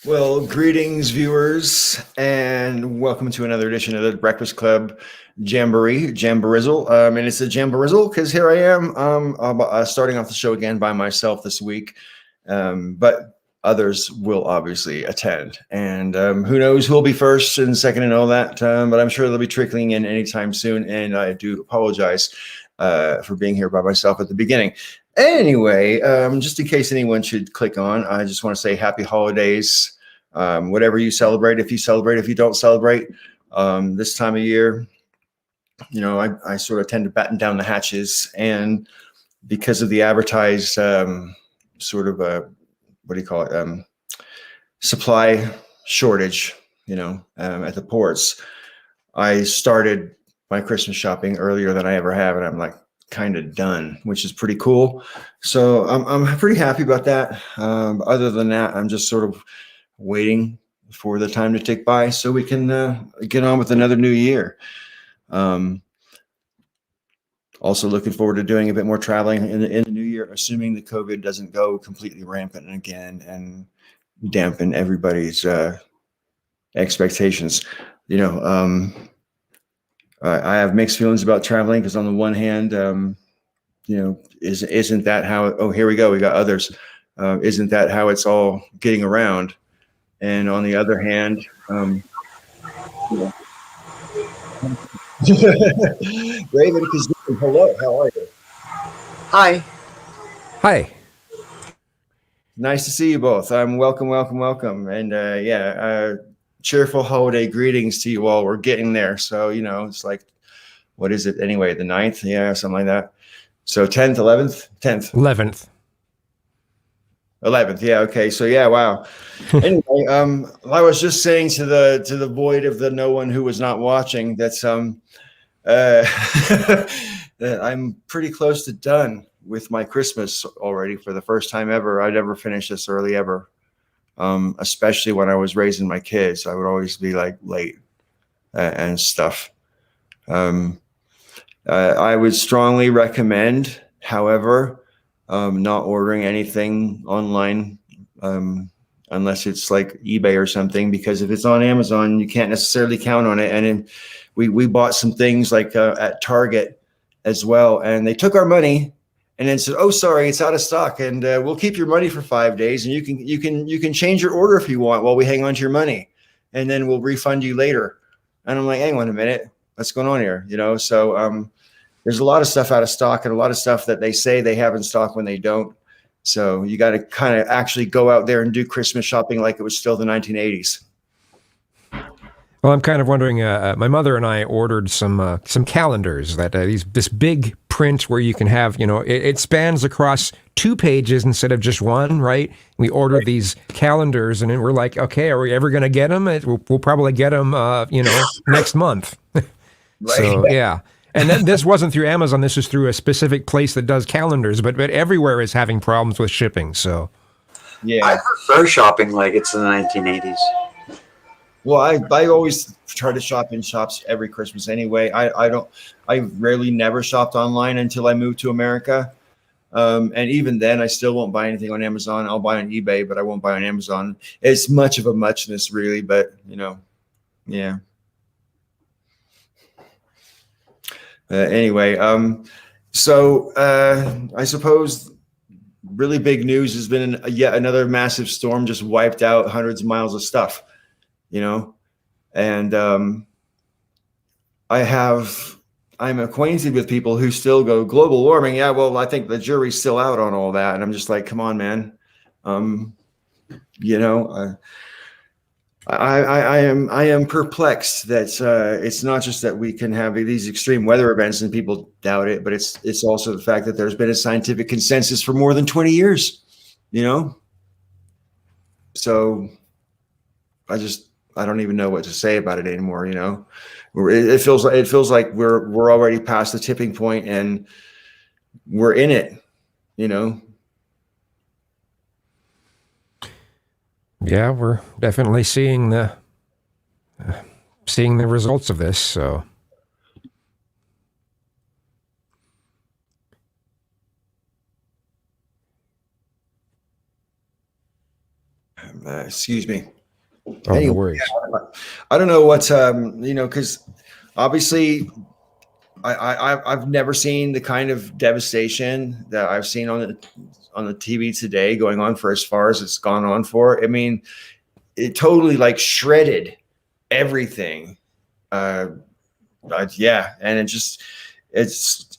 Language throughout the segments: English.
Well, greetings, viewers, and welcome to another edition of the Breakfast Club Jamborizzle. And it's a Jamborizzle because here I am, starting off the show again by myself this week. But others will obviously attend, and who knows who'll be first and second and all that. But I'm sure they'll be trickling in anytime soon. And I do apologize for being here by myself at the beginning. Anyway, just in case anyone should click on, I just want to say happy holidays. Whatever you celebrate, if you don't celebrate, this time of year, I sort of tend to batten down the hatches, and because of the advertised sort of what do you call it, supply shortage, at the ports, I started my Christmas shopping earlier than I ever have, and I'm like kind of done, which is pretty cool. So I'm pretty happy about that. Other than that, I'm just sort of waiting for the time to tick by so we can get on with another new year. Also looking forward to doing a bit more traveling in the new year, assuming the COVID doesn't go completely rampant again and dampen everybody's expectations. I have mixed feelings about traveling because on the one hand, isn't that how? Oh, here we go. We got others. Isn't that how it's all getting around? And on the other hand, Raven, hello, how are you? Hi. Hi. Nice to see you both. Welcome. And cheerful holiday greetings to you all. We're getting there. So, it's like, what is it anyway? The 9th? Yeah, something like that. So 10th, 11th, 10th. 11th. Yeah. Okay. So yeah. Wow. Anyway, I was just saying to the void of the no one who was not watching that that I'm pretty close to done with my Christmas already for the first time ever. I'd ever finished this early ever. Especially when I was raising my kids, I would always be like late and stuff. I would strongly recommend, however, not ordering anything online unless it's like eBay or something, because if it's on Amazon, you can't necessarily count on it. And we bought some things like at Target as well, and they took our money and then said, "Oh, sorry, it's out of stock, and we'll keep your money for 5 days, and you can change your order if you want while we hang on to your money, and then we'll refund you later." And I'm like, "Hang on a minute, what's going on here?" So there's a lot of stuff out of stock and a lot of stuff that they say they have in stock when they don't. So you got to kind of actually go out there and do Christmas shopping like it was still the 1980s. Well, I'm kind of wondering. My mother and I ordered some calendars that this big print where you can have, it spans across 2 pages instead of just one, right? We ordered these calendars, and then we're like, okay, are we ever going to get them? We'll probably get them, next month. Right. So yeah. And then this wasn't through Amazon. This is through a specific place that does calendars, but everywhere is having problems with shipping. So, yeah, I prefer shopping like it's the 1980s. Well, I always try to shop in shops every Christmas anyway. I rarely never shopped online until I moved to America. And even then, I still won't buy anything on Amazon. I'll buy on eBay, but I won't buy on Amazon. It's much of a muchness, really, but yeah. Anyway, so I suppose really big news has been yet another massive storm just wiped out hundreds of miles of stuff, and I'm acquainted with people who still go global warming. Yeah, well, I think the jury's still out on all that, and I'm just like, come on, man. I am perplexed that it's not just that we can have these extreme weather events and people doubt it, but it's also the fact that there's been a scientific consensus for more than 20 years, So I don't even know what to say about it anymore. It feels like we're already past the tipping point and we're in it. Yeah, we're definitely seeing the results of this. So, excuse me. Oh, no Anyway, worries. I don't know what because obviously I've never seen the kind of devastation that I've seen on the TV today going on for as far as it's gone on for. I mean, it totally like shredded everything. Yeah, and it's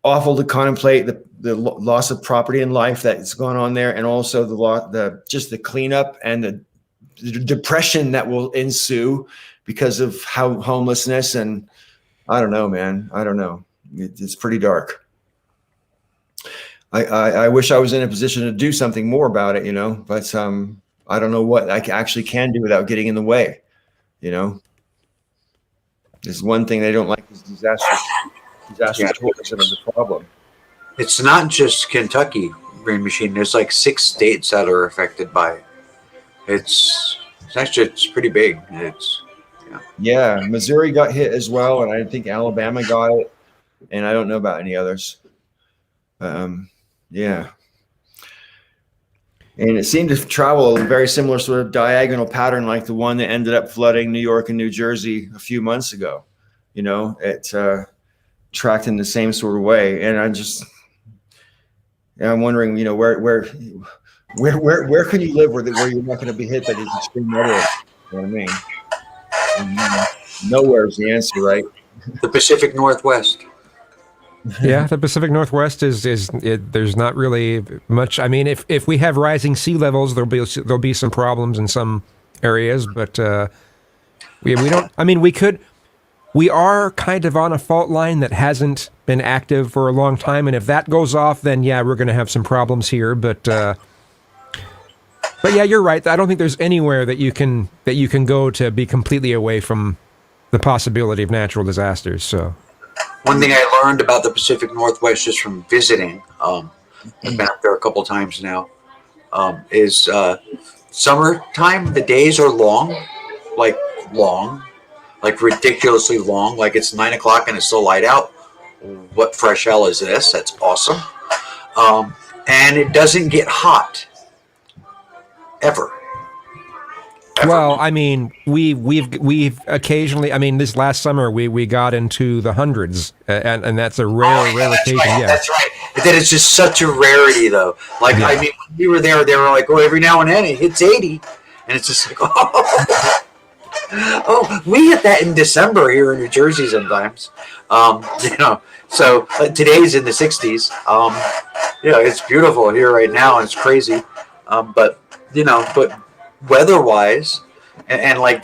awful to contemplate the loss of property and life that's going on there, and also the cleanup and the depression that will ensue because of how homelessness. And I don't know, man. I don't know. It's pretty dark. I wish I was in a position to do something more about it, but I don't know what I actually can do without getting in the way. There's one thing they don't like is disaster tourism is a problem. It's not just Kentucky, Green Machine. There's like 6 states that are affected by it. It's pretty big. Yeah, Missouri got hit as well, and I think Alabama got it, and I don't know about any others. Yeah. And it seemed to travel a very similar sort of diagonal pattern like the one that ended up flooding New York and New Jersey a few months ago. It tracked in the same sort of way. And I'm wondering, where can you live where you're not going to be hit by these extreme weather? You know what I mean? And nowhere's the answer, right? The Pacific Northwest. Yeah, the Pacific Northwest there's not really much. I mean, if we have rising sea levels, there'll be some problems in some areas, but we don't. I mean, we are kind of on a fault line that hasn't been active for a long time, and if that goes off, then yeah, we're going to have some problems here. But yeah, you're right. I don't think there's anywhere that you can go to be completely away from the possibility of natural disasters. So. One thing I learned about the Pacific Northwest just from visiting, I've been up there a couple times now, is summertime, the days are long, like ridiculously long. Like it's 9 o'clock and it's still light out. What fresh hell is this? That's awesome. And it doesn't get hot ever. Well, I mean, we've occasionally. I mean, this last summer we got into the hundreds, and that's a rare occasion. Right, yeah, that's right. But then it's just such a rarity, though. Like I mean, when we were there, they were like, "Oh, every now and then it hits 80," and it's just like, "Oh, we hit that in December here in New Jersey sometimes." So today's in the 60s. It's beautiful here right now, and it's crazy. But weather-wise, and like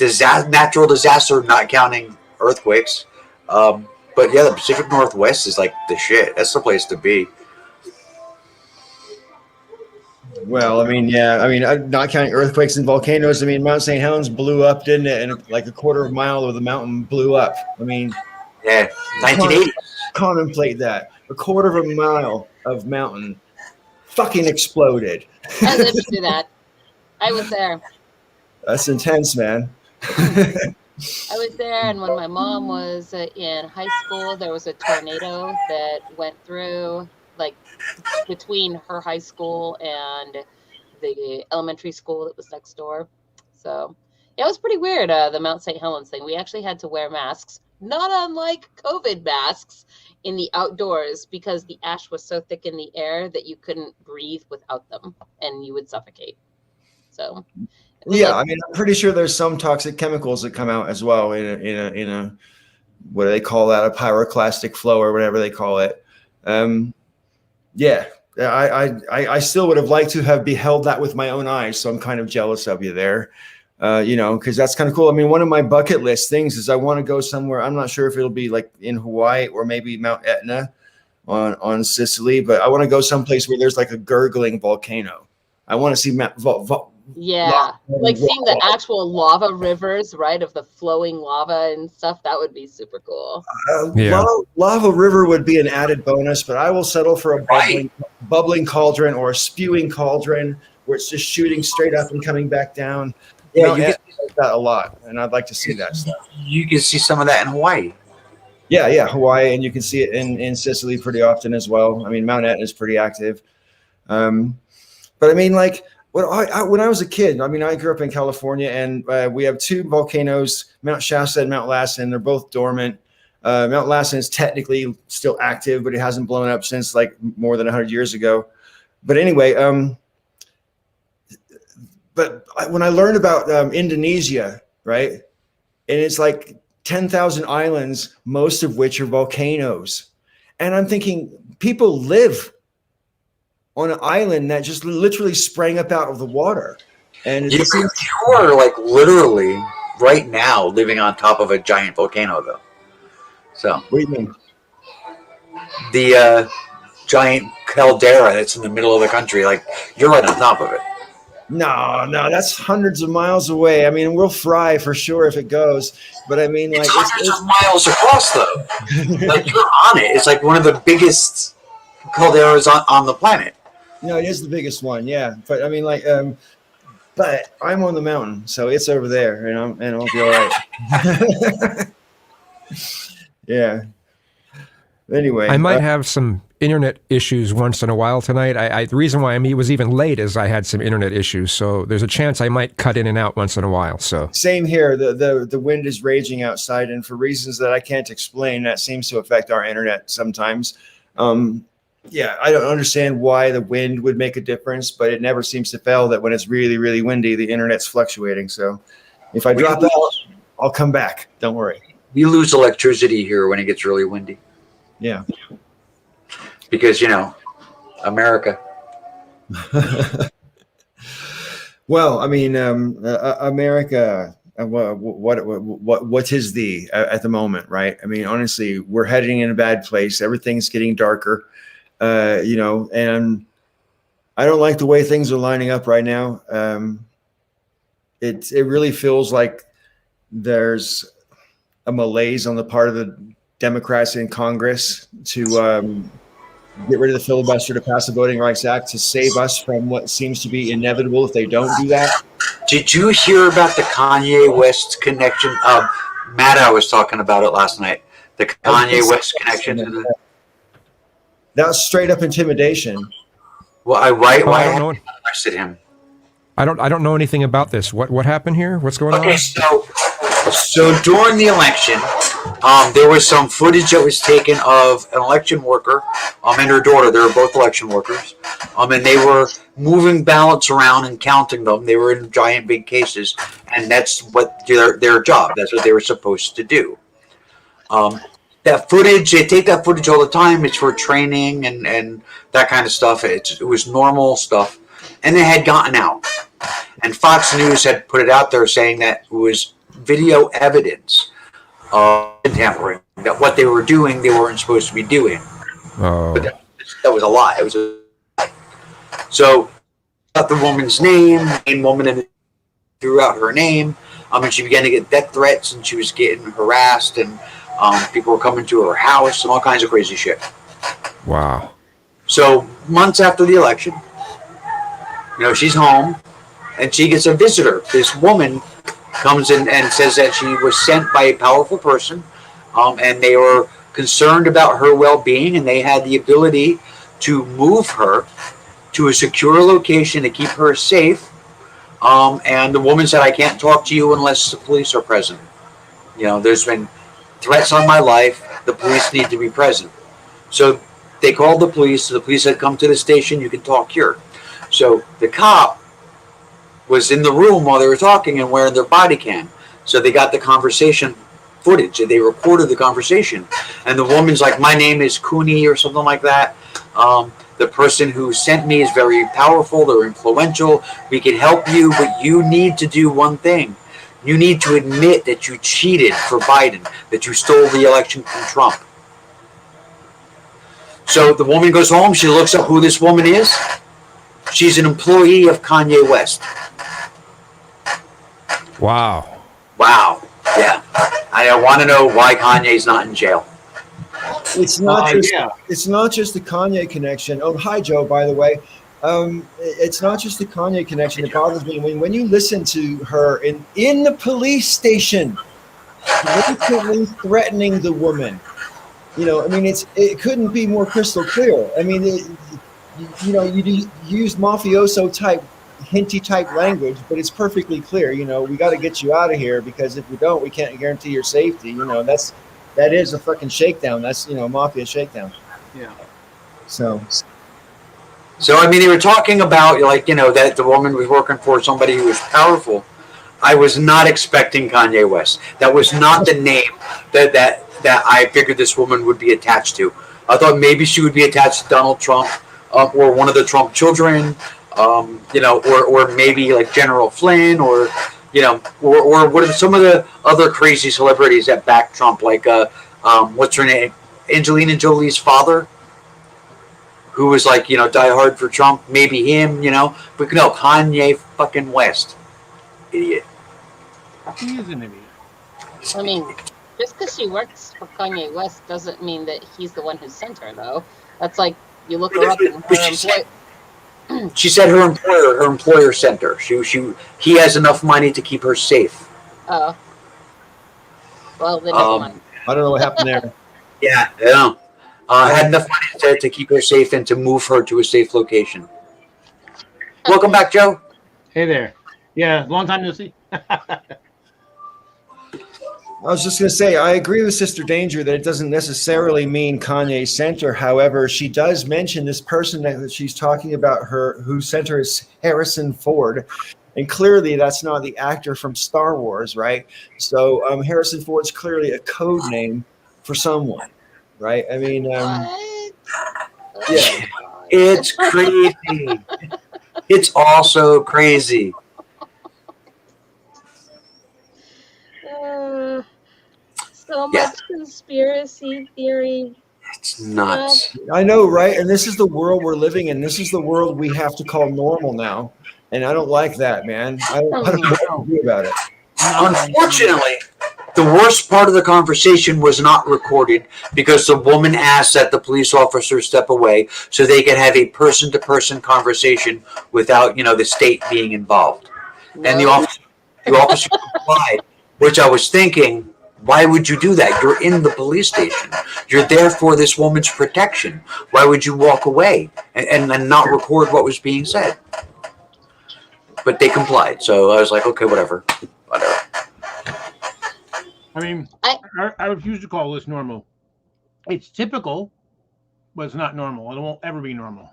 natural disaster, not counting earthquakes. But yeah, the Pacific Northwest is like the shit. That's the place to be. Well, I mean, yeah, I mean, not counting earthquakes and volcanoes. I mean, Mount St. Helens blew up, didn't it? And like a quarter of a mile of the mountain blew up. I mean, yeah, 1980. Contemplate that. A quarter of a mile of mountain fucking exploded. I lived through that. I was there. That's intense, man. I was there, and when my mom was in high school, there was a tornado that went through, like, between her high school and the elementary school that was next door. So it was pretty weird, the Mount St. Helens thing. We actually had to wear masks, not unlike COVID masks, in the outdoors because the ash was so thick in the air that you couldn't breathe without them, and you would suffocate. So yeah, I mean, I'm pretty sure there's some toxic chemicals that come out as well in a what do they call that? A pyroclastic flow or whatever they call it. Yeah, I still would have liked to have beheld that with my own eyes. So I'm kind of jealous of you there, because that's kind of cool. I mean, one of my bucket list things is I want to go somewhere. I'm not sure if it'll be like in Hawaii or maybe Mount Etna on Sicily, but I want to go someplace where there's like a gurgling volcano. I want to see like seeing the actual lava rivers, right, of the flowing lava and stuff. That would be super cool. Lava river would be an added bonus, but I will settle for a bubbling cauldron or a spewing cauldron where it's just shooting straight up and coming back down. Yeah, you get that a lot, and I'd like to see that stuff. You can see some of that in Hawaii. Yeah, Hawaii, and you can see it in Sicily pretty often as well. I mean, Mount Etna is pretty active. But I mean, like, Well, when I was a kid, I mean, I grew up in California, and we have two volcanoes, Mount Shasta and Mount Lassen. They're both dormant. Mount Lassen is technically still active, but it hasn't blown up since like more than 100 years ago. But anyway, but when I learned about Indonesia, right, and it's like 10,000 islands, most of which are volcanoes. And I'm thinking people live on an island that just literally sprang up out of the water. And You are like literally right now living on top of a giant volcano, though. So what do you mean? the giant caldera that's in the middle of the country, like you're right on top of it. No, that's hundreds of miles away. I mean, we'll fry for sure if it goes. But I mean, like, It's hundreds of miles across, though. Like you're on it. It's like one of the biggest calderas on the planet. no, it is the biggest one, yeah. But I mean, like, but I'm on the mountain, so it's over there, and I'll be all right. Yeah. Anyway, I might have some internet issues once in a while tonight. The reason why I was even late is I had some internet issues, so there's a chance I might cut in and out once in a while. So same here. The wind is raging outside, and for reasons that I can't explain, that seems to affect our internet sometimes. Yeah, I don't understand why the wind would make a difference, but it never seems to fail that when it's really, really windy, the internet's fluctuating. So if I drop out, I'll come back. Don't worry. We lose electricity here when it gets really windy. Yeah. Because, America. Well, I mean, America, what is the at the moment, right? I mean, honestly, we're heading in a bad place. Everything's getting darker, and I don't like the way things are lining up right now. It really feels like there's a malaise on the part of the Democrats in Congress to get rid of the filibuster, to pass the Voting Rights Act, to save us from what seems to be inevitable if they don't do that. Did you hear about the Kanye West connection? Matt, I was talking about it last night. The Kanye West connection. That was straight up intimidation. Well, why I don't know. arrested him? I don't know anything about this. What happened here? What's going on? Okay, so during the election, there was some footage that was taken of an election worker and her daughter. They were both election workers, and they were moving ballots around and counting them. They were in giant big cases, and that's what their job. That's what they were supposed to do. That footage, they take that footage all the time. It's for training and that kind of stuff. It was normal stuff, and it had gotten out. And Fox News had put it out there saying that it was video evidence of tampering, that what they were doing, they weren't supposed to be doing. Oh. But that was a lie. It was a lie. So, got the woman's name woman, and threw out her name. And she began to get death threats, and she was getting harassed, and people were coming to her house, and all kinds of crazy shit. Wow. So, months after the election, she's home, and she gets a visitor. This woman comes in and says that she was sent by a powerful person, and they were concerned about her well-being, and they had the ability to move her to a secure location to keep her safe. And the woman said, "I can't talk to you unless the police are present. There's been threats on my life. The police need to be present." So they called the police. The police said, "Come to the station. You can talk here." So the cop was in the room while they were talking and wearing their body cam. So they got the conversation footage, and they recorded the conversation. And the woman's like, "My name is Cooney," or something like that. "The person who sent me is very powerful. They're influential. We can help you, but you need to do one thing. You need to admit that you cheated for Biden, that you stole the election from Trump." So the woman goes home. She looks up who this woman is. She's an employee of Kanye West. Wow. Wow. Yeah. I want to know why Kanye's not in jail. It's not just the Kanye connection. Oh, hi, Joe, by the way. It's not just the Kanye connection. It bothers me when you listen to her in the police station, blatantly threatening the woman. It couldn't be more crystal clear. I mean, you use mafioso type hinty type language, but it's perfectly clear. We got to get you out of here, because if we don't, we can't guarantee your safety. That is a fucking shakedown. That's mafia shakedown. Yeah. So I mean, they were talking about that the woman was working for somebody who was powerful. I was not expecting Kanye West. That was not the name that I figured this woman would be attached to. I thought maybe she would be attached to Donald Trump, or one of the Trump children, or maybe like General Flynn, or what are some of the other crazy celebrities that back Trump, like what's her name, Angelina Jolie's father, who was like die hard for Trump, maybe him, but no, Kanye fucking West, idiot. He is an idiot. I mean, just because she works for Kanye West doesn't mean that he's the one who sent her, though. That's like, you look her up and She said her employer sent her. He has enough money to keep her safe. Oh. Well, then never mind. I don't know what happened there. Yeah, had enough money to keep her safe and to move her to a safe location. Welcome back, Joe. Hey there. Yeah, long time no see. I was just going to say, I agree with Sister Danger that it doesn't necessarily mean Kanye sent her. However, she does mention this person that she's talking about, who sent her, is Harrison Ford. And clearly that's not the actor from Star Wars, right? So Harrison Ford's clearly a code name for someone, right? I mean, What? yeah. It's crazy. It's also crazy. So much conspiracy theory. It's nuts. I know, right? And this is the world we're living in. This is the world we have to call normal now. And I don't like that, man. I don't know what to do about it. Unfortunately, the worst part of the conversation was not recorded, because the woman asked that the police officer step away so they could have a person-to-person conversation without, the state being involved. No. And the officer complied, which I was thinking, why would you do that? You're in the police station. You're there for this woman's protection. Why would you walk away and not record what was being said? But they complied, so I was like, okay, whatever. I mean, I refuse to call this normal. It's typical, but it's not normal. It won't ever be normal.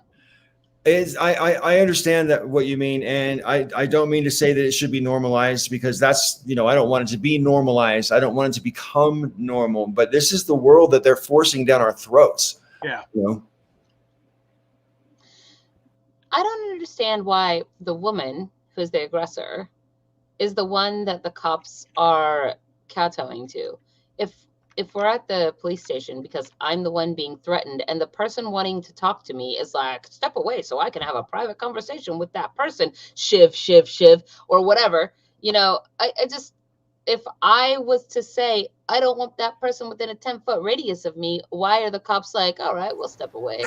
I understand that what you mean, and I don't mean to say that it should be normalized, because that's, I don't want it to be normalized. I don't want it to become normal, but this is the world that they're forcing down our throats. Yeah. I don't understand why the woman who's the aggressor is the one that the cops are kowtowing to. If we're at the police station because I'm the one being threatened, and the person wanting to talk to me is like, step away so I can have a private conversation with that person, shiv, or whatever, I just, if I was to say, I don't want that person within a 10-foot radius of me, why are the cops like, all right, we'll step away?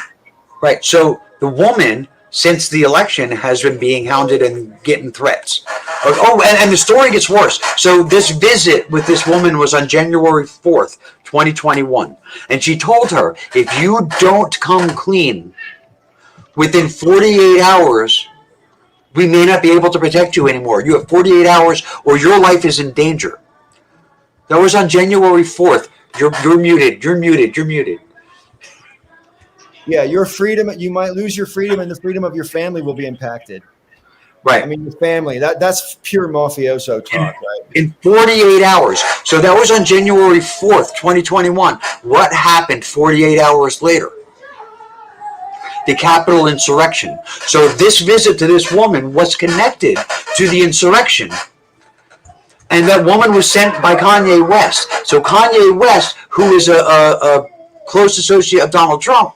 Right. So the woman, since the election, has been being hounded and getting threats. And the story gets worse. So this visit with this woman was on January 4th, 2021. And she told her, if you don't come clean within 48 hours, we may not be able to protect you anymore. You have 48 hours or your life is in danger. That was on January 4th. You're muted. Yeah, your freedom, you might lose your freedom, and the freedom of your family will be impacted. Right. I mean, the family, that's pure mafioso talk, right? In 48 hours. So that was on January 4th, 2021. What happened 48 hours later? The Capitol insurrection. So this visit to this woman was connected to the insurrection. And that woman was sent by Kanye West. So Kanye West, who is a close associate of Donald Trump,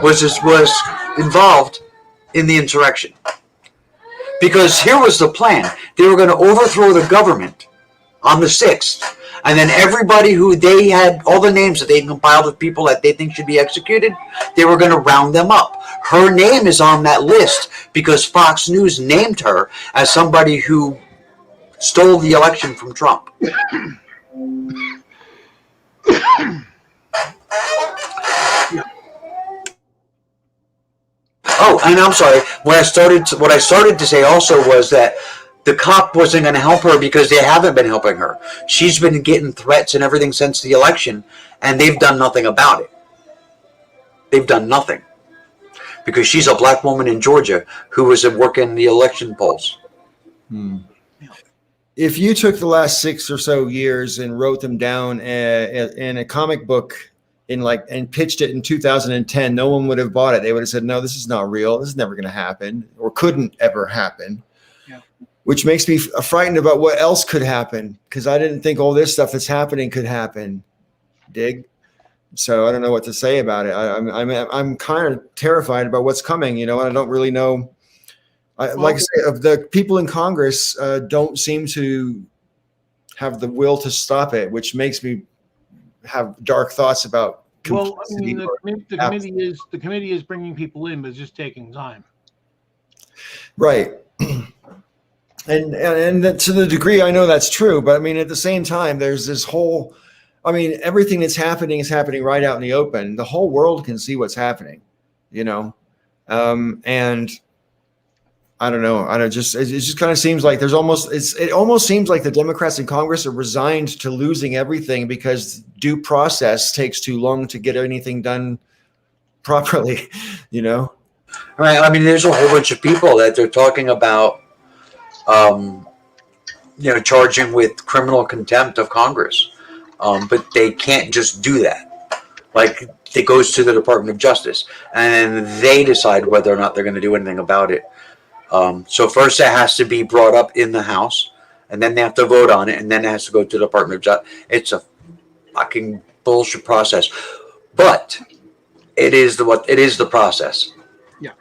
was involved in the insurrection. Because here was the plan. They were going to overthrow the government on the 6th. And then everybody who they had, all the names that they compiled of people that they think should be executed, they were going to round them up. Her name is on that list because Fox News named her as somebody who stole the election from Trump. Oh, and I'm sorry. What I started to say also was that the cop wasn't going to help her because they haven't been helping her. She's been getting threats and everything since the election, and they've done nothing about it. They've done nothing because she's a black woman in Georgia who was working the election polls. If you took the last 6 or so years and wrote them down in a comic book and pitched it in 2010, no one would have bought it. They would have said, no, this is not real. This is never going to happen or couldn't ever happen. Yeah. Which makes me frightened about what else could happen, because I didn't think all this stuff that's happening could happen. Dig? So I don't know what to say about it. I'm kind of terrified about what's coming, and I don't really know. Like I say, the people in Congress don't seem to have the will to stop it, which makes me have dark thoughts about. Well, I mean, the committee is bringing people in, but it's just taking time. Right. And to the degree I know that's true, but I mean, at the same time, there's this whole, everything that's happening is happening right out in the open. The whole world can see what's happening, and I don't know. It just kind of seems like it almost seems like the Democrats in Congress are resigned to losing everything because due process takes too long to get anything done properly, Right. I mean, there's a whole bunch of people that they're talking about, charging with criminal contempt of Congress. But they can't just do that. Like, it goes to the Department of Justice, and they decide whether or not they're going to do anything about it. So first it has to be brought up in the House, and then they have to vote on it, and then it has to go to the Department of Justice. It's a fucking bullshit process, but it is the process. Yeah.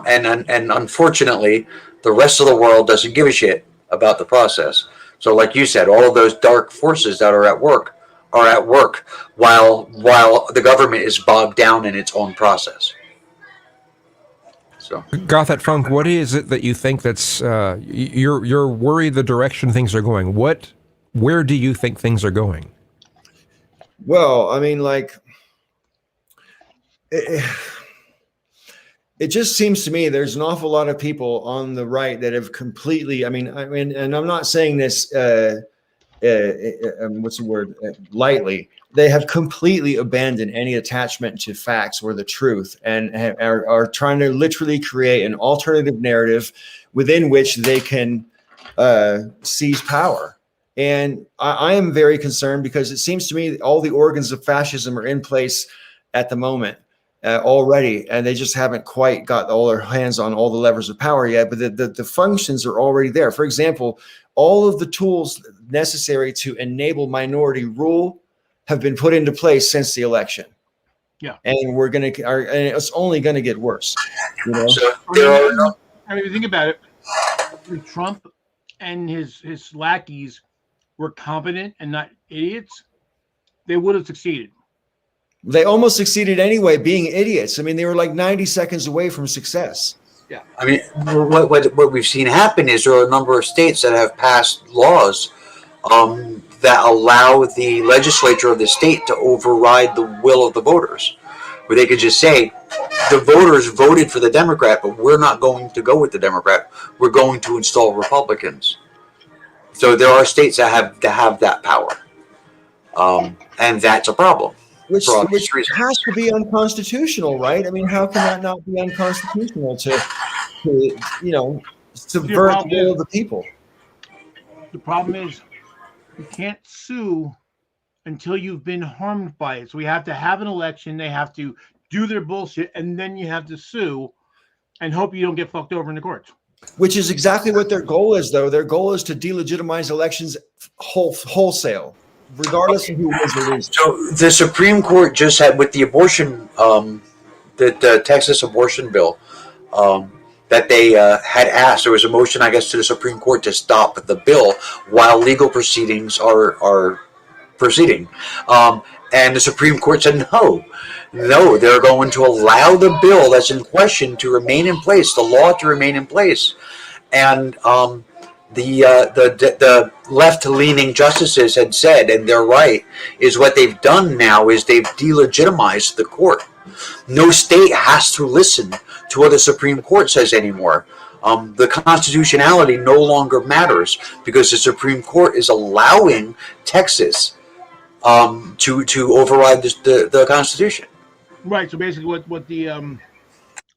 And unfortunately, the rest of the world doesn't give a shit about the process. So, like you said, all of those dark forces that are at work while the government is bogged down in its own process. So, Gothat Funk, what is it that you think that's you're worried the direction things are going? Where do you think things are going? Well, it just seems to me there's an awful lot of people on the right that have completely, and I'm not saying this, what's the word, lightly. They have completely abandoned any attachment to facts or the truth, and are trying to literally create an alternative narrative within which they can seize power. And I am very concerned because it seems to me that all the organs of fascism are in place at the moment already, and they just haven't quite got all their hands on all the levers of power yet, but the functions are already there. For example, all of the tools necessary to enable minority rule have been put into place since the election. Yeah. And and it's only going to get worse. So think about it. If Trump and his lackeys were competent and not idiots, they would have succeeded. They almost succeeded anyway, being idiots. They were like 90 seconds away from success. Yeah. What we've seen happen is there are a number of states that have passed laws that allow the legislature of the state to override the will of the voters, where they could just say, the voters voted for the Democrat, but we're not going to go with the Democrat. We're going to install Republicans. So there are states that have that power, and that's a problem. Which has to be unconstitutional, right? How can that not be unconstitutional to subvert the will of the people? The problem is you can't sue until you've been harmed by it. So we have to have an election. They have to do their bullshit, and then you have to sue and hope you don't get fucked over in the courts. Which is exactly what their goal is, though. Their goal is to delegitimize elections wholesale, regardless of who wins or loses. So the Supreme Court just had, with the abortion, the Texas abortion bill, that they had asked, there was a motion, I guess, to the Supreme Court to stop the bill while legal proceedings are proceeding. And the Supreme Court said, no, they're going to allow the bill that's in question to remain in place, the law to remain in place. And the left-leaning justices had said, and they're right, is what they've done now is they've delegitimized the court. No state has to listen to what the Supreme Court says anymore. The constitutionality no longer matters because the Supreme Court is allowing Texas to override the Constitution. Right. So basically, what the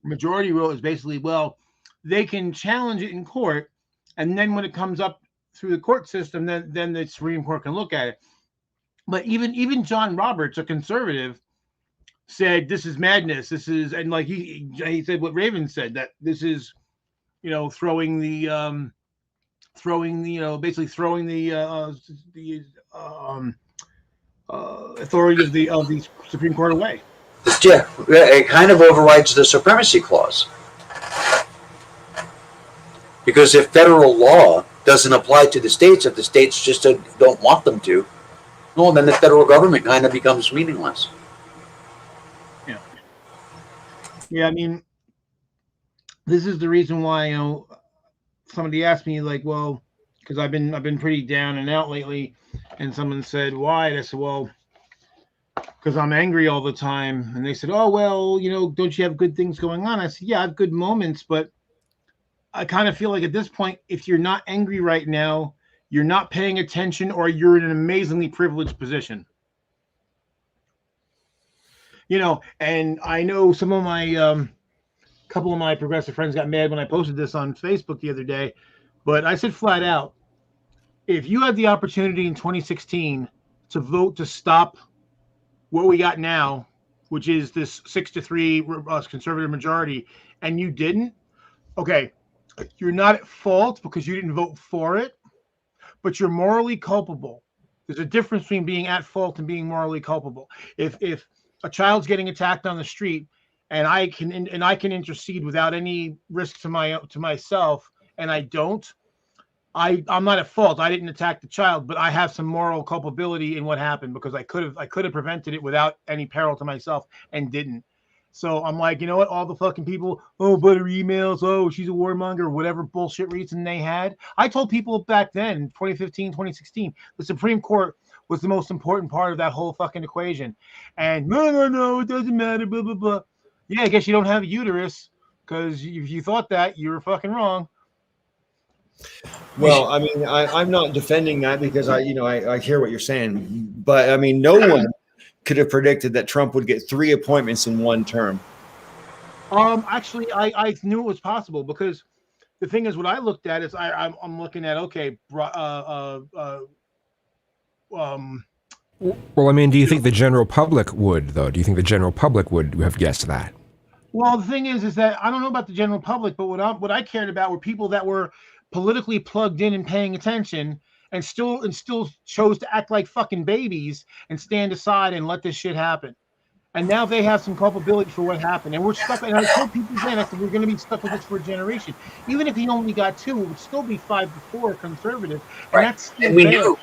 majority rule is basically, well, they can challenge it in court, and then when it comes up through the court system, then the Supreme Court can look at it. But even John Roberts, a conservative, said this is madness. This is, and like he said what Raven said, that this is, throwing the authority of the Supreme Court away. Yeah, it kind of overrides the supremacy clause. Because if federal law doesn't apply to the states, if the states just don't want them to, well, then the federal government kind of becomes meaningless. Yeah. Yeah, I mean, this is the reason why, somebody asked me, like, well, because I've been pretty down and out lately, and someone said, why? And I said, well, because I'm angry all the time. And they said, oh, well, don't you have good things going on? I said, yeah, I have good moments, but I kind of feel like at this point, if you're not angry right now, you're not paying attention, or you're in an amazingly privileged position. And I know some of my couple of my progressive friends got mad when I posted this on Facebook the other day, but I said flat out, if you had the opportunity in 2016 to vote to stop what we got now, which is this 6-3 conservative majority, and you didn't, okay, you're not at fault because you didn't vote for it, but you're morally culpable. There's a difference between being at fault and being morally culpable. If a child's getting attacked on the street, and I can intercede without any risk to myself, and I don't, I'm not at fault. I didn't attack the child, but I have some moral culpability in what happened because I could have prevented it without any peril to myself and didn't. So I'm like, you know what? All the fucking people, oh, but her emails, oh, she's a warmonger, whatever bullshit reason they had. I told people back then, 2015, 2016, the Supreme Court was the most important part of that whole fucking equation. And no, it doesn't matter, blah, blah, blah. Yeah, I guess you don't have a uterus, because if you thought that, you were fucking wrong. Well, I mean, I'm not defending that because I hear what you're saying, but I mean, no one could have predicted that Trump would get 3 appointments in one term. Actually, I knew it was possible because the thing is, what I looked at is I'm looking at, okay, well, I mean, do you think the general public would, though? Do you think the general public would have guessed that? Well, the thing is that I don't know about the general public, but what I cared about were people that were politically plugged in and paying attention, and still chose to act like fucking babies and stand aside and let this shit happen. And now they have some culpability for what happened, and we're stuck. And I told people then, I said, we're going to be stuck with this for a generation. Even if he only got 2, it would still be 5-4 conservative, and right. that's still there.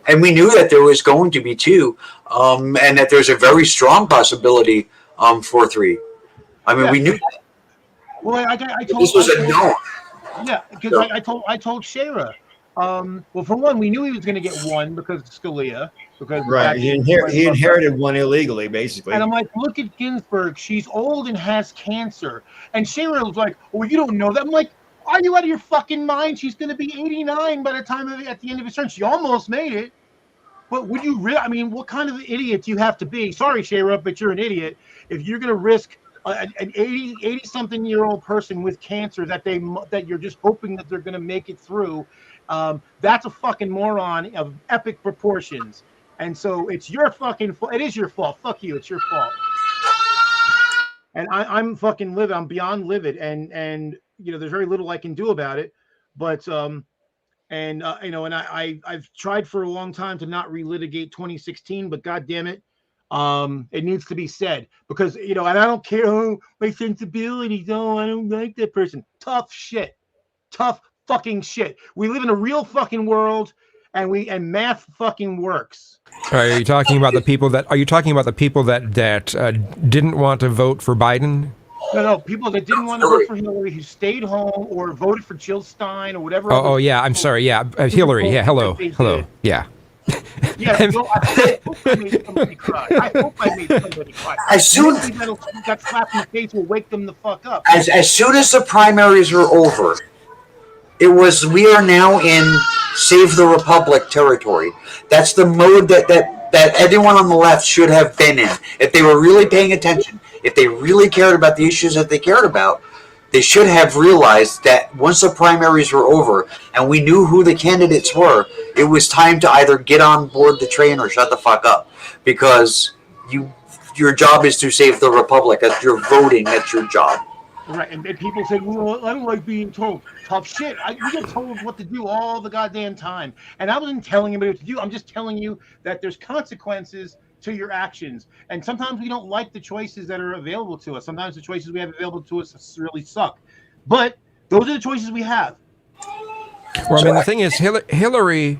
And we knew that there was going to be 2, and that there's a very strong possibility for 3. I mean, we knew that. Well, I told this was a known. Yeah, because I told Shara. Well, for one, we knew he was going to get 1 because of Scalia. Because right, he inherited 1 illegally, basically. And I'm like, look at Ginsburg. She's old and has cancer. And Shara was like, well, you don't know that. I'm like, are you out of your fucking mind? She's going to be 89 by the time at the end of his term. She almost made it. But would you really? I mean, what kind of idiot do you have to be? Sorry, Shara, but you're an idiot if you're going to risk an 80-something-year-old person with cancer that you're just hoping that they're going to make it through. That's a fucking moron of epic proportions. And so it's your fucking fault. It is your fault. Fuck you. It's your fault. And I'm fucking livid. I'm beyond livid. And there's very little I can do about it. But I've tried for a long time to not relitigate 2016, but God damn it. It needs to be said because, and I don't care who my sensibilities. Oh, I don't like that person. Tough shit. Tough fucking shit. We live in a real fucking world, and math fucking works. Are you talking about the people that didn't want to vote for Biden? No, people that didn't want to vote for Hillary, who stayed home or voted for Jill Stein or whatever. Oh yeah, I'm sorry. Yeah, Hillary. Yeah, hello. Yeah. Yeah, well, I hope I made somebody cry. I hope I made somebody cry. As soon That slap in the face will wake them the fuck up. as soon as the primaries were over, we are now in Save the Republic territory. That's the mode that everyone on the left should have been in. If they were really paying attention, if they really cared about the issues that they cared about, they should have realized that once the primaries were over and we knew who the candidates were, it was time to either get on board the train or shut the fuck up. Because your job is to save the Republic. That's your voting. That's your job. Right, and people say, well, I don't like being told. Tough shit. We get told what to do all the goddamn time. And I wasn't telling anybody what to do. I'm just telling you that there's consequences to your actions. And sometimes we don't like the choices that are available to us. Sometimes the choices we have available to us really suck. But those are the choices we have. Well, I mean, the thing is, Hillary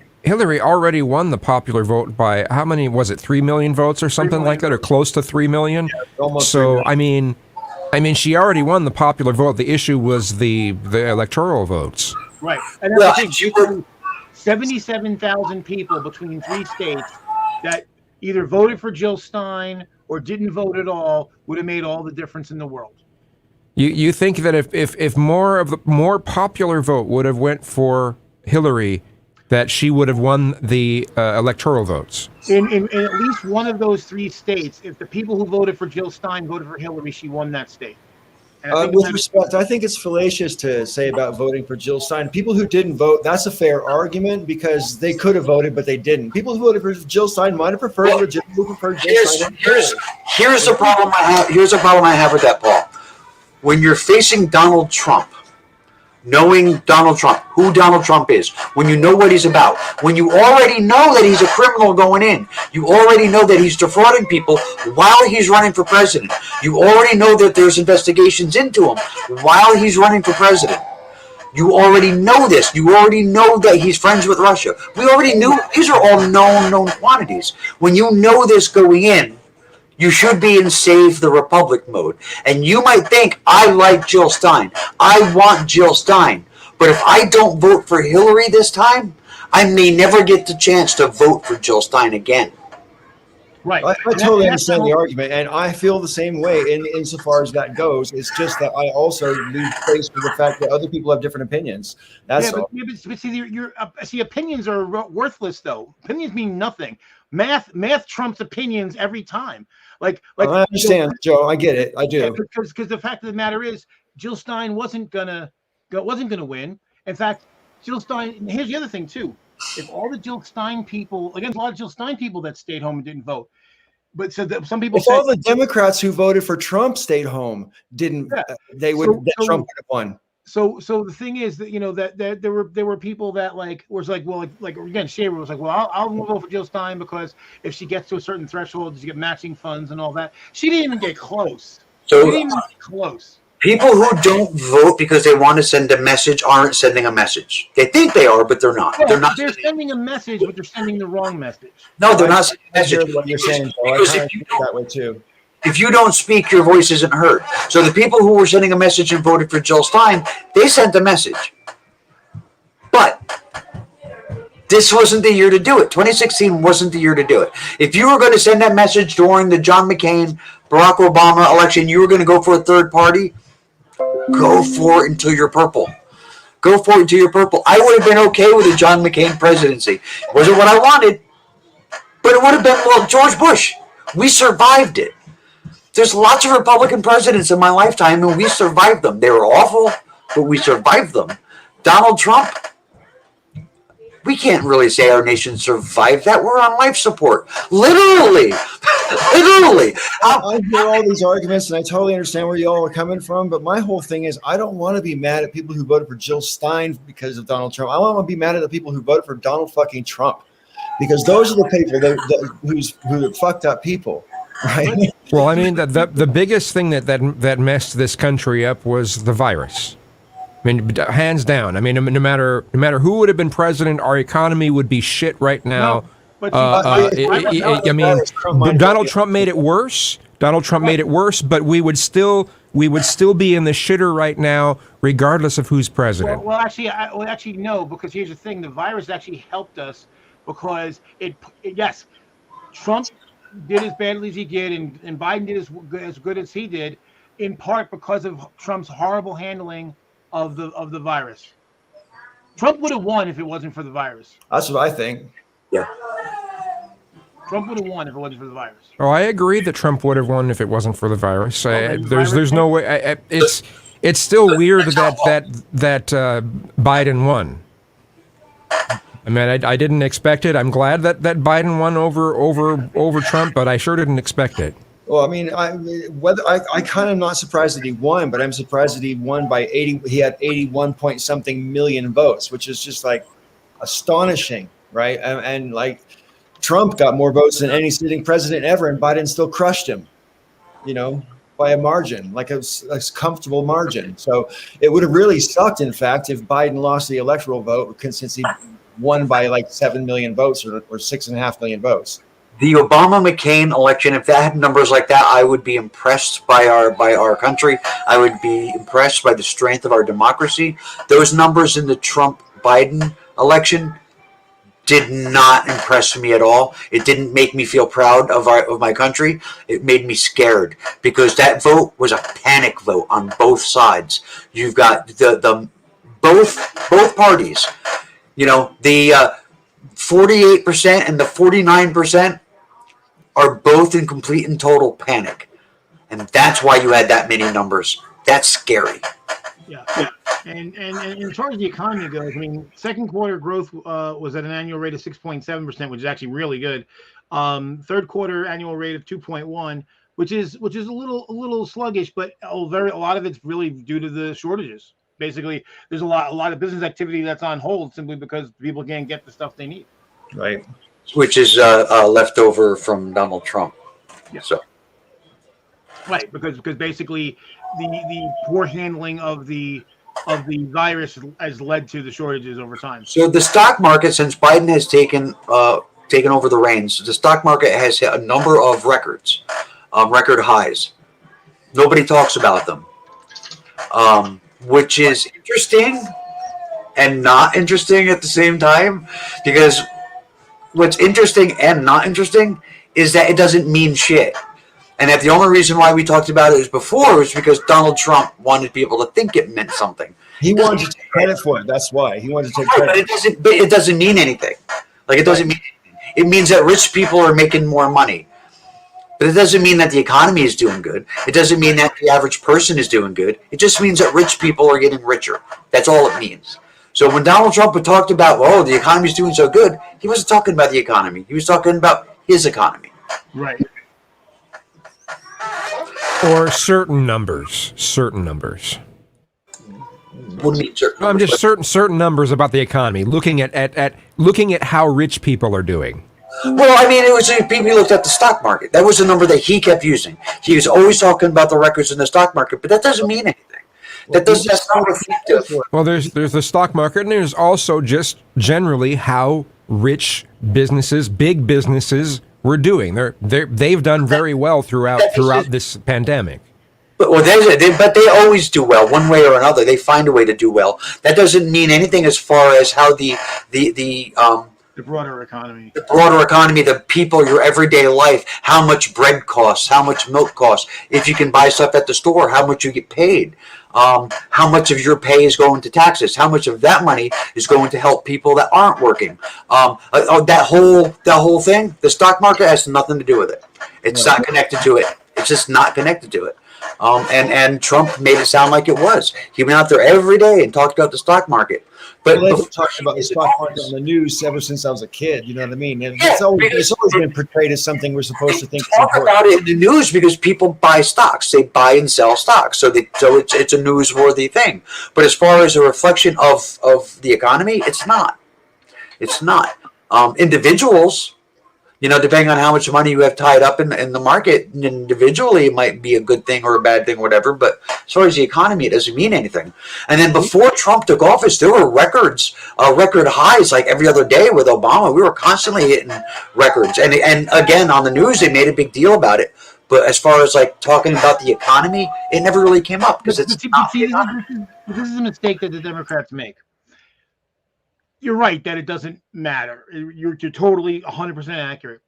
already won the popular vote by, how many, was it 3 million votes or something like that, or close to 3 million? Yeah, almost. So, I mean, she already won the popular vote. The issue was the electoral votes. Right. And that's the thing. 77,000 people between 3 states that either voted for Jill Stein or didn't vote at all would have made all the difference in the world. You think that if more of the more popular vote would have went for Hillary, that she would have won the electoral votes? In at least one of those 3 states, if the people who voted for Jill Stein voted for Hillary, she won that state. With respect, I think it's fallacious to say about voting for Jill Stein. People who didn't vote, that's a fair argument because they could have voted, but they didn't. People who voted for Jill Stein might have preferred Jill Stein. Here's the problem I have. Here's the problem I have with that, Paul. When you're facing Donald Trump, knowing Donald Trump, who Donald Trump is, when you know what he's about, when you already know that he's a criminal going in, you already know that he's defrauding people while he's running for president, you already know that there's investigations into him while he's running for president. You already know this. You already know that he's friends with Russia. We already knew. These are all known quantities. When you know this going in, you should be in Save the Republic mode. And you might think, I like Jill Stein. I want Jill Stein. But if I don't vote for Hillary this time, I may never get the chance to vote for Jill Stein again. Right. I totally understand the argument, and I feel the same way insofar as that goes. It's just that I also leave space for the fact that other people have different opinions. That's all. But see, opinions are worthless, though. Opinions mean nothing. Math trumps opinions every time. Like I understand, Joe. I get it. I do. Yeah, because the fact of the matter is, Jill Stein wasn't gonna win. In fact, Jill Stein. Here's the other thing too. If all the Jill Stein people, again, a lot of Jill Stein people that stayed home and didn't vote, but so some people. If all the Democrats who voted for Trump stayed home, Trump would have won. So the thing is that that there were people that was like again, Shaver was like, well, I'll vote for Jill Stein because if she gets to a certain threshold, she get matching funds and all that. She didn't even get close. People who don't vote because they want to send a message aren't sending a message. They think they are, but they're not. Yeah, they're sending a message, but they're sending the wrong message. No, they're not sending a message. What you're saying, because if you that way too. If you don't speak, your voice isn't heard. So the people who were sending a message and voted for Jill Stein, they sent a message. But this wasn't the year to do it. 2016 wasn't the year to do it. If you were going to send that message during the John McCain, Barack Obama election, you were going to go for a third party, go for it until you're purple. Go for it until you're purple. I would have been okay with a John McCain presidency. It wasn't what I wanted, but it would have been, George Bush. We survived it. There's lots of Republican presidents in my lifetime, and we survived them. They were awful, but we survived them. Donald Trump, we can't really say our nation survived that. We're on life support. Literally. Literally. I hear all these arguments, and I totally understand where you all are coming from, but my whole thing is I don't want to be mad at people who voted for Jill Stein because of Donald Trump. I want to be mad at the people who voted for Donald fucking Trump because those are the people who are fucked up people. Right. Well, I mean, the biggest thing that messed this country up was the virus. I mean, hands down. I mean, no matter who would have been president, our economy would be shit right now. I mean, Donald Trump made it worse. But we would still be in the shitter right now, regardless of who's president. Well, actually, no, because here's the thing: the virus actually helped us because yes, Trump did as badly as he did, and Biden did as good as he did, in part because of Trump's horrible handling of the virus. Trump would have won if it wasn't for the virus. That's what I think. Yeah. Trump would have won if it wasn't for the virus. Oh, I agree that Trump would have won if it wasn't for the virus. then There's no way. It's still weird that Biden won. I mean, I didn't expect it. I'm glad that Biden won over Trump, but I sure didn't expect it. Well, I mean, I kind of not surprised that he won, but I'm surprised that he won by 80. He had 81 point something million votes, which is just like astonishing, right? And like Trump got more votes than any sitting president ever, and Biden still crushed him, by a margin, like a comfortable margin. So it would have really sucked, in fact, if Biden lost the electoral vote, since he won by like 7 million votes or 6.5 million votes. The Obama-McCain election, if that had numbers like that, I would be impressed by our country. I would be impressed by the strength of our democracy. Those numbers in the Trump-Biden election did not impress me at all. It didn't make me feel proud of my country. It made me scared because that vote was a panic vote on both sides. You've got the both parties. The 48% and the 49% are both in complete and total panic. And that's why you had that many numbers. That's scary. Yeah. And as far as the economy goes, I mean, second quarter growth was at an annual rate of 6.7%, which is actually really good. Third quarter annual rate of 2.1, which is a little sluggish, but a lot of it's really due to the shortages. Basically, there's a lot of business activity that's on hold simply because people can't get the stuff they need. Right. Which is left over from Donald Trump. Yeah. So. Right, because basically the poor handling of the virus has led to the shortages over time. So the stock market, since Biden has taken over the reins, the stock market has hit a number of records, record highs. Nobody talks about them, which is interesting and not interesting at the same time, because what's interesting and not interesting is that it doesn't mean shit. And that the only reason why we talked about it before was because Donald Trump wanted people to think it meant something. He wanted to take credit for it. That's why he wanted to take Right, credit. but it doesn't mean anything. Like it doesn't mean anything. It means that rich people are making more money. But it doesn't mean that the economy is doing good. It doesn't mean that the average person is doing good. It just means that rich people are getting richer. That's all it means. So when Donald Trump talked about, the economy is doing so good, he wasn't talking about the economy. He was talking about his economy. Right. Or certain numbers. What do you mean certain I'm numbers? just certain numbers about the economy. Looking at how rich people are doing. Well, I mean, it was people looked at the stock market. That was the number that he kept using. He was always talking about the records in the stock market, but that doesn't mean anything. That's not reflective. Well, there's the stock market, and there's also just generally how rich businesses, big businesses, were doing. They've done very well throughout this pandemic. But they always do well, one way or another. They find a way to do well. That doesn't mean anything as far as how the broader economy. The broader economy, the people, your everyday life, how much bread costs, how much milk costs. If you can buy stuff at the store, how much you get paid. How much of your pay is going to taxes? How much of that money is going to help people that aren't working? That whole thing, the stock market has nothing to do with it. It's not connected to it. It's just not connected to it. And Trump made it sound like it was. He went out there every day and talked about the stock market. But they've talked about the stock market on the news ever since I was a kid. You know what I mean? It's always been portrayed as something we're supposed to think. Talk about it in the news because people buy stocks. They buy and sell stocks, so it's a newsworthy thing. But as far as a reflection of the economy, it's not. It's not. Individuals, depending on how much money you have tied up in the market, individually it might be a good thing or a bad thing, whatever. But as far as the economy, it doesn't mean anything. And then before Trump took office, there were record highs like every other day with Obama. We were constantly hitting records. And again, on the news, they made a big deal about it. But as far as like talking about the economy, it never really came up because it's not the economy. This is a mistake that the Democrats make. you're right that it doesn't matter. You're totally 100% accurate.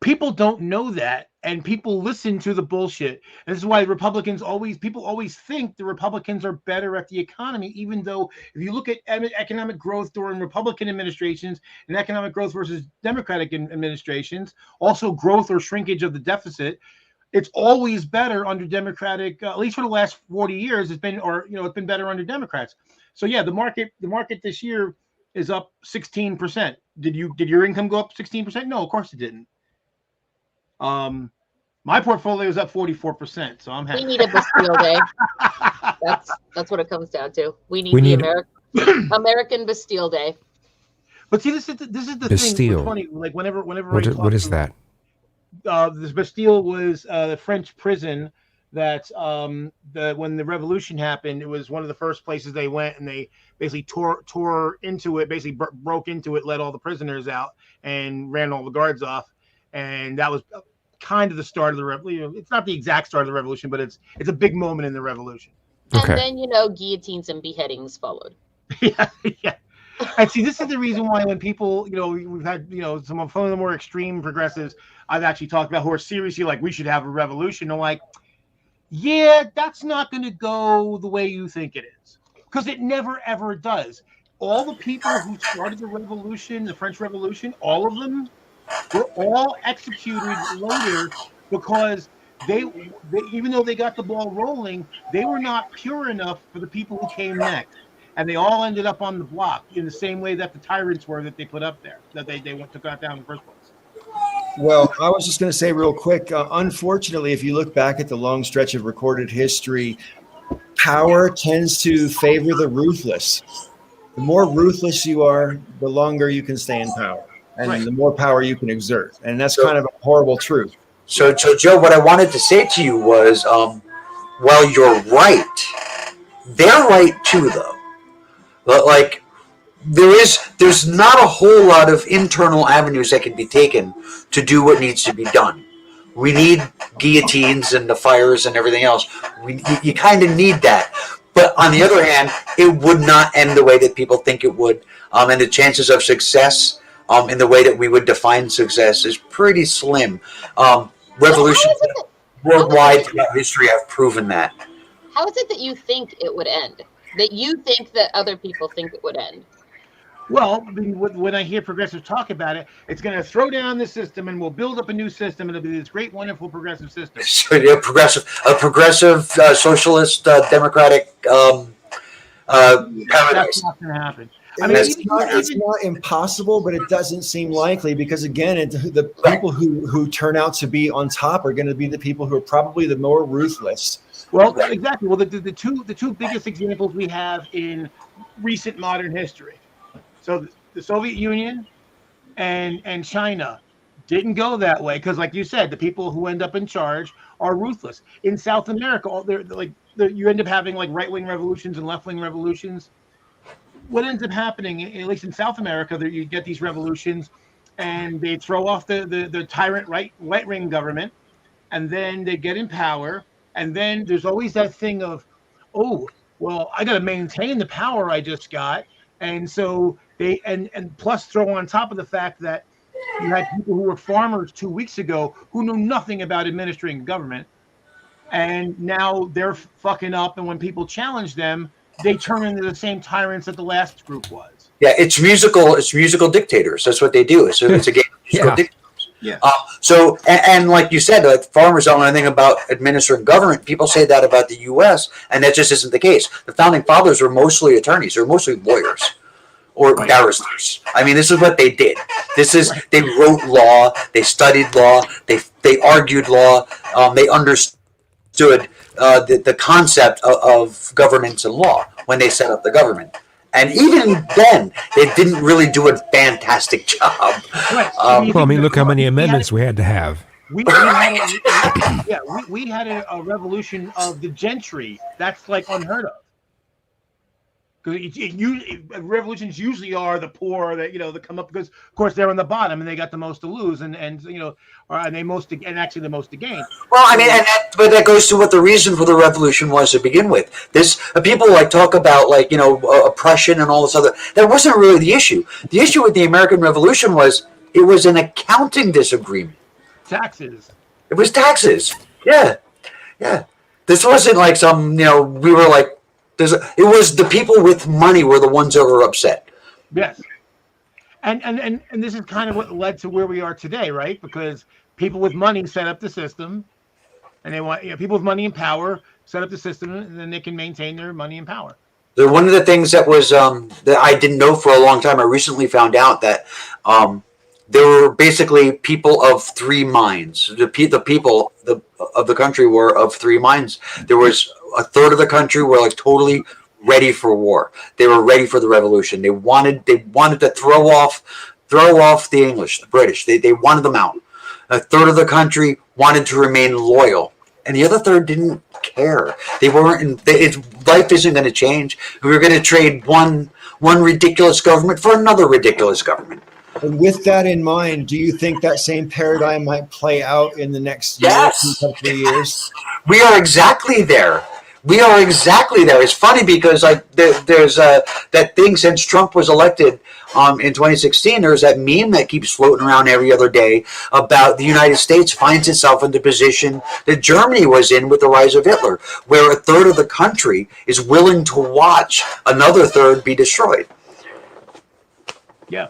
People don't know that, and people listen to the bullshit. And this is why people always think the Republicans are better at the economy, even though if you look at economic growth during Republican administrations and economic growth versus Democratic administrations, also growth or shrinkage of the deficit, it's always better under Democratic, at least for the last 40 years, it's been better under Democrats. So yeah, the market this year is up 16%. Did your income go up 16%? No, of course it didn't. My portfolio is up 44%, so I'm happy. We need a Bastille Day. That's what it comes down to. We need American Bastille Day. But see, this is the Bastille. thing. Funny, like whenever What is that? This Bastille was the French prison that when the revolution happened, it was one of the first places they went, and they basically tore into it, basically broke into it, let all the prisoners out, and ran all the guards off. And that was kind of the start of the revolution. It's not the exact start of the revolution, but it's a big moment in the revolution. Okay. And then, guillotines and beheadings followed. Yeah. And see, this is the reason why when people, we've had, some of the more extreme progressives I've actually talked about who are seriously like, we should have a revolution. I'm like, yeah, that's not going to go the way you think it is. Because it never, ever does. All the people who started the revolution, the French Revolution, all of them, were all executed later because they even though they got the ball rolling, they were not pure enough for the people who came next, and they all ended up on the block in the same way that the tyrants were that they put up there, that they took out down in the first place. Well, I was just going to say real quick, unfortunately, if you look back at the long stretch of recorded history, power tends to favor the ruthless. The more ruthless you are, the longer you can stay in power. And the more power you can exert. And that's kind of a horrible truth. So Joe, what I wanted to say to you was, well, you're right. They're right too, though. But like, there's not a whole lot of internal avenues that can be taken to do what needs to be done. We need guillotines and the fires and everything else. You kind of need that. But on the other hand, it would not end the way that people think it would. And the chances of success in the way that we would define success is pretty slim. Revolutions worldwide throughout history have proven that. How is it that you think it would end? That you think that other people think it would end? Well, when I hear progressives talk about it, it's going to throw down the system and we'll build up a new system and it'll be this great, wonderful progressive system. So, a progressive socialist, democratic paradise. That's not going to happen. I mean, it's not impossible, but it doesn't seem likely because, again, the people who turn out to be on top are going to be the people who are probably the more ruthless. Well, exactly. Well, the two biggest examples we have in recent modern history. So the Soviet Union and China didn't go that way because, like you said, the people who end up in charge are ruthless. In South America, you end up having like right-wing revolutions and left-wing revolutions. What ends up happening, at least in South America, you get these revolutions, and they throw off the tyrant right-wing government, and then they get in power, and then there's always that thing of, oh, well, I got to maintain the power I just got, and so they and plus throw on top of the fact that you had people who were farmers 2 weeks ago who knew nothing about administering government, and now they're fucking up, and when people challenge them, they turn into the same tyrants that the last group was. Yeah, it's musical dictators. That's what they do. So it's a game of musical dictators. Yeah. So like you said, farmers don't know anything about administering government. People say that about the U.S., and that just isn't the case. The founding fathers were mostly attorneys. They were mostly lawyers or barristers. I mean, this is what they did. They wrote law. They studied law. They argued law. They understood the concept of governance and law when they set up the government. And even then, they didn't really do a fantastic job. Right. Well, I mean, look how many amendments we had to have. We had a revolution of the gentry. That's like unheard of. Because revolutions usually are the poor that that come up, because of course they're on the bottom and they got the most to lose, and actually the most to gain. Well, I mean, but that goes to what the reason for the revolution was to begin with. People like talk about oppression and all this other. That wasn't really the issue. The issue with the American Revolution was it was an accounting disagreement. Taxes. It was taxes. Yeah, yeah. This wasn't like some. We were like. It was the people with money were the ones that were upset. Yes. And this is kind of what led to where we are today, right? Because people with money set up the system, and they want people with money and power set up the system, and then they can maintain their money and power. One of the things that was that I didn't know for a long time, I recently found out that there were basically people of three minds. The people of the country were of three minds. There was a third of the country were like totally ready for war. They were ready for the revolution. They wanted to throw off the English, the British. They wanted them out. A third of the country wanted to remain loyal, and the other third didn't care. They weren't. Life isn't going to change. We were going to trade one ridiculous government for another ridiculous government. And with that in mind, do you think that same paradigm might play out in the next couple of years? We are exactly there. It's funny because there's that thing since Trump was elected in 2016. There's that meme that keeps floating around every other day about the United States finds itself in the position that Germany was in with the rise of Hitler, where a third of the country is willing to watch another third be destroyed. Yeah.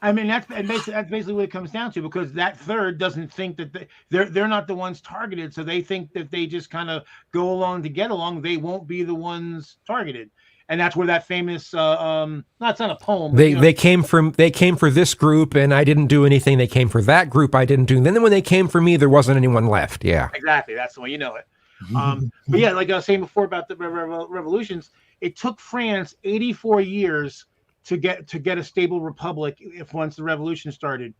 I mean, that's basically what it comes down to, because that third doesn't think that they're not the ones targeted. So they think that they just kind of go along to get along. They won't be the ones targeted. And that's where that famous, no, it's not a poem. They came for this group and I didn't do anything. They came for that group. I didn't do. And then when they came for me, there wasn't anyone left. Yeah, exactly. That's the way you know it. But yeah, like I was saying before about the revolutions, it took France 84 years to get a stable republic once the revolution started.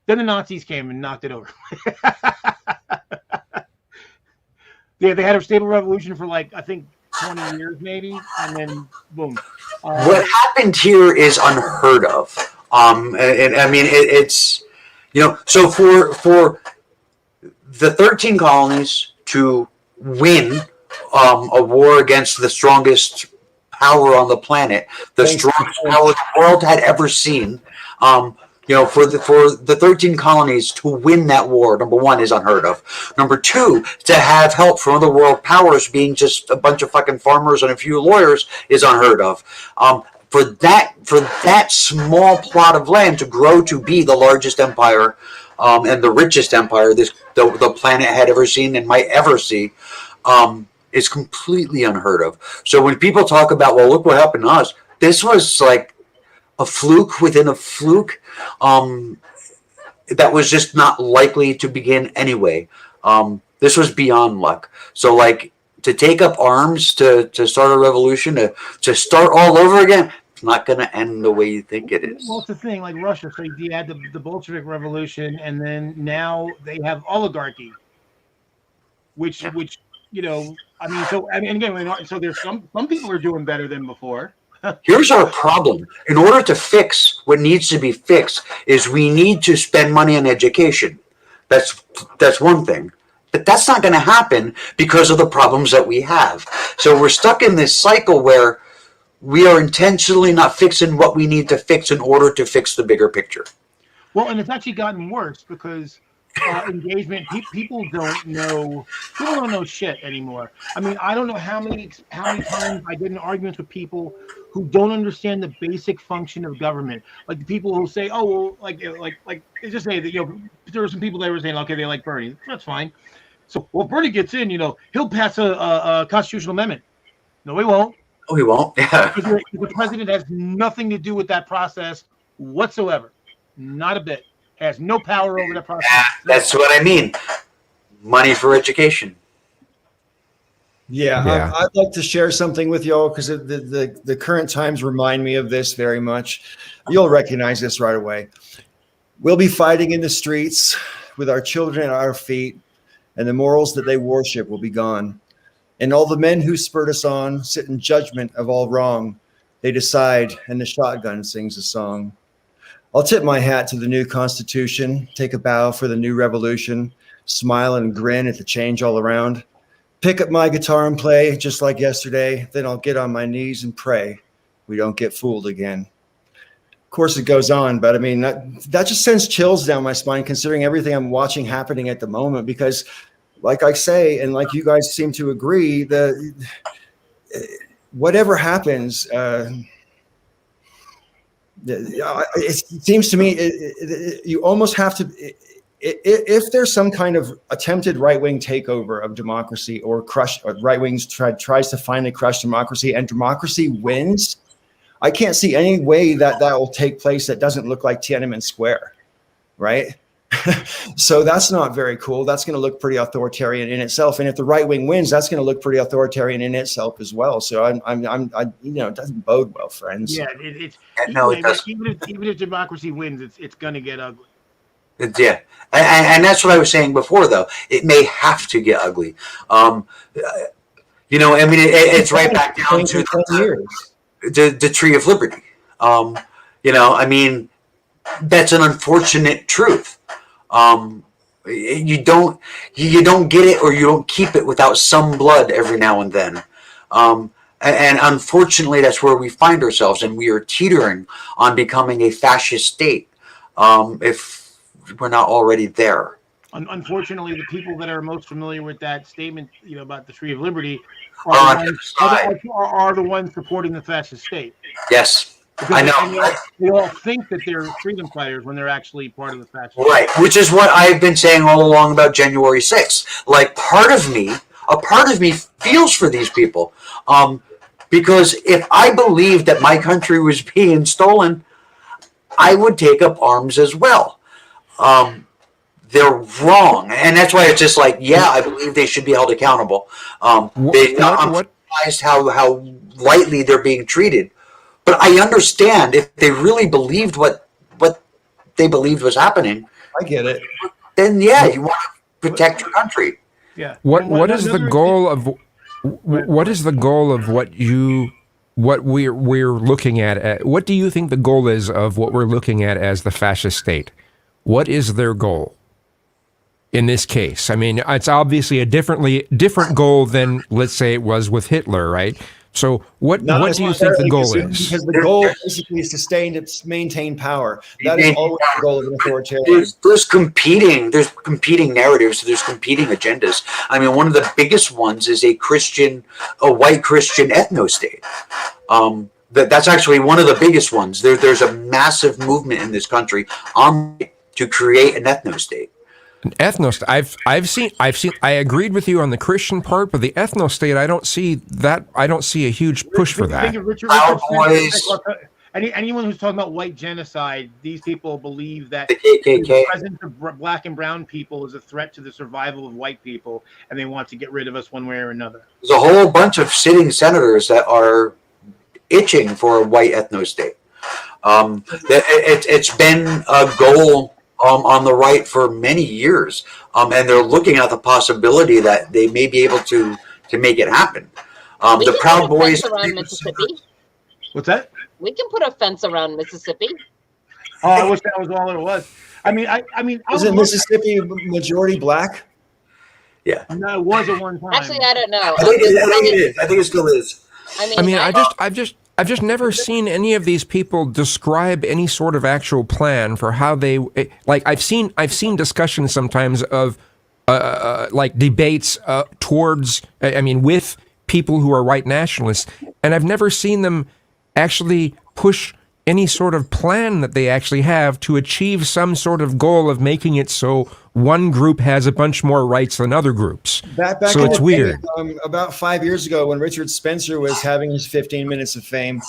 Then the Nazis came and knocked it over. They had a stable revolution for like, I think 20 years maybe, and then boom. What happened here is unheard of. And I mean, it's so for the 13 colonies to win a war against the strongest power on the planet, the strongest power the world had ever seen. For the 13 colonies to win that war, number one, is unheard of. Number two, to have help from other world powers being just a bunch of fucking farmers and a few lawyers is unheard of. For that small plot of land to grow to be the largest empire and the richest empire the planet had ever seen and might ever see, is completely unheard of. So when people talk about, well, look what happened to us, this was like a fluke within a fluke that was just not likely to begin anyway. This was beyond luck. So like to take up arms to start a revolution, to start all over again, it's not going to end the way you think it is. Well, it's the thing, like Russia. So you had the Bolshevik Revolution, and then now they have oligarchy, which again, so there's some people are doing better than before. Here's our problem. In order to fix what needs to be fixed is we need to spend money on education. That's one thing. But that's not going to happen because of the problems that we have. So we're stuck in this cycle where we are intentionally not fixing what we need to fix in order to fix the bigger picture. Well, and it's actually gotten worse because engagement, people don't know shit anymore. I mean, I don't know how many times I get in arguments with people who don't understand the basic function of government. Like the people who say, oh, well, like just say that, there were some people that were saying, okay, they like Bernie. That's fine. So, well, if Bernie gets in, he'll pass a constitutional amendment. No, he won't. Oh, he won't? Yeah. The president has nothing to do with that process whatsoever. Not a bit. Has no power over the process. That's what I mean. Money for education. Yeah. I'd like to share something with y'all because the current times remind me of this very much. You'll recognize this right away. We'll be fighting in the streets with our children at our feet, and the morals that they worship will be gone. And all the men who spurred us on sit in judgment of all wrong. They decide, and the shotgun sings a song. I'll tip my hat to the new Constitution, take a bow for the new revolution, smile and grin at the change all around. Pick up my guitar and play just like yesterday, then I'll get on my knees and pray we don't get fooled again. Of course, it goes on, but I mean, that just sends chills down my spine considering everything I'm watching happening at the moment, because like I say, and like you guys seem to agree, whatever happens, it seems to me you almost have to, if there's some kind of attempted right-wing takeover of democracy or right-wings tries to finally crush democracy and democracy wins, I can't see any way that will take place that doesn't look like Tiananmen Square, right? So that's not very cool. That's going to look pretty authoritarian in itself. And if the right wing wins, that's going to look pretty authoritarian in itself as well. So it doesn't bode well, friends. Yeah, it even if democracy wins, it's going to get ugly. Yeah, and that's what I was saying before, though. It may have to get ugly. It's right back down to the Tree of Liberty. That's an unfortunate truth. You don't get it, or you don't keep it without some blood every now and then. And unfortunately, that's where we find ourselves, and we are teetering on becoming a fascist state. If we're not already there. Unfortunately, the people that are most familiar with that statement, about the Tree of Liberty, are the ones supporting the fascist state. Yes. Because I know. They all think that they're freedom fighters when they're actually part of the fascist. Right, which is what I've been saying all along about January 6th. Like, a part of me feels for these people. Because if I believed that my country was being stolen, I would take up arms as well. They're wrong. And that's why it's just like, yeah, I believe they should be held accountable. I'm surprised how lightly they're being treated. But I understand if they really believed what they believed was happening. I get it. Then yeah, you want to protect your country. Yeah. What is the goal of what we're looking at? What do you think the goal is of what we're looking at as the fascist state? What is their goal in this case? I mean, it's obviously a different goal than, let's say, it was with Hitler, right? So what do you think the goal is? Because the goal basically is to maintain power. That is always the goal of an authoritarian. There's competing narratives. There's competing agendas. I mean, one of the biggest ones is a white Christian ethno-state. That's actually one of the biggest ones. There's a massive movement in this country to create an ethno-state. An ethno-state. I've seen. I agreed with you on the Christian part, but the ethno-state, I don't see that. I don't see a huge push for that. Anyone who's talking about white genocide, these people believe that the KKK. The presence of black and brown people is a threat to the survival of white people, and they want to get rid of us one way or another. There's a whole bunch of sitting senators that are itching for a white ethno-state. It's been a goal on the right for many years, and they're looking at the possibility that they may be able to make it happen. The Proud Boys around Mississippi. What's that? We can put a fence around Mississippi. Oh, I wish that was all it was. I mean, isn't Mississippi majority black? Yeah, no, it was at one time. Actually, I don't know. I think it is. I think it still is. I've just never seen any of these people describe any sort of actual plan for how they like. I've seen discussions sometimes of like debates with people who are white nationalists, and I've never seen them actually push any sort of plan that they actually have to achieve some sort of goal of making it so one group has a bunch more rights than other groups. So it's weird. About 5 years ago, when Richard Spencer was having his 15 minutes of fame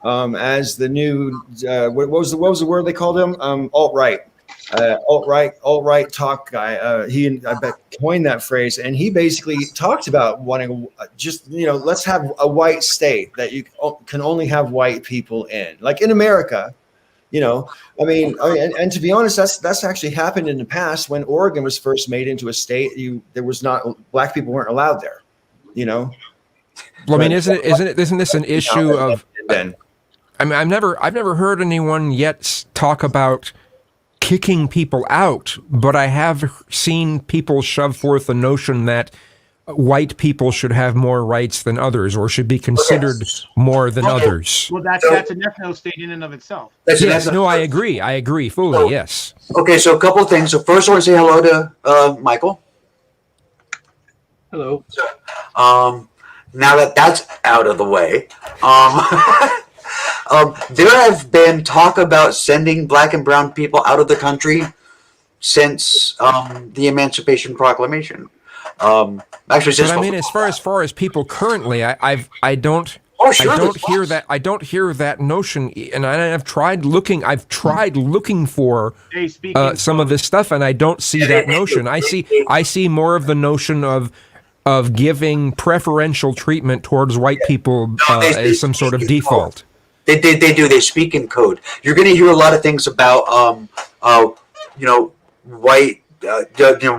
as the new, what was the word they called him? Alt-right talk guy. He coined that phrase, and he basically talked about wanting let's have a white state that you can only have white people in, like in America. And to be honest, that's actually happened in the past. When Oregon was first made into a state, black people weren't allowed there. Well, I mean, isn't this an issue of? I mean, I've never heard anyone yet talk about kicking people out, but I have seen people shove forth the notion that white people should have more rights than others, or should be considered more than others. Well, that's an ethno state in and of itself. Yes, no, I agree fully. Yes. Okay, so a couple of things. So first, I want to say hello to Michael. Hello. Now that that's out of the way, there have been talk about sending black and brown people out of the country since the Emancipation Proclamation. Actually, but I mean, as far as people currently, I don't. Oh, sure, I don't hear that. I don't hear that notion, and I've tried looking. I've tried looking for some of this stuff, and I don't see that notion. I see more of the notion of giving preferential treatment towards white people as some sort of default. They do. They speak in code. You're going to hear a lot of things about white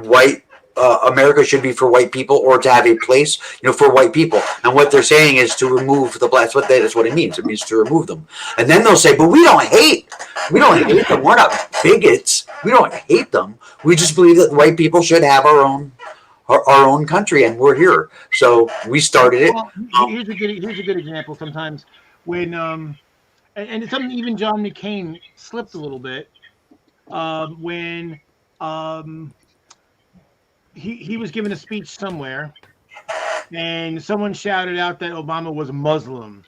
white. America should be for white people, or to have a place, for white people. And what they're saying is to remove the blacks. That's what it means. It means to remove them. And then they'll say, "But we don't hate them. We're not bigots. We don't hate them. We just believe that white people should have our own country, and we're here. So we started it." Well, here's a good example. Sometimes when and it's something even John McCain slipped a little bit when. He was giving a speech somewhere, and someone shouted out that Obama was Muslim.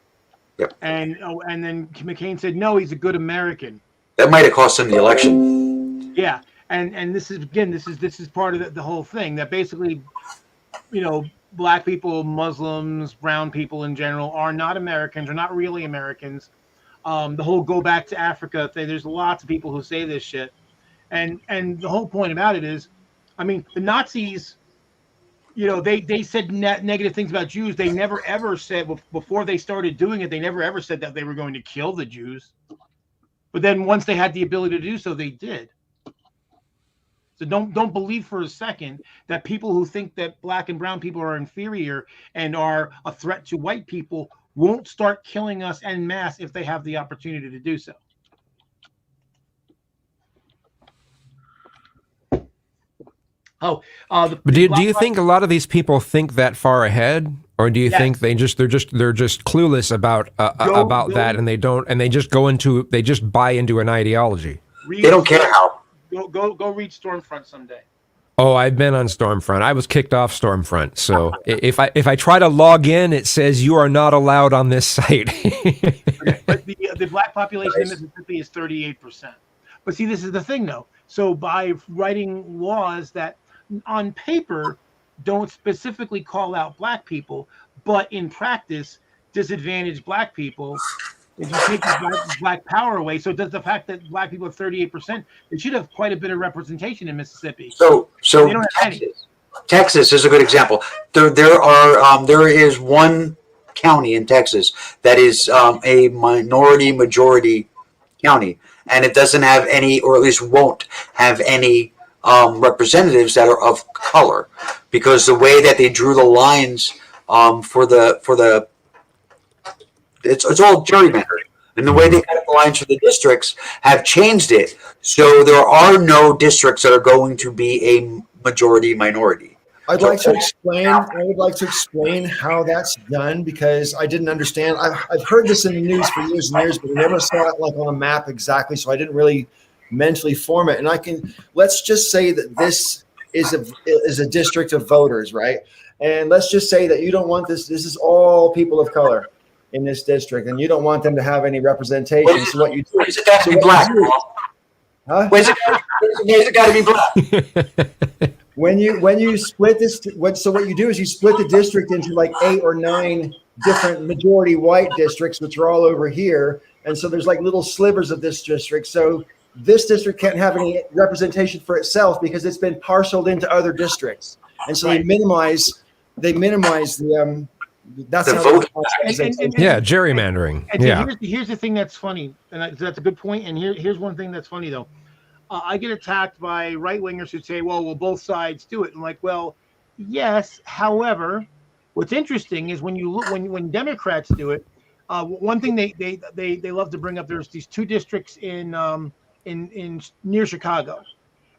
Yep. And then McCain said, "No, he's a good American." That might have cost him the election. Yeah, and this is part of the whole thing, that basically, black people, Muslims, brown people in general are not Americans, are not really Americans. The whole "go back to Africa" thing. There's lots of people who say this shit, and the whole point about it is, I mean, the Nazis, they said negative things about Jews. They never ever said, before they started doing it, they never ever said that they were going to kill the Jews. But then once they had the ability to do so, they did. So don't believe for a second that people who think that black and brown people are inferior and are a threat to white people won't start killing us en masse if they have the opportunity to do so. But do you think a lot of these people think that far ahead, or do you think they're just clueless about that, and they just buy into an ideology? They don't care how. Go read Stormfront someday. Oh, I've been on Stormfront. I was kicked off Stormfront. So if I try to log in, it says you are not allowed on this site. But the black population in Mississippi is 38%. But see, this is the thing, though. So by writing laws that on paper don't specifically call out black people, but in practice disadvantage black people, if you take black power away, so does the fact that black people are 38%, it should have quite a bit of representation in Mississippi. So Texas is a good example. There is one county in Texas that is a majority county, and it doesn't have any, or at least won't have any representatives that are of color, because the way that they drew the lines it's all gerrymandered, and the way they cut the lines for the districts have changed it, so there are no districts that are going to be a majority minority. I would like to explain how that's done, because I didn't understand. I've heard this in the news for years and years, but I never saw it like on a map exactly, so I didn't really mentally form it. And let's just say that this is a district of voters, right? And let's just say that you don't want this is all people of color in this district, and you don't want them to have any representation. So what you do is it got to be black? Huh? Where's it got to be black? When you split this, so what you do is you split the district into like 8 or 9 different majority white districts, which are all over here. And so there's like little slivers of this district. So this district can't have any representation for itself because it's been parceled into other districts. And so they minimize the that's how vote. Gerrymandering. And here's the thing that's funny, and that's a good point. And here's one thing that's funny though. I get attacked by right-wingers who say, well, both sides do it. I'm like, well, yes. However, what's interesting is when you look, when Democrats do it, One thing they love to bring up, there's these two districts in near Chicago,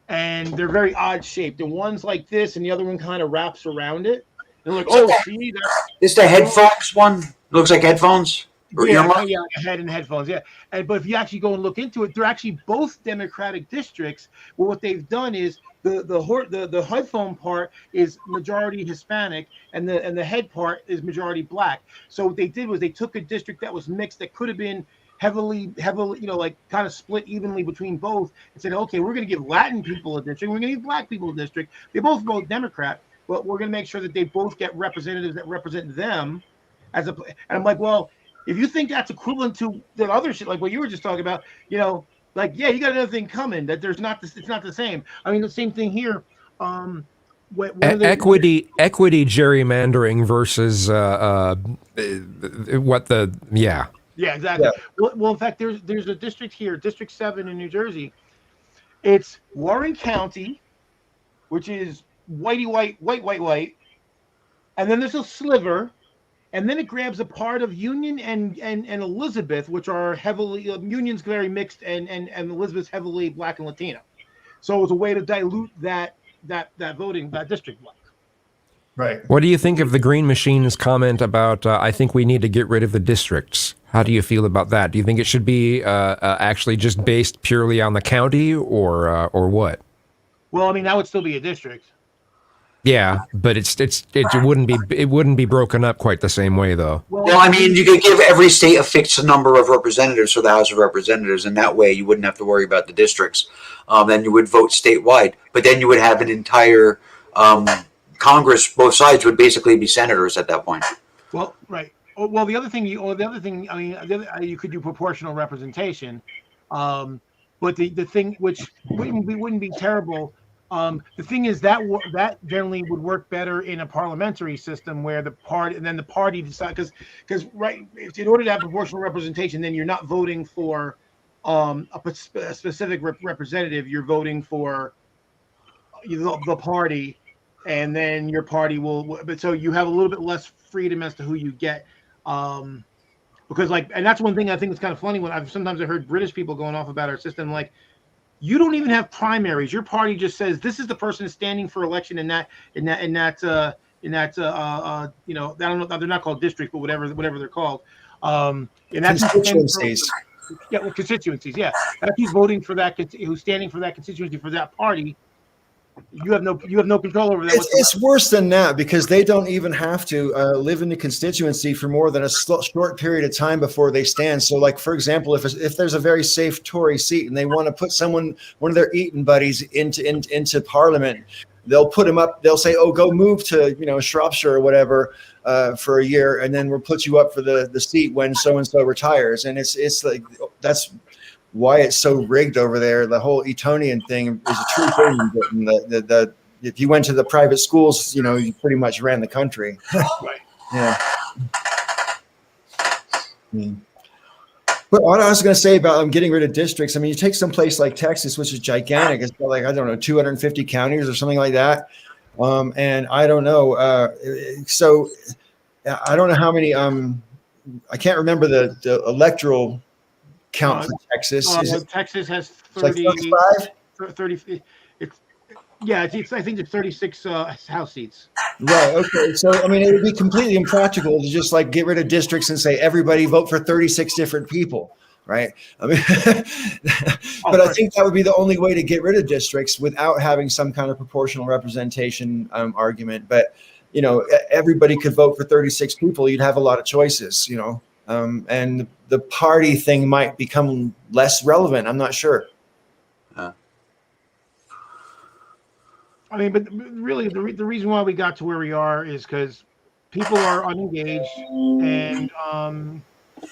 and they're very odd shaped. The one's like this, and the other one kind of wraps around it. And like, oh, see, that's Is the headphones one? Looks like headphones or earmuffs? like a head and headphones, yeah. But if you actually go and look into it, they're actually both Democratic districts. Well, what they've done is the headphone part is majority Hispanic, and the head part is majority Black. So what they did was they took a district that was mixed, that could have been heavily, like kind of split evenly between both, and said, okay, we're going to give Latin people a district, we're going to give Black people a district. They both vote Democrat, but we're going to make sure that they both get representatives that represent them and I'm like, well, if you think that's equivalent to the other shit, like what you were just talking about, like, yeah, you got another thing coming that there's not this, it's not the same. I mean, the same thing here. Equity gerrymandering versus Yeah, exactly. Yeah. Well, in fact, there's a district here, District 7 in New Jersey. It's Warren County, which is white, and then there's a sliver. And then it grabs a part of Union and Elizabeth, which are heavily Union's very mixed, and Elizabeth's heavily Black and Latino. So it was a way to dilute that voting, that district block. Right. What do you think of the Green Machine's comment about? I think we need to get rid of the districts. How do you feel about that? Do you think it should be actually just based purely on the county, or what? Well, I mean, that would still be a district. Yeah, but it wouldn't be broken up quite the same way, though. Well, I mean, you could give every state a fixed number of representatives for the House of Representatives, and that way you wouldn't have to worry about the districts. Then you would vote statewide, but then you would have an entire Congress. Both sides would basically be senators at that point. Well, right. Well, the other thing, I mean, you could do proportional representation, but the thing which wouldn't be terrible. The thing is that generally would work better in a parliamentary system where the party decides, because right, in order to have proportional representation, then you're not voting for a specific representative, you're voting for the party, and then your party but so you have a little bit less freedom as to who you get, because and that's one thing I think is kind of funny when sometimes I heard British people going off about our system, like, you don't even have primaries. Your party just says this is the person standing for election in that I don't know, they're not called districts, but whatever they're called. And that's constituencies. Constituencies. Yeah, and if he's voting for that, who's standing for that constituency for that party, you have no control over that. It's worse than that, because they don't even have to live in the constituency for more than a short period of time before they stand. So, like, for example, if there's a very safe Tory seat and they want to put one of their Eton buddies into Parliament, they'll put him up. They'll say, "Oh, go move to Shropshire or whatever for a year, and then we'll put you up for the seat when so and so retires." And it's like that's why it's so rigged over there. The whole Etonian thing is a true thing. The if you went to the private schools, you pretty much ran the country. Right. Yeah. But what I was going to say about getting rid of districts, I mean, you take some place like Texas, which is gigantic. It's got 250 counties or something like that. And I don't know. So I don't know how many. I can't remember the electoral count for Texas. Texas has 30. Like 30. I think it's 36 House seats. Right. Okay. So I mean, it would be completely impractical to just get rid of districts and say everybody vote for 36 different people. Right. I mean, but I think that would be the only way to get rid of districts without having some kind of proportional representation argument. But everybody could vote for 36 people. You'd have a lot of choices. And the party thing might become less relevant. I'm not sure. I mean, but really, the reason why we got to where we are is because people are unengaged and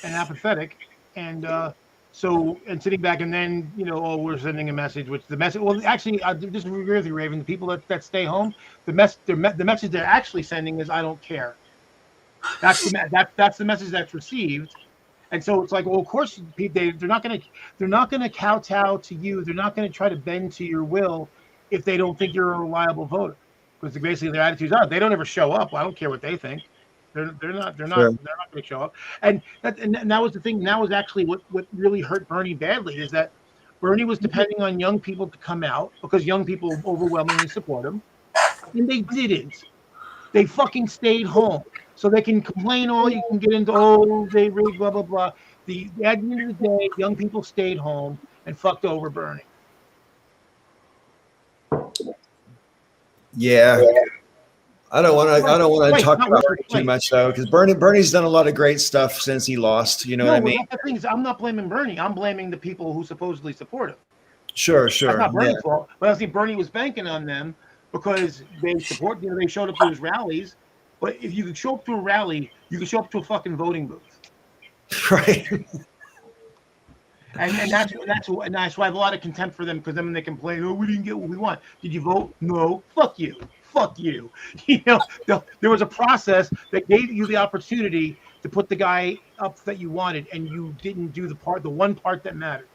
apathetic, and sitting back, and then we're sending a message. Which the message? Well, actually, I disagree with you, Raven. The people that stay home, the message they're actually sending is, "I don't care." That's the message that's received, and so it's like, well, of course, they're not going to kowtow to you. They're not going to try to bend to your will if they don't think you're a reliable voter, because basically their attitudes are they don't ever show up. Well, I don't care what they think. They're not Sure. going to show up. And that was the thing. That was actually what really hurt Bernie badly is that Bernie was depending on young people to come out because young people overwhelmingly support him, and they didn't. They fucking stayed home. So they can complain all you can get into, oh, they rigged, blah, blah, blah. At the end of the day, young people stayed home and fucked over Bernie. Yeah. I don't want to Right, talk not about worth it it, too right. much though, because Bernie's done a lot of great stuff since he lost. You know what I mean? That's the thing is, I'm not blaming Bernie. I'm blaming the people who supposedly support him. Sure. That's not Bernie's fault. But I think Bernie was banking on them because they support. They showed up to his rallies. But if you could show up to a rally, you could show up to a fucking voting booth. Right. And that's why I have a lot of contempt for them because then when they complain, oh, we didn't get what we want. Did you vote? No. Fuck you. You know, there was a process that gave you the opportunity to put the guy up that you wanted, and you didn't do the one part that mattered.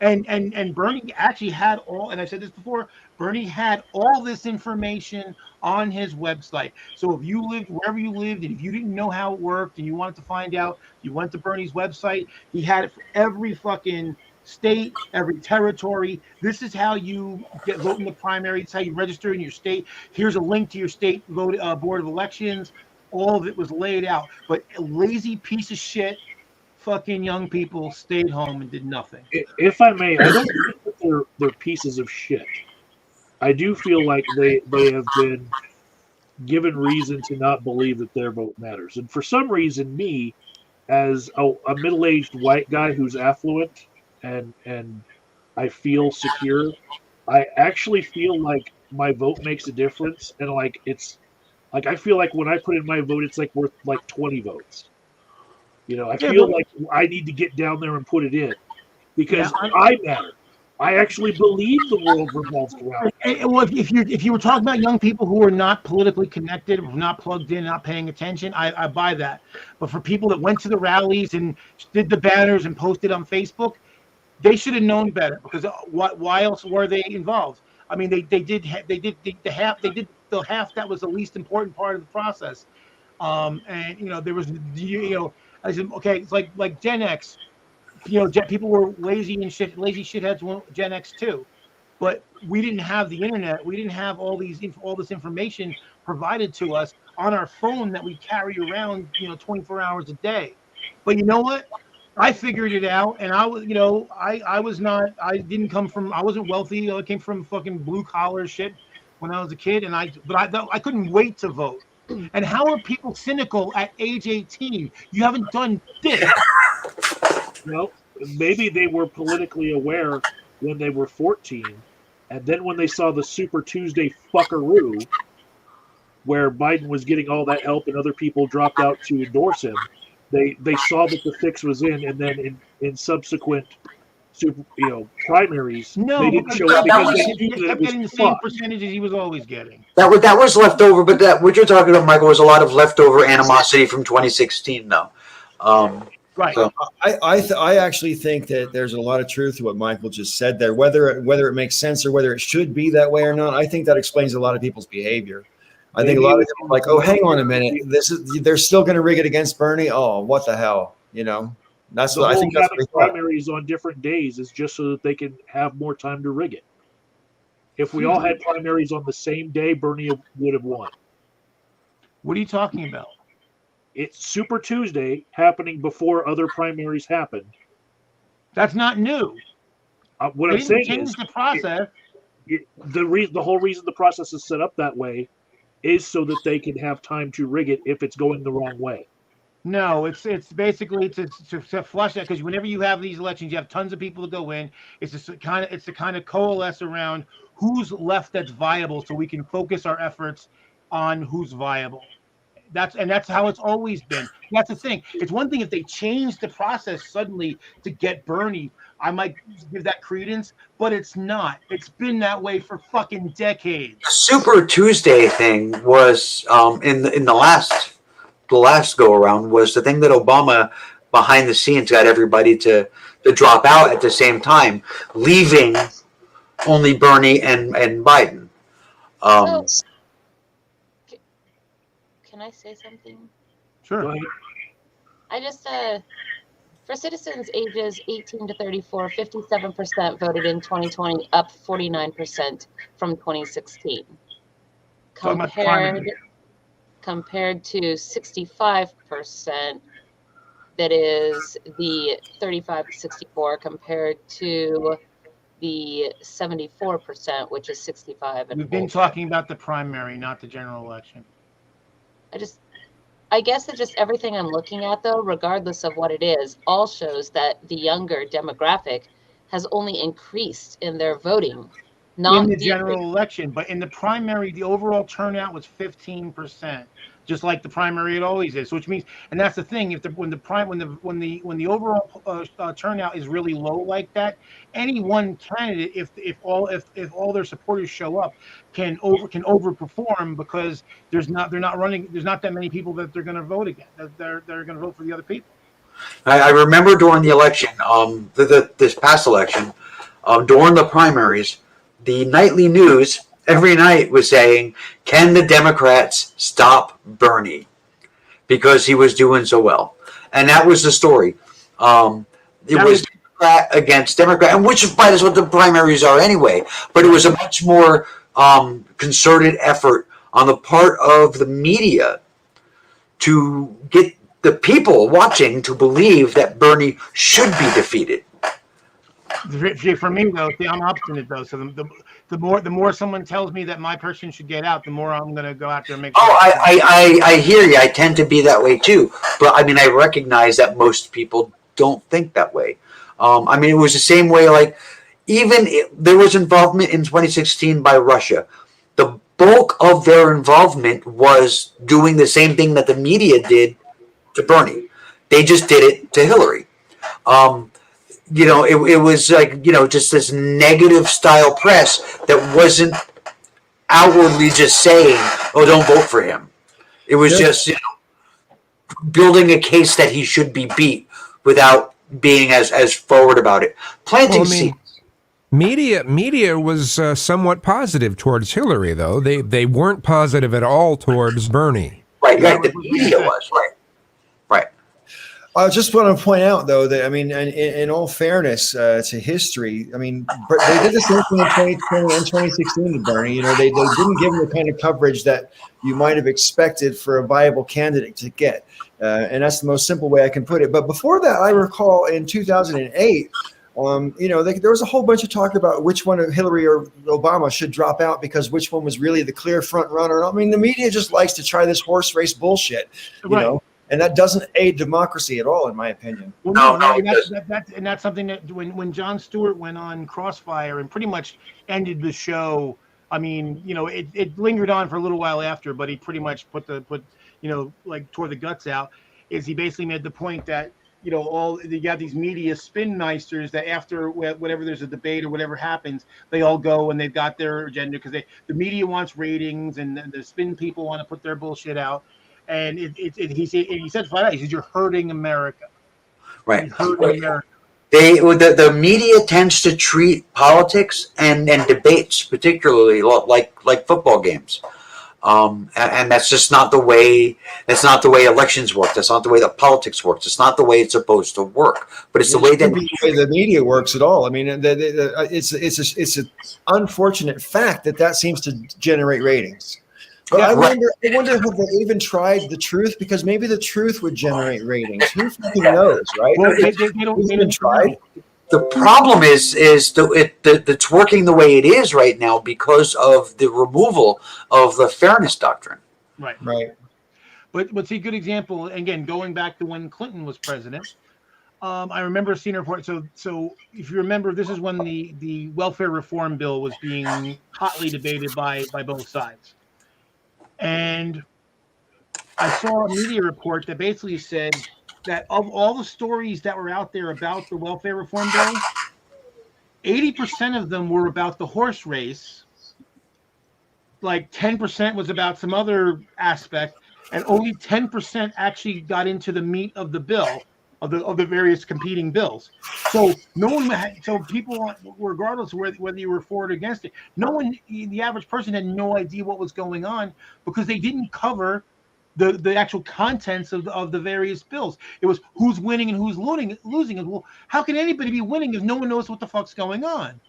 And Bernie actually had all, and I said this before, Bernie had all this information on his website. So if you lived wherever you lived, and if you didn't know how it worked and you wanted to find out, you went to Bernie's website. He had it for every fucking state, every territory. This is how you vote in the primary. It's how you register in your state. Here's a link to your state board of elections. All of it was laid out. But a lazy piece of shit fucking young people stayed home and did nothing. If I may, I don't think that they're pieces of shit. I do feel like they have been given reason to not believe that their vote matters. And for some reason, me, as a middle-aged white guy who's affluent and I feel secure, I actually feel like my vote makes a difference. And like it's like I feel like when I put in my vote, it's like worth like 20 votes. You know, I feel like I need to get down there and put it in because I matter. I actually believe the world revolves around me. Well, if you were talking about young people who are not politically connected, not plugged in, not paying attention, I buy that. But for people that went to the rallies and did the banners and posted on Facebook, they should have known better because why else were they involved? I mean, they did the half that was the least important part of the process. And you know there was I said okay, it's like Gen X. You know, people were lazy shitheads. Gen X too, but we didn't have the internet. We didn't have all this information provided to us on our phone that we carry around, 24 hours a day. But you know what? I figured it out, and I was, I wasn't wealthy. I came from fucking blue collar shit when I was a kid, but I couldn't wait to vote. And how are people cynical at age 18? You haven't done this. Well, maybe they were politically aware when they were 14, and then when they saw the Super Tuesday fuckaroo, where Biden was getting all that help and other people dropped out to endorse him, they saw that the fix was in, and then in subsequent primaries, they didn't show up because they knew that it was getting the same percentages he was always getting. That was left over, but that what you're talking about, Michael, was a lot of leftover animosity from 2016, though. Right. So. I actually think that there's a lot of truth to what Michael just said there. Whether it makes sense or whether it should be that way or not, I think that explains a lot of people's behavior. I think a lot of people are like, oh, hang on a minute, they're still going to rig it against Bernie. Oh, what the hell, That's what I think. That's what primaries on different days is just so that they can have more time to rig it. If we all had primaries on the same day, Bernie would have won. What are you talking about? It's Super Tuesday happening before other primaries happened. That's not new. What I'm saying is the process. The whole reason the process is set up that way is so that they can have time to rig it if it's going the wrong way. No, it's basically to flush that because whenever you have these elections, you have tons of people to go in. It's to kind of coalesce around who's left that's viable, so we can focus our efforts on who's viable. That's how it's always been. That's the thing. It's one thing if they change the process suddenly to get Bernie, I might give that credence, but it's not. It's been that way for fucking decades. The Super Tuesday thing was in the last go around was the thing that Obama behind the scenes got everybody to drop out at the same time, leaving only Bernie and Biden. Can I say something? Sure. Go ahead. I just, for citizens ages 18 to 34, 57% voted in 2020, up 49% from 2016. Talking about the primary. Compared to 65%, that is the 35 to 64, compared to the 74%, which is 65 and We've been older. talking about the primary, not the general election. I guess that just everything I'm looking at, though, regardless of what it is, all shows that the younger demographic has only increased in their voting, not in the decreased. general election, but in the primary, the overall turnout was 15%, just like the primary it always is. Which means, and that's the thing, when the overall turnout is really low like that, any one candidate, if all their supporters show up, can overperform because there's not that many people that they're going to vote again. They're going to vote for the other people. I remember during the election, this past election, during the primaries, the nightly news every night was saying, "Can the Democrats stop Bernie?" Because he was doing so well, and that was the story. It was Democrat against Democrat, and which is what the primaries are anyway. But it was a much more concerted effort on the part of the media to get the people watching to believe that Bernie should be defeated. For me, though, I'm obstinate though. So the more someone tells me that my person should get out, the more I'm going to go out there and make sure. Oh, I hear you. I tend to be that way too. But I mean, I recognize that most people don't think that way. I mean, it was the same way. Like, there was involvement in 2016 by Russia. The bulk of their involvement was doing the same thing that the media did to Bernie. They just did it to Hillary. It was like, just this negative style press that wasn't outwardly just saying, "Oh, don't vote for him." It was just, building a case that he should be beat without being as forward about it. Planting seeds. Media was somewhat positive towards Hillary, though. They weren't positive at all towards Bernie. Right. The media was, right. I just want to point out, though, that, I mean, in all fairness to history, I mean, they did the same thing in 2020 and 2016 to Bernie. They didn't give him the kind of coverage that you might have expected for a viable candidate to get. And that's the most simple way I can put it. But before that, I recall in 2008, there was a whole bunch of talk about which one of Hillary or Obama should drop out because which one was really the clear front runner. I mean, the media just likes to try this horse race bullshit, you know. And that doesn't aid democracy at all, in my opinion. Well, and that's something that when Jon Stewart went on Crossfire and pretty much ended the show. I mean, it lingered on for a little while after, but he pretty much tore the guts out. Is he basically made the point that you got these media spin meisters that after whatever there's a debate or whatever happens, they all go and they've got their agenda because the media wants ratings and the spin people want to put their bullshit out. And he said flat out, he said, "You're hurting America." Right. You're hurting America. The media tends to treat politics and debates particularly like football games, and that's just not the way. That's not the way elections work. That's not the way that politics works. It's not the way it's supposed to work. But it's the way that the media works at all. I mean, it's an unfortunate fact that seems to generate ratings. But I wonder if they even tried the truth, because maybe the truth would generate ratings. Who fucking knows, right? Well, they don't try. The problem is it's working the way it is right now because of the removal of the fairness doctrine. Right. But see, good example. Again, going back to when Clinton was president, I remember seeing a report. So if you remember, this is when the welfare reform bill was being hotly debated by both sides. And I saw a media report that basically said that of all the stories that were out there about the welfare reform bill, 80% of them were about the horse race. Like 10% was about some other aspect, and only 10% actually got into the meat of the bill, of the various competing bills. So so people, regardless of whether you were for it or against it, the average person had no idea what was going on because they didn't cover the actual contents of the various bills. It was who's winning and who's losing. And well, how can anybody be winning if no one knows what the fuck's going on?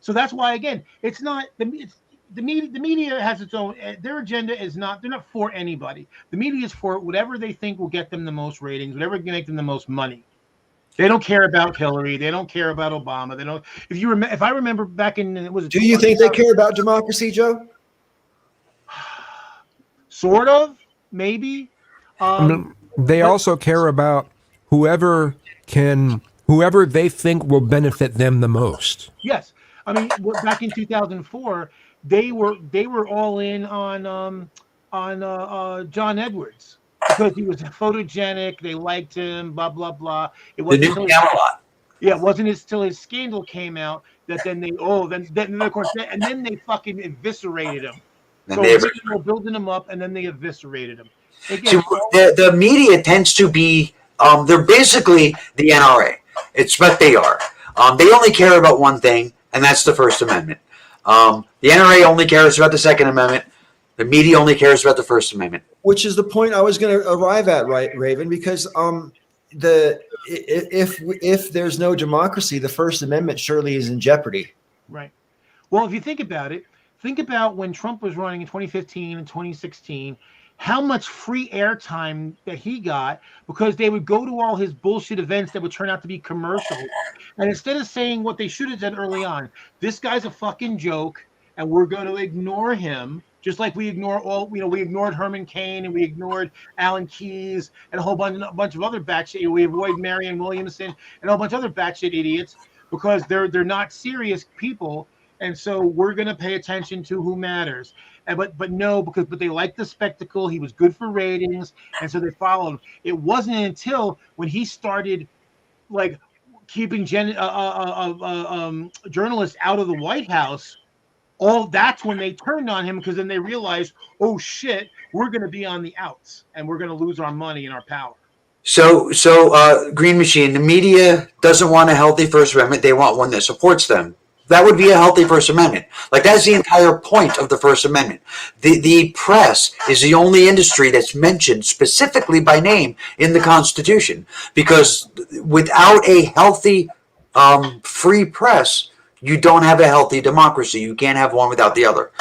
So that's why, again, it's not the media. The media has its own. Their agenda is not. They're not for anybody. The media is for whatever they think will get them the most ratings, whatever can make them the most money. They don't care about Hillary. They don't care about Obama. They don't. If I remember back in, was it? Do you think they care about democracy, Joe? Sort of, maybe. They also care about whoever they think will benefit them the most. Yes, I mean, back in 2004, they were all in on John Edwards because he was photogenic. They liked him. Blah blah blah. It wasn't The new Camelot. Yeah, it wasn't until his scandal came out that then of course then they fucking eviscerated him. And So they they were building him up, and then they eviscerated him. Again, See, the media tends to be, they're basically the NRA. It's what they are. They only care about one thing, and that's the First Amendment. The NRA only cares about the Second Amendment. The media only cares about the First Amendment. Which is the point I was going to arrive at, right, Raven? Because if there's no democracy, the First Amendment surely is in jeopardy. right. Well, if you think about it, think about when Trump was running in 2015 and 2016, how much free airtime that he got because they would go to all his bullshit events that would turn out to be commercials. And instead of saying what they should have said early on, this guy's a fucking joke and we're going to ignore him, just like we ignore we ignored Herman Cain and we ignored Alan Keyes and a whole bunch of other batshit. We avoid Marianne Williamson and a whole bunch of other batshit idiots because they're not serious people. And so we're going to pay attention to who matters. But they liked the spectacle. He was good for ratings. And so they followed him. It wasn't until when he started like keeping journalists out of the White House, that's when they turned on him, because then they realized, oh shit, we're going to be on the outs and we're going to lose our money and our power. So Green Machine, the media doesn't want a healthy First Amendment. They want one that supports them. That would be a healthy First Amendment. Like, that's the entire point of the First Amendment. The press is the only industry that's mentioned specifically by name in the Constitution, because without a healthy, free press, you don't have a healthy democracy. You can't have one without the other.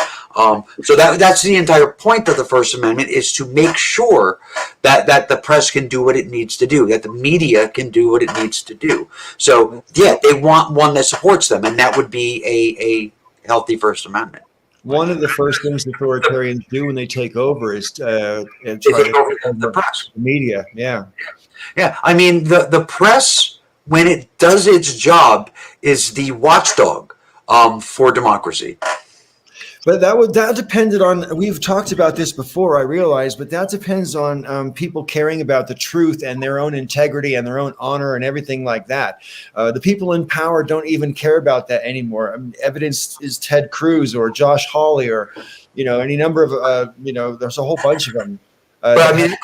So that's the entire point of the First Amendment, is to make sure that the press can do what it needs to do, that the media can do what it needs to do. So, yeah, they want one that supports them, and that would be a healthy First Amendment. One of the first things authoritarians do when they take over is try They take over to the press. the media. Yeah. Yeah, I mean, the press, when it does its job, is the watchdog for democracy. But that depended on, we've talked about this before, I realize, but that depends on people caring about the truth and their own integrity and their own honor and everything like that. The people in power don't even care about that anymore. I mean, evidence is Ted Cruz or Josh Hawley or, any number of, there's a whole bunch of them. But I mean,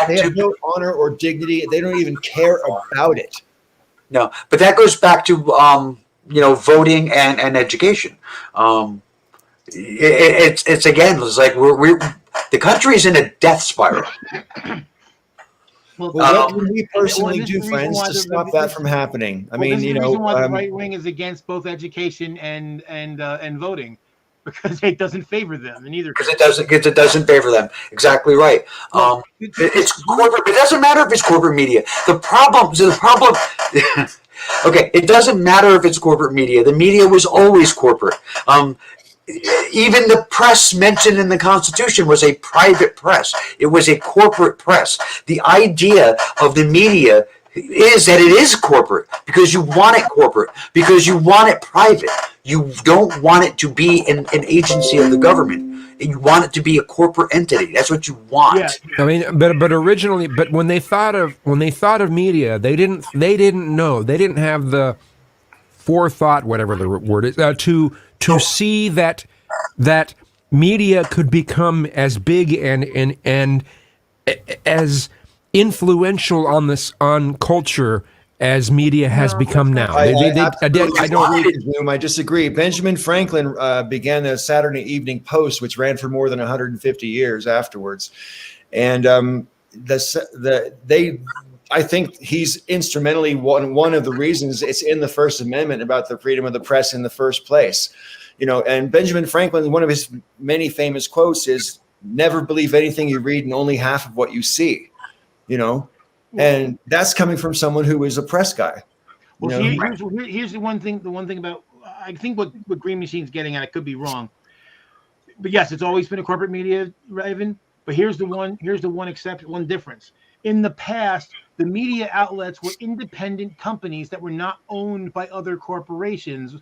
they have no honor or dignity. They don't even care about it. No, but that goes back to, voting and education. It's again, it's like the country's in a death spiral. Well, what can we personally do, friends, to stop that from happening? I mean, the reason why the right wing is against both education and voting, because it doesn't favor them, and either because it doesn't favor them. Exactly right. It's corporate. It doesn't matter if it's corporate media. The problem. Okay, it doesn't matter if it's corporate media. The media was always corporate. Even the press mentioned in the Constitution was a private press. It was a corporate press. The idea of the media is that it is corporate because you want it corporate, because you want it private. You don't want it to be an agency of the government. You want it to be a corporate entity. That's what you want. Yeah. I mean, but originally, when they thought of media, they didn't know. They didn't have the forethought, whatever the word is, to see that media could become as big and as influential on culture as media has become now. I disagree. Benjamin Franklin began the Saturday Evening Post, which ran for more than 150 years afterwards. And I think he's instrumentally one of the reasons it's in the First Amendment about the freedom of the press in the first place. And Benjamin Franklin, one of his many famous quotes is, "Never believe anything you read and only half of what you see." And that's coming from someone who is a press guy. Well, here's the one thing. The one thing about, I think what Green Machine's getting at, I could be wrong, but yes, it's always been a corporate media, Raven. But here's the one exception, one difference. In the past, the media outlets were independent companies that were not owned by other corporations.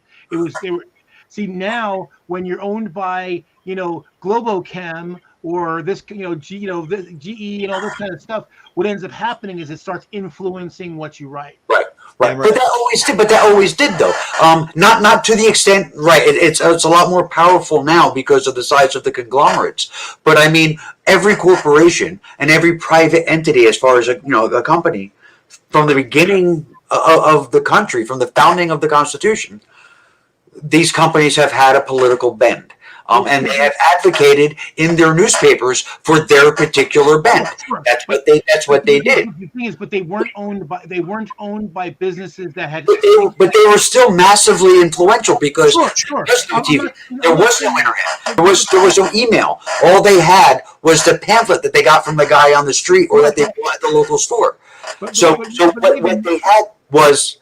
See, now when you're owned by, Globochem or this, GE and all this kind of stuff, what ends up happening is it starts influencing what you write. Right. But that always did though. Not to the extent, right. It's a lot more powerful now because of the size of the conglomerates. But I mean, every corporation and every private entity, as far as a company, from the beginning of the country, from the founding of the Constitution, these companies have had a political bend. And they have advocated in their newspapers for their particular bend. That's what they did. The thing is, but they weren't owned by businesses that had. But they were still massively influential because there was no TV, there was no internet, there was no email. All they had was the pamphlet that they got from the guy on the street or that they bought at the local store. So what they had was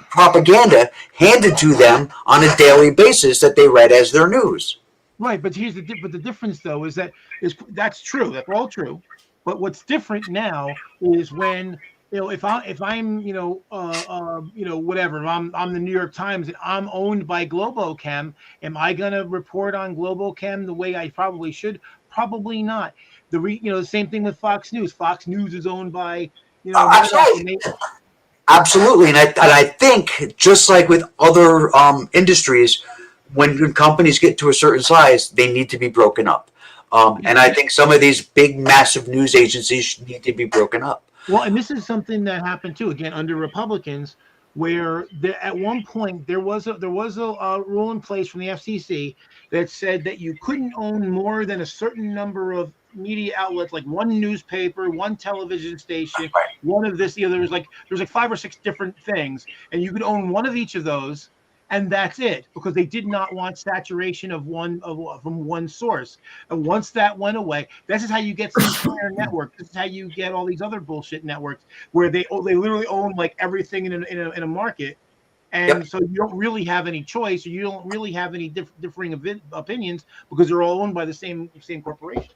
propaganda handed to them on a daily basis that they read as their news. Right, but the difference though is that's true. That's all true. But what's different now is when if I'm whatever, I'm the New York Times and I'm owned by Globochem, am I going to report on Globochem the way I probably should? Probably not. The same thing with Fox News. Fox News is owned by Absolutely, and I think just like with other industries, when companies get to a certain size, they need to be broken up. And I think some of these big, massive news agencies need to be broken up. Well, and this is something that happened too, again, under Republicans, where at one point there was a rule in place from the FCC that said that you couldn't own more than a certain number of media outlets, like one newspaper, one television station, one of this. There was like 5 or 6 different things, and you could own one of each of those. And that's it, because they did not want saturation from one source. And once that went away, this is how you get Sinclair Network. This is how you get all these other bullshit networks where they literally own like everything in a market, and so you don't really have any choice, or you don't really have any differing opinions because they're all owned by the same corporation.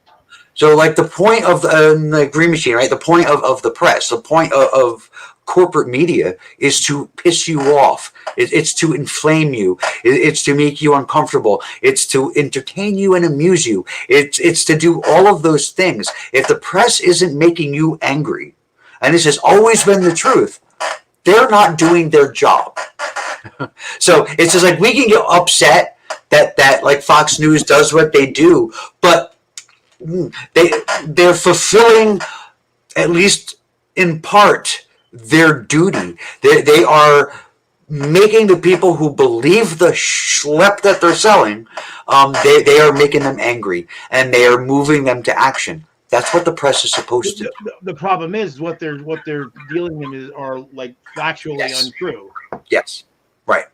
So, like the point of the Green Machine, right? The point of the press, the point of corporate media is to piss you off. It's to inflame you. It's to make you uncomfortable. It's to entertain you and amuse you. It's to do all of those things. If the press isn't making you angry, and this has always been the truth, they're not doing their job. So it's just like we can get upset that like Fox News does what they do, but they're fulfilling, at least in part, their duty. They are making the people who believe the schlep that they're selling, they are making them angry, and they are moving them to action. That's what the press is supposed to do. The problem is what they're dealing in are like factually untrue. Yes, right.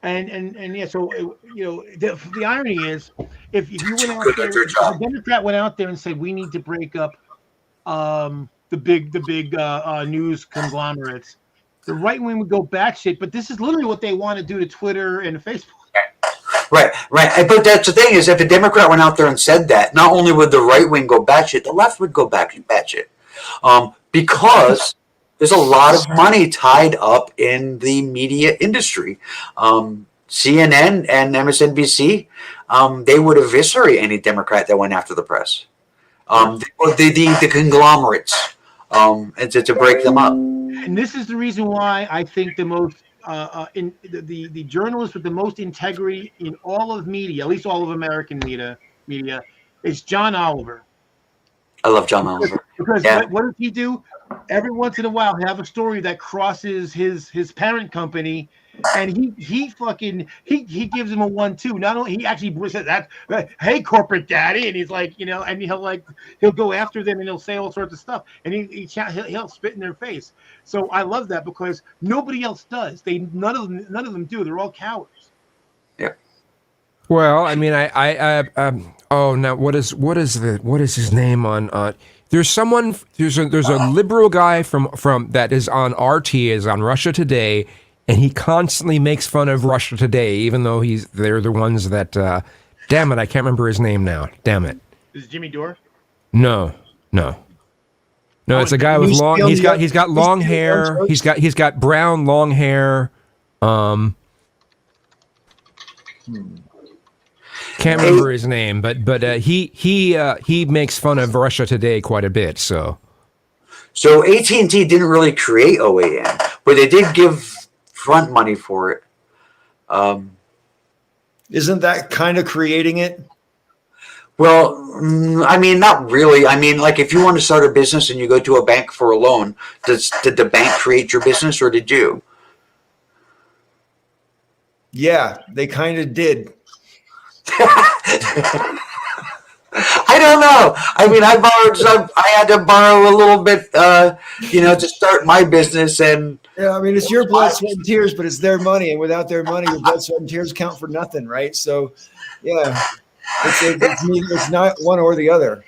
And yeah, so the irony is, if you went out there, if a Democrat went out there and said we need to break up the big news conglomerates, the right wing would go batshit. But this is literally what they want to do to Twitter and Facebook. Right. But that's the thing is, if a Democrat went out there and said that, not only would the right wing go batshit, the left would go batshit, because there's a lot of money tied up in the media industry. CNN and MSNBC, they would eviscerate any Democrat that went after the press. The conglomerates, and to break them up. And this is the reason why I think the most the journalist with the most integrity in all of media, at least all of American media, is John Oliver. I love John Oliver. Because what does he do? Every once in a while, have a story that crosses his parent company, And he gives him a 1-2. Not only he actually says that, hey, corporate daddy, and he's like, and he'll go after them and he'll say all sorts of stuff, and he'll spit in their face. So I love that because nobody else does. None of them do. They're all cowards. Yeah. Well, I mean, now what is his name on? There's a liberal guy from that is on RT, is on Russia Today, and he constantly makes fun of Russia Today, even though they're the ones that. Damn it, I can't remember his name now. Damn it. Is it Jimmy Dore? No, it's a guy with long. He's got long hair. He's got brown long hair. Can't remember his name, but he makes fun of Russia Today quite a bit. So AT&T didn't really create OAN, but they did give front money for it. Isn't that kind of creating it? Well, I mean, not really. I mean, like if you want to start a business and you go to a bank for a loan, did the bank create your business or did you? Yeah, they kind of did. I don't know. I mean, I had to borrow a little bit, to start my business. And yeah, I mean, it's your blood, sweat, and tears, but it's their money, and without their money, your blood, sweat, and tears count for nothing, right? So, yeah, it's not one or the other.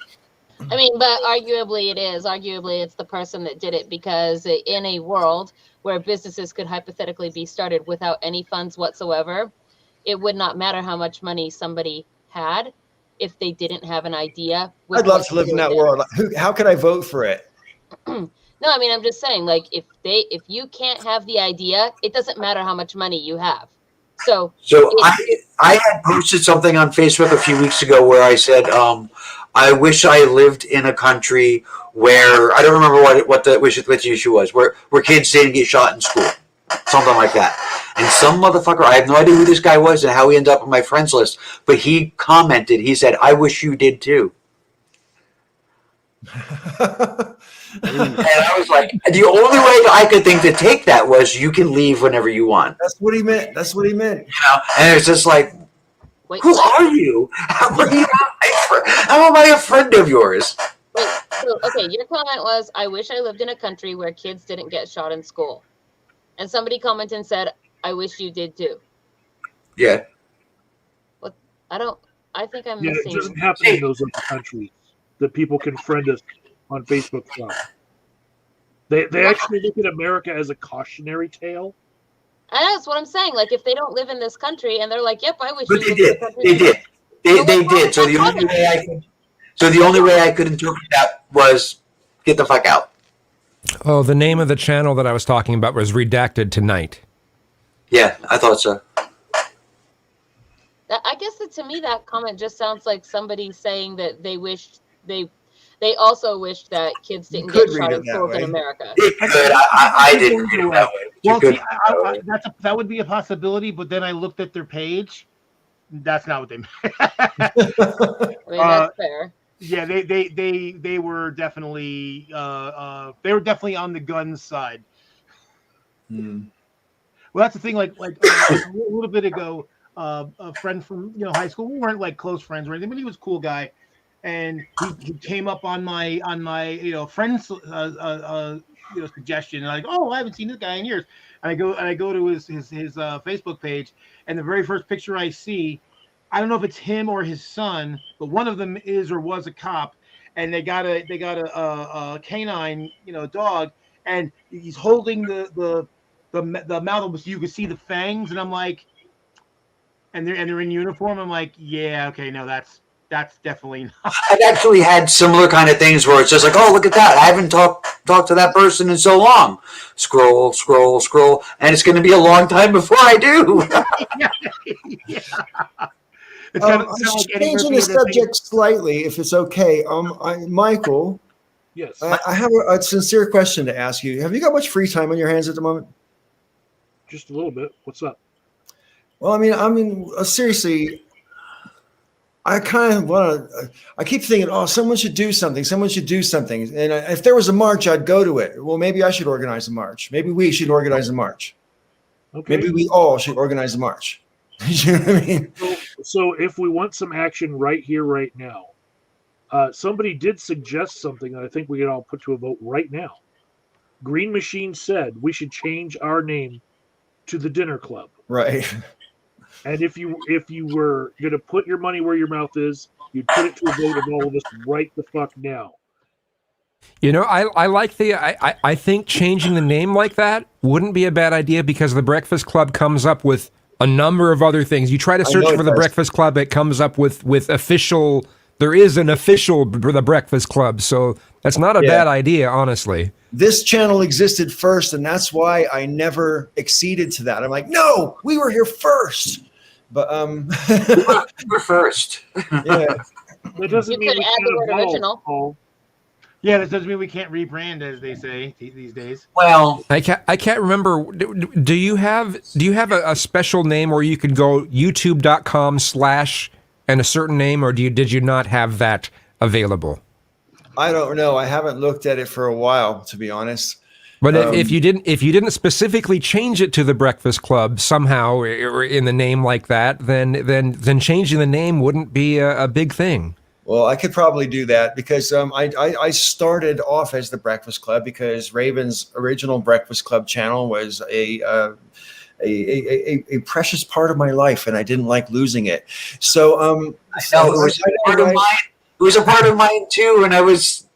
I mean, but arguably it is. Arguably, it's the person that did it, because in a world where businesses could hypothetically be started without any funds whatsoever, it would not matter how much money somebody had if they didn't have an idea. I'd love to live in that world. How could I vote for it? No, I mean, I'm just saying, like, if you can't have the idea, it doesn't matter how much money you have. So I had posted something on Facebook a few weeks ago where I said, I wish I lived in a country where, I don't remember what the issue was, where kids didn't get shot in school. Something like that. And some motherfucker, I have no idea who this guy was and how he ended up on my friends list, but he commented, he said, I wish you did too. And I was like, the only way I could think to take that was you can leave whenever you want. That's what he meant. And it's just like, who are you? How am I a friend of yours? Wait, so, okay, your comment was, I wish I lived in a country where kids didn't get shot in school. And somebody commented and said, I wish you did too. Yeah. What? I think I'm missing. It doesn't happen in those other countries that people can friend us on Facebook from. They actually look at America as a cautionary tale. That's what I'm saying. Like, if they don't live in this country and they're like, yep, I wish. But they did. They did. So the only way I could interpret that was get the fuck out. Oh, the name of the channel that I was talking about was Redacted Tonight. Yeah, I thought so. I guess that, to me, that comment just sounds like somebody saying that they wished they also wished that kids didn't get shot in schools in America. I didn't read it that way. Well, see, that would be a possibility, but then I looked at their page. That's not what they meant. I mean, that's fair. Yeah, they were definitely on the gun side. Well, that's the thing. Like a little bit ago, a friend from high school. We weren't like close friends or anything, but he was a cool guy, and he came up on my friend's suggestion. And I'm like, oh, I haven't seen this guy in years. And I go to his Facebook page, and the very first picture I see, I don't know if it's him or his son, but one of them is or was a cop, and they got a canine, dog, and he's holding the mouth, so you can see the fangs, and I'm like, and they're in uniform. I'm like, yeah, okay, no, that's definitely not. I've actually had similar kind of things where it's just like, oh, look at that, I haven't talked to that person in so long. Scroll, and it's going to be a long time before I do. Yeah. Changing the subject slightly, if it's okay. Michael. Yes. I have a sincere question to ask you. Have you got much free time on your hands at the moment? Just a little bit. What's up? Well, I mean, seriously, I kind of want to. I keep thinking, oh, someone should do something. And if there was a march, I'd go to it. Well, maybe I should organize a march. Maybe we should organize a march. Okay. Maybe we all should organize a march. You know what I mean? So if we want some action right here, right now, somebody did suggest something that I think we could all put to a vote right now. Green Machine said we should change our name to the Dinner Club. Right. And if you were gonna put your money where your mouth is, you'd put it to a vote of all of us right the fuck now. You know, I like I think changing the name like that wouldn't be a bad idea because the Breakfast Club comes up with a number of other things. You try to search for the Breakfast Club, it comes up with official. There is an official the Breakfast Club, so that's not a bad idea, honestly. This channel existed first, and that's why I never acceded to that. I'm like, no, we were here first. But we're first. Yeah. That doesn't You mean could we add the can't word vote, original. Paul. Yeah, that doesn't mean we can't rebrand, as they say these days. Well, I can't remember. Do you have a special name where you could go youtube.com/ and a certain name, or did you not have that available? I don't know. I haven't looked at it for a while, to be honest. But if you didn't specifically change it to the Breakfast Club somehow or in the name like that, then changing the name wouldn't be a big thing. Well, I could probably do that because I started off as the Breakfast Club because Raven's original Breakfast Club channel was a precious part of my life, and I didn't like losing it. So it was a part of mine. It was a part of mine too, and I was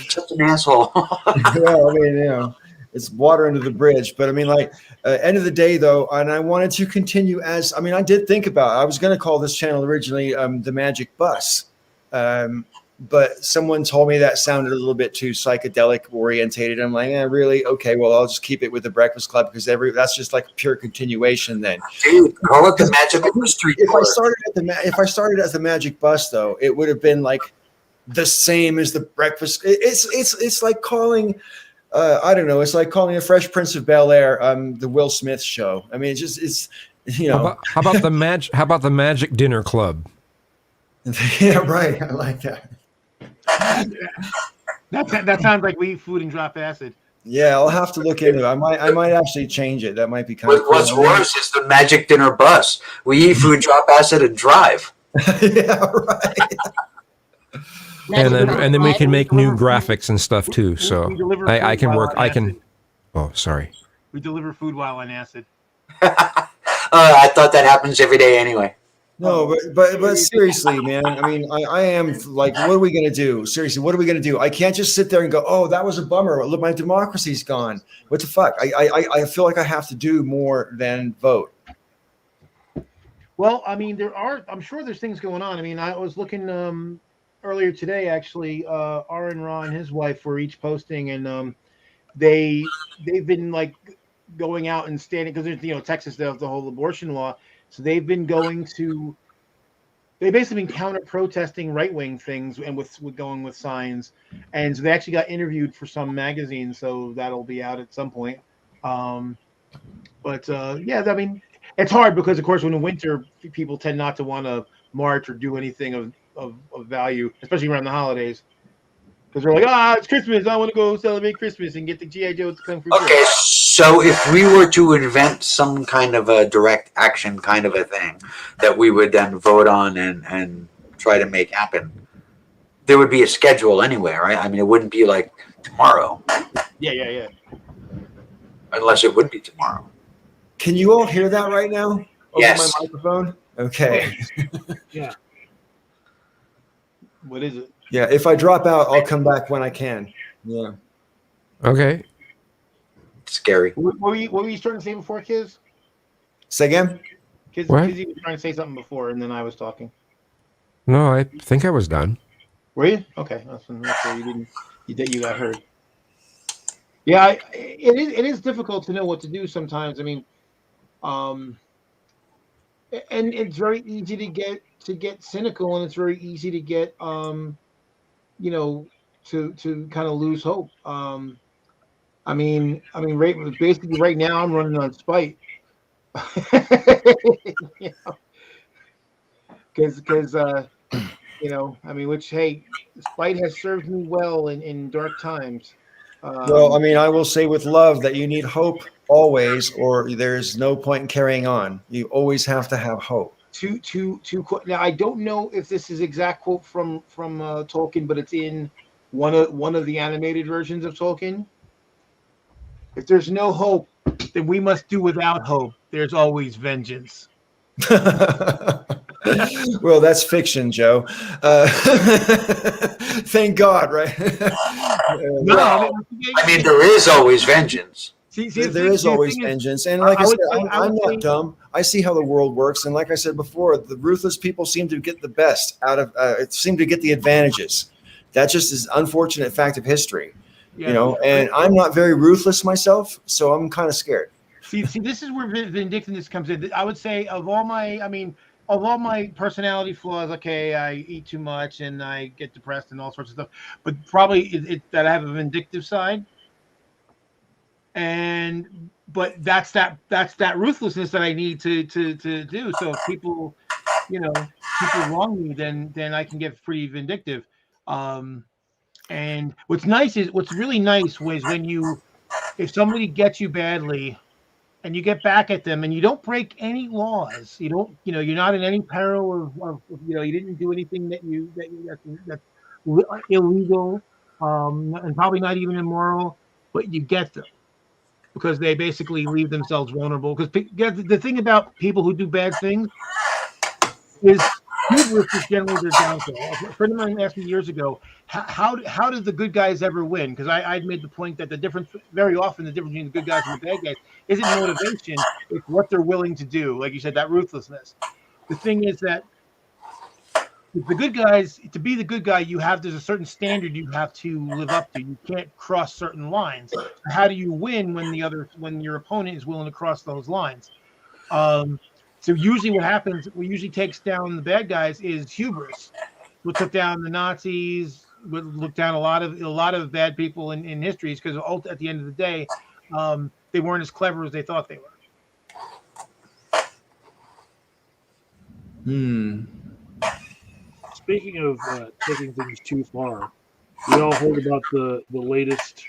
such an asshole. Well, I mean, you know, it's water under the bridge. But I mean, like, end of the day, though, and I wanted to continue as. I mean, I did think about. I was going to call this channel originally the Magic Bus. But someone told me that sounded a little bit too psychedelic orientated. I'm like, really? Okay, well, I'll just keep it with the Breakfast Club because that's just like pure continuation then. Dude, call it the Magic Industry. If I started as the Magic Bus, though, it would have been like the same as the Breakfast. It's like calling, I don't know. It's like calling the Fresh Prince of Bel-Air the Will Smith show. I mean, it's you know. How about the Magic Dinner Club? Yeah, right. I like that. That sounds like we eat food and drop acid. Yeah, I'll have to look into it. I might actually change it. That might be kind of cool. What's worse is the Magic Dinner Bus. We eat food, drop acid, and drive. Yeah, right. And then we can make new graphics and stuff too. So I can work. I can. Oh, sorry. We deliver food while on acid. I thought that happens every day anyway. No, but seriously, man. I mean, I am like, what are we gonna do? Seriously, what are we gonna do? I can't just sit there and go, oh, that was a bummer. Look, my democracy's gone. What the fuck? I feel like I have to do more than vote. Well, I mean, I'm sure there's things going on. I mean, I was looking earlier today, actually. Aaron Ra and his wife were each posting, and they've been like going out and standing because there's Texas does the whole abortion law. So they've basically been counter protesting right wing things and with going with signs, and so they actually got interviewed for some magazine. So that'll be out at some point. Yeah, I mean, it's hard because of course in the winter people tend not to want to march or do anything of value, especially around the holidays, because they're like, it's Christmas. I want to go celebrate Christmas and get the GI Joes to come for. Okay. So if we were to invent some kind of a direct action kind of a thing that we would then vote on and try to make happen, there would be a schedule anyway, right? I mean, it wouldn't be like tomorrow. Yeah. Unless it would be tomorrow. Can you all hear that right now? Over Yes. my microphone? Okay. Yeah. What is it? Yeah, if I drop out, I'll come back when I can. Yeah. Okay. Scary. What were you trying to say before, Kiz? Say again? Kiz, What? you were trying to say something before, and then I was talking. No, I think I was done. Were you? Okay. That's why you got heard. Yeah, it is difficult to know what to do sometimes. I mean, and it's very easy to get cynical, and it's very easy to get to kind of lose hope. I mean, basically right now I'm running on spite. Because I mean, which, hey, spite has served me well in dark times. Well, I mean, I will say with love that you need hope always, or there's no point in carrying on. You always have to have hope. Now I don't know if this is exact quote from Tolkien, but it's in one of the animated versions of Tolkien. If there's no hope, then we must do without hope. There's always vengeance. Well, that's fiction, Joe. Thank God, right? No, I mean, there is always vengeance. There is always vengeance, and like I said, I'm not dumb. I see how the world works, and like I said before, the ruthless people seem to get the best out of it. Seem to get the advantages. That just is unfortunate fact of history, you know. And I'm not very ruthless myself, so I'm kind of scared. See, this is where vindictiveness comes in. I would say of all my personality flaws, okay, I eat too much and I get depressed and all sorts of stuff, but probably that I have a vindictive side. But that's that ruthlessness that I need to do. So if people wrong me, then I can get pretty vindictive. And what's really nice was if somebody gets you badly and you get back at them and you don't break any laws, you're not in any peril of you didn't do anything that's illegal, and probably not even immoral, but you get them. Because they basically leave themselves vulnerable. Because the thing about people who do bad things is hubris is generally their downfall. A friend of mine asked me years ago, how do the good guys ever win? Because I'd made the point that very often the difference between the good guys and the bad guys isn't motivation, it's what they're willing to do. Like you said, that ruthlessness. The thing is that the good guys, to be the good guy, there's a certain standard you have to live up to. You can't cross certain lines. How do you win when your opponent is willing to cross those lines? So usually what happens, what usually takes down the bad guys is hubris. What took down the Nazis, what looked down a lot of bad people in histories, because at the end of the day, they weren't as clever as they thought they were. Speaking of taking things too far, we all heard about the latest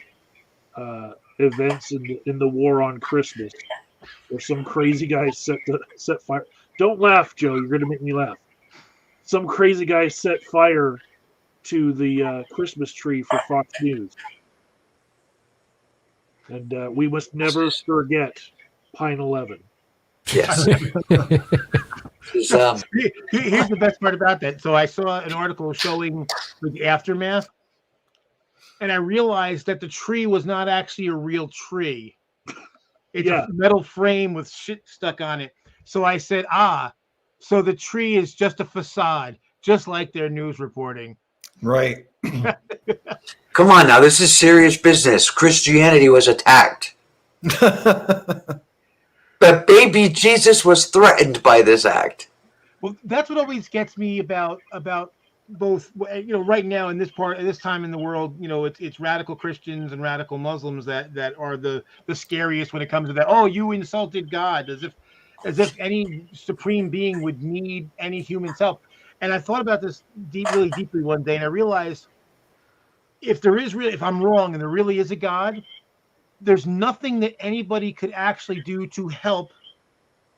events in the war on Christmas, where some crazy guy set fire. Don't laugh, Joe. You're going to make me laugh. Some crazy guy set fire to the Christmas tree for Fox News, and we must never forget Pine 11. Yes. Here's the best part about that. So I saw an article showing the aftermath, and I realized that the tree was not actually a real tree. It's a metal frame with shit stuck on it. So I said, so the tree is just a facade, just like their news reporting. Right. Come on now, this is serious business. Christianity was attacked. But baby Jesus was threatened by this act. Well, that's what always gets me about both, right now in this time in the world, it's radical Christians and radical Muslims that are the scariest when it comes to that. Oh, you insulted God, as if any supreme being would need any human's help. And I thought about this really deeply one day, and I realized if I'm wrong and there really is a God, there's nothing that anybody could actually do to help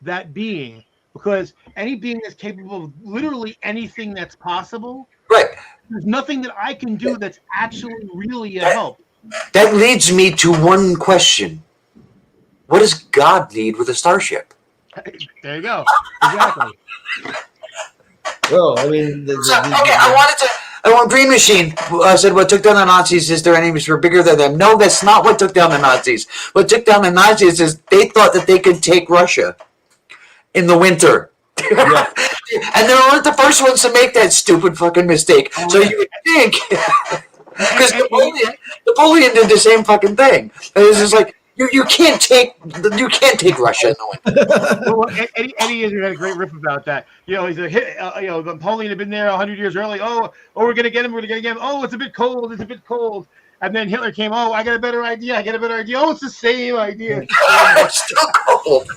that being, because any being that's capable of literally anything that's possible, right? There's nothing that I can do that's actually really a help. That leads me to one question: what does God need with a starship? There you go. Exactly. Well, I mean, I want Green Machine said what took down the Nazis is their enemies were bigger than them. No, that's not what took down the Nazis. What took down the Nazis is they thought that they could take Russia in the winter. Yeah. And they weren't the first ones to make that stupid fucking mistake. So you would think, because Napoleon did the same fucking thing. And it's just like, you can't take Russia in the winter. Well, Eddie Izzard had a great riff about that. He's like, Napoleon had been there 100 years early. Oh, we're gonna get him. Oh, it's a bit cold. And then Hitler came. Oh, I got a better idea. Oh, it's the same idea. It's still cold.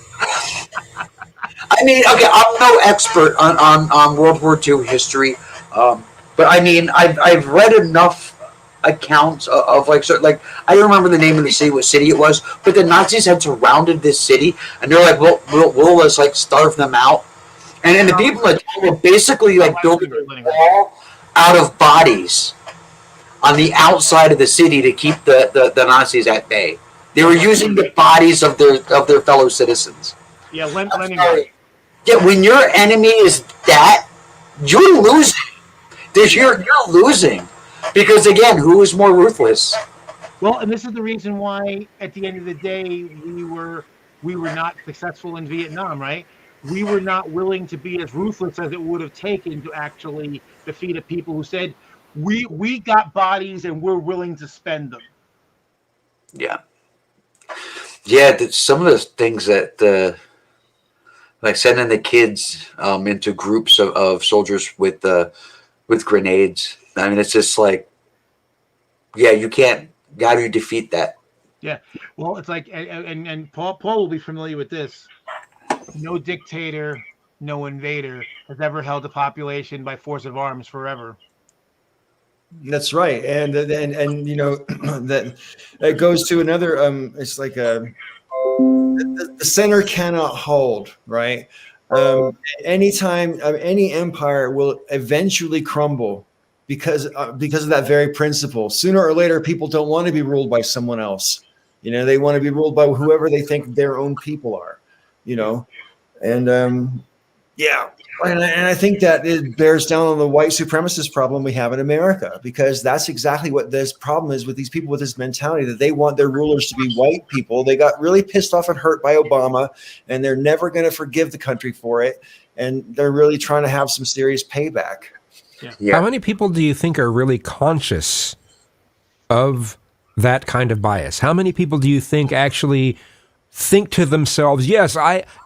I mean, okay, I'm no expert on World War II history, but I mean, I've read enough accounts of like, so like, I don't remember the name of the city, what city it was, but the Nazis had surrounded this city, and they're like, we'll just like starve them out, and the people that were basically like building a wall out of bodies on the outside of the city to keep the Nazis at bay. They were using the bodies of their fellow citizens. Yeah, Leningrad. Yeah, when your enemy is that, you're losing. You're losing. Because again, who is more ruthless? Well, and this is the reason why, at the end of the day, we were not successful in Vietnam, right? We were not willing to be as ruthless as it would have taken to actually defeat a people who said, we got bodies and we're willing to spend them. Yeah. Yeah, some of the things that, like sending the kids into groups of soldiers with grenades. I mean, it's just like, yeah, you can't. How do you defeat that? Yeah, well, it's like, and Paul will be familiar with this. No dictator, no invader has ever held a population by force of arms forever. That's right, and you know that goes to another. It's like the center cannot hold, right? Anytime any empire will eventually crumble because of that very principle. Sooner or later, people don't want to be ruled by someone else. You know, they want to be ruled by whoever they think their own people are. You know, and yeah. And I think that it bears down on the white supremacist problem we have in America, because that's exactly what this problem is with these people with this mentality that they want their rulers to be white people. They got really pissed off and hurt by Obama, and they're never going to forgive the country for it. And they're really trying to have some serious payback. Yeah. How many people do you think are really conscious of that kind of bias? How many people do you think actually think to themselves, yes,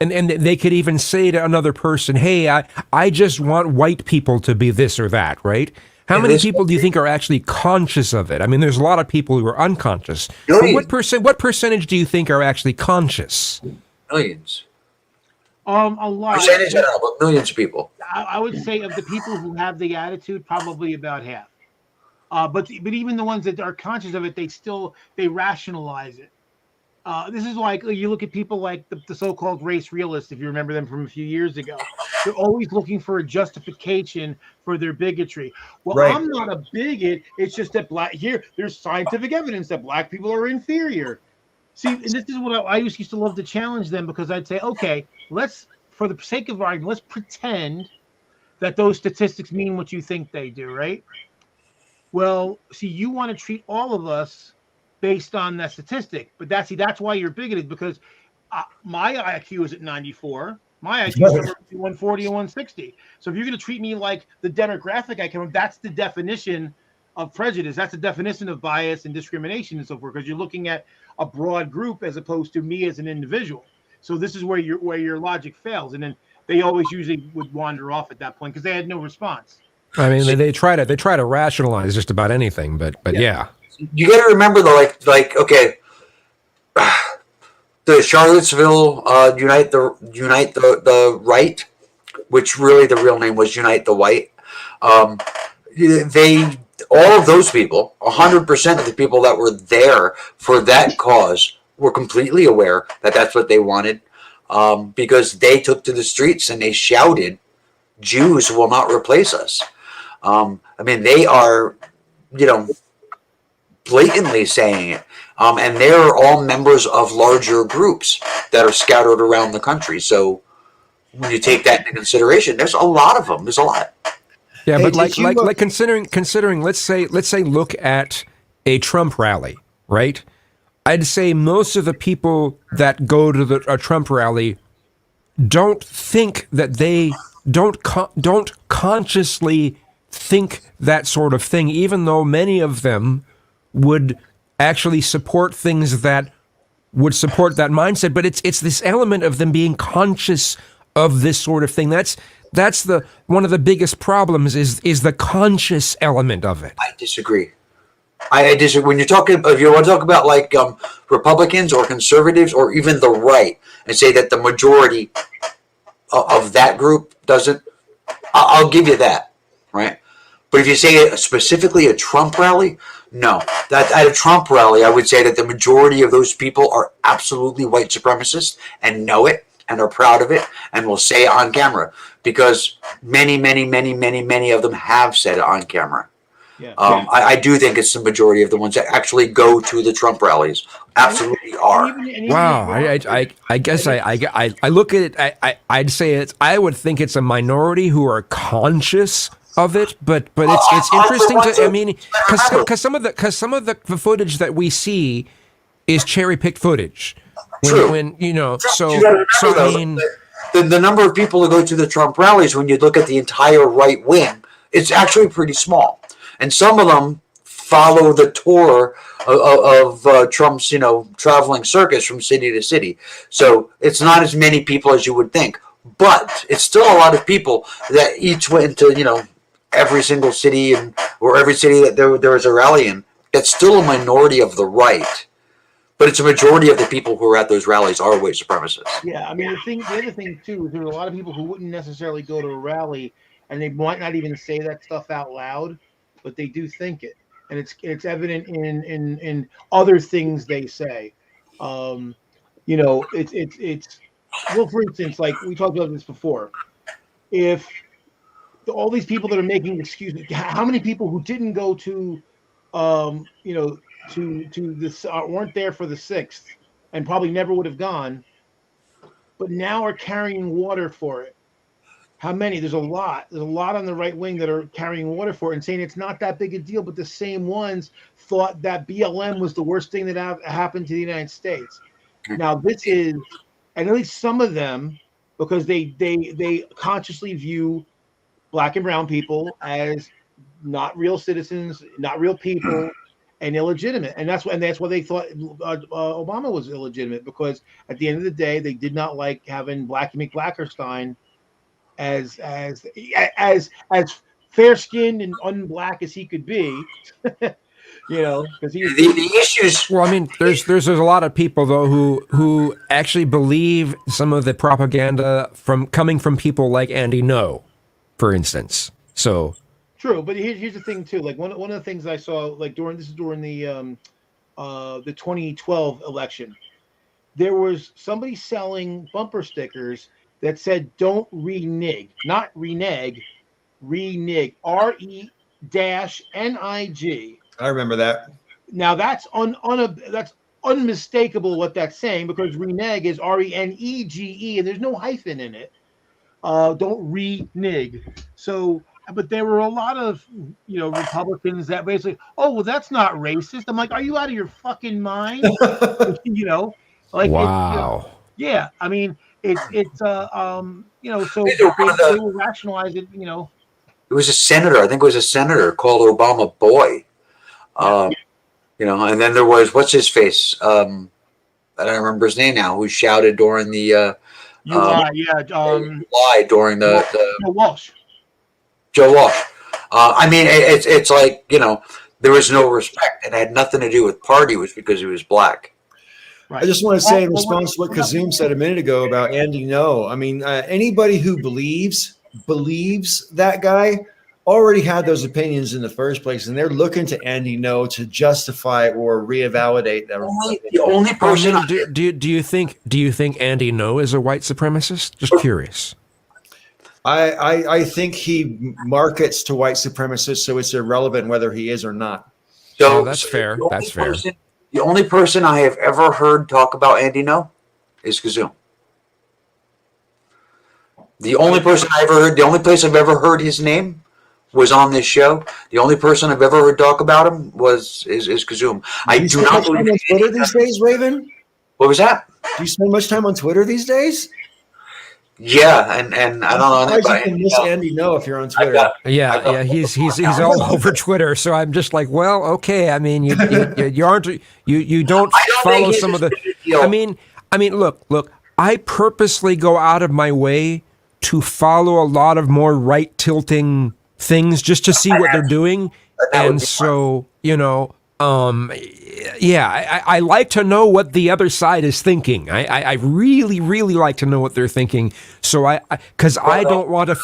and they could even say to another person, hey, I just want white people to be this or that, right? How many people do you think are actually conscious of it? I mean, there's a lot of people who are unconscious. But what percentage do you think are actually conscious? Millions. A lot. Percentage, I don't know, but millions of people. I would say of the people who have the attitude, probably about half. But even the ones that are conscious of it, they rationalize it. This is like, you look at people like the so-called race realists, if you remember them from a few years ago. They're always looking for a justification for their bigotry. Well, right. I'm not a bigot. It's just that there's scientific evidence that black people are inferior. See, and this is what I used to love to challenge them, because I'd say, okay, for the sake of argument, let's pretend that those statistics mean what you think they do, right? Well, see, you want to treat all of us based on that statistic, but that's why you're bigoted, because my IQ is at 94. My IQ is 140 and 160. So if you're going to treat me like the demographic I come from, that's the definition of prejudice. That's the definition of bias and discrimination and so forth, because you're looking at a broad group as opposed to me as an individual. So this is where your logic fails, and then they always usually would wander off at that point because they had no response. I mean, they try to rationalize just about anything, but yeah. You got to remember though, like okay, the Charlottesville Unite the Right, which really the real name was Unite the White. They all of those people, 100% of the people that were there for that cause, were completely aware that that's what they wanted, because they took to the streets and they shouted, "Jews will not replace us." I mean, they are, blatantly saying it, and they're all members of larger groups that are scattered around the country. So when you take that into consideration, there's a lot of them. There's a lot. Yeah, hey, but like considering, let's say, look at a Trump rally, right? I'd say most of the people that go to a Trump rally don't think that they don't consciously think that sort of thing, even though many of them would actually support things that would support that mindset. But it's this element of them being conscious of this sort of thing. That's the one of the biggest problems is the conscious element of it. I disagree. I disagree. When if you want to talk about like Republicans or conservatives or even the right, and say that the majority of that group doesn't, I'll give you that, right? But if you say specifically a Trump rally, No, that at a Trump rally, I would say that the majority of those people are absolutely white supremacists and know it and are proud of it and will say it on camera because many, many, many, many, many of them have said it on camera. Yeah. I do think it's the majority of the ones that actually go to the Trump rallies. Absolutely are. Wow, I guess I look at it. I'd say I would think it's a minority who are conscious of it, but it's interesting to. I mean, because some of the footage that we see is cherry picked footage. When you know, so I mean, the number of people who go to the Trump rallies, when you look at the entire right wing, it's actually pretty small. And some of them follow the tour of Trump's, traveling circus from city to city. So it's not as many people as you would think, but it's still a lot of people that each went to, every single city or every city that there was a rally in. That's still a minority of the right, but it's a majority of the people who are at those rallies are white supremacists. Yeah, I mean the other thing too is there are a lot of people who wouldn't necessarily go to a rally, and they might not even say that stuff out loud, but they do think it, and it's evident in other things they say. It's well, for instance, like we talked about this before, if all these people that are making excuses, how many people who didn't go to to this weren't there for the 6th and probably never would have gone, but now are carrying water for it? How many? There's a lot on the right wing that are carrying water for it and saying it's not that big a deal, but the same ones thought that BLM was the worst thing that happened to the United States. Now this is, and at least some of them, because they consciously view Black and brown people as not real citizens, not real people, and illegitimate. And that's why they thought Obama was illegitimate, because at the end of the day, they did not like having Blackie McBlackerstein as fair skinned and unblack as he could be. Because the issues. Well, I mean, there's a lot of people though who actually believe some of the propaganda coming from people like Andy Ngo, for instance. So true, but here's the thing too. Like one of the things I saw, like during the 2012 election, there was somebody selling bumper stickers that said "Don't renege," not renege, renege, RE-NIG. I remember that. Now that's that's unmistakable what that's saying, because renege is RENEGE and there's no hyphen in it. Don't renege. So, but there were a lot of Republicans that basically, oh well, that's not racist. I'm like, are you out of your fucking mind? Wow. Yeah, I mean so they will rationalize it. It was a senator. I think it was a senator called Obama Boy. And then there was what's his face. I don't remember his name now. Who shouted during the lie during the Joe Walsh. Joe Walsh. I mean, it's like there was no respect, and it had nothing to do with party. It was because he was black. Right. I just want to say in response to what Kazum said a minute ago about Andy Ngo. I mean, anybody who believes that guy already had those opinions in the first place, and they're looking to Andy Ngo to justify or reevaluate them. The only person. Do you think Andy Ngo is a white supremacist? Just curious. I think he markets to white supremacists, so it's irrelevant whether he is or not. So that's fair. That's fair. The only person I have ever heard talk about Andy Ngo is Kazum. The only person I ever heard, the only place I've ever heard his name was on this show. The only person I've ever heard talk about him is Kazum. I do not believe on Twitter these days, Raven. What was that? Do you spend much time on Twitter these days? Yeah, and I don't know anybody. You can miss Andy Ngo if you're on Twitter. Yeah, he's all over Twitter. So I'm just like, well, okay. I mean, you don't follow some of the. I mean, look. I purposely go out of my way to follow a lot of more right tilting things just to see what they're doing, and so I like to know what the other side is thinking. I really, really like to know what they're thinking. So because I don't want to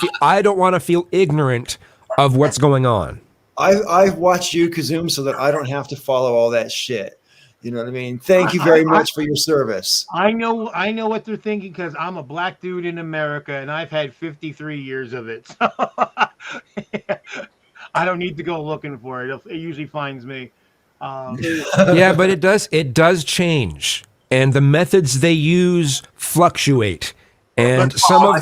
feel ignorant of what's going on. I've watched you, Kazoom, so that I don't have to follow all that shit. You know what I mean? Thank you very much for your service. I know what they're thinking because I'm a black dude in America and I've had 53 years of it. So I don't need to go looking for it. It usually finds me. Yeah, but it does change, and the methods they use fluctuate, and some of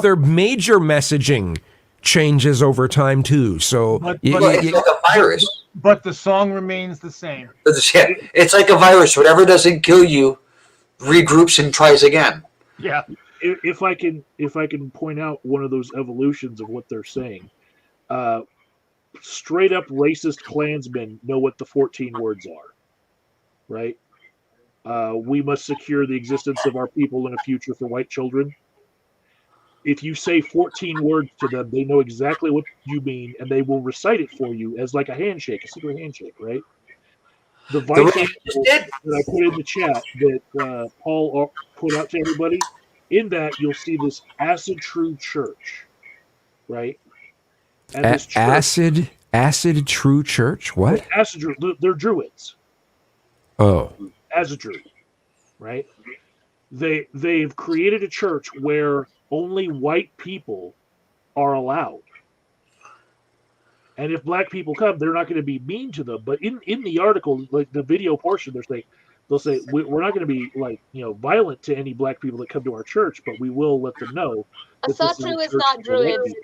their major messaging changes over time too. So It's like a virus. But the song remains the same. It's like a virus. Whatever doesn't kill you regroups and tries again. Yeah. If I can point out one of those evolutions of what they're saying, straight up racist Klansmen know what the 14 words are, right? We must secure the existence of our people and a future for white children. If you say 14 words to them, they know exactly what you mean, and they will recite it for you as like a handshake, a secret handshake, right? The Vice article that I put in the chat that Paul put out to everybody, in that you'll see this Acid True Church, right? And this church, Acid True Church? What? Acid, they're Druids. Oh. Acid Druid, right? They've created a church where only white people are allowed. And if black people come, they're not going to be mean to them. But in the article, like the video portion, they'll say we're not going to be violent to any black people that come to our church, but we will let them know. Asatru is not Druids.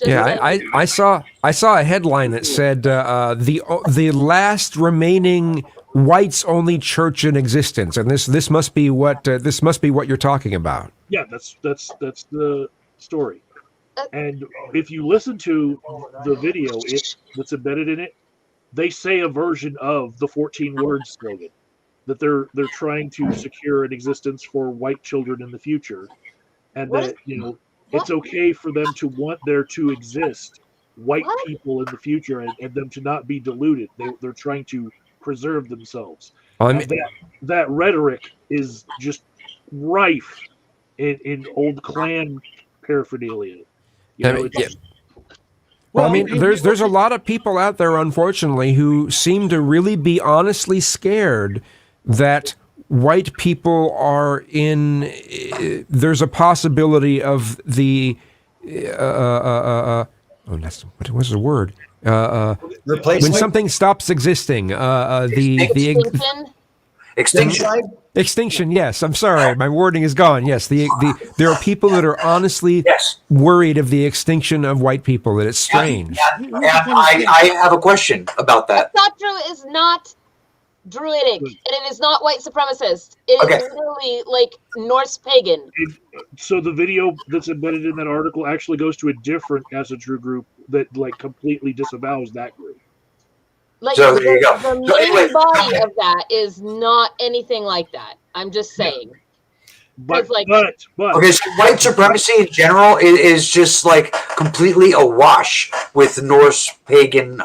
Yeah, I saw a headline that said the last remaining whites only church in existence, and this must be what you're talking about. Yeah, that's the story. And if you listen to the video that's embedded in it, they say a version of the 14 words slogan that they're trying to secure an existence for white children in the future, and that it's okay for them to want there to exist white people in the future and them to not be diluted. They're trying to preserve themselves. That rhetoric is just rife in old Klan paraphernalia. Well, I mean, there's a lot of people out there, unfortunately, who seem to really be honestly scared that white people are in. There's a possibility of the. What's the word? When something stops existing, Extinction, yes. I'm sorry, my wording is gone. Yes, there are people that are honestly worried of the extinction of white people. That it's strange. I have a question about that. Asatru is not Druidic, and it is not white supremacist. It is literally like Norse pagan. So the video that's embedded in that article actually goes to a different Asatru group that completely disavows that group. Like so there you go. The main body of that is not anything like that. I'm just saying. But okay, so white supremacy in general is just like completely awash with Norse pagan